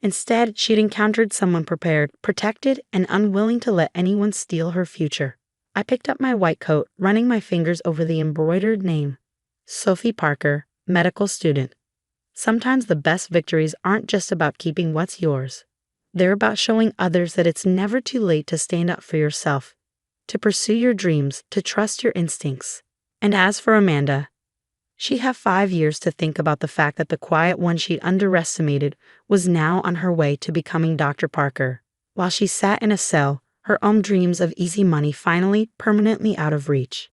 Instead, she'd encountered someone prepared, protected, and unwilling to let anyone steal her future. I picked up my white coat, running my fingers over the embroidered name. Sophie Parker, medical student. Sometimes the best victories aren't just about keeping what's yours. They're about showing others that it's never too late to stand up for yourself, to pursue your dreams, to trust your instincts. And as for Amanda, she'd have 5 years to think about the fact that the quiet one she'd underestimated was now on her way to becoming Dr. Parker, while she sat in a cell, her own dreams of easy money finally permanently out of reach.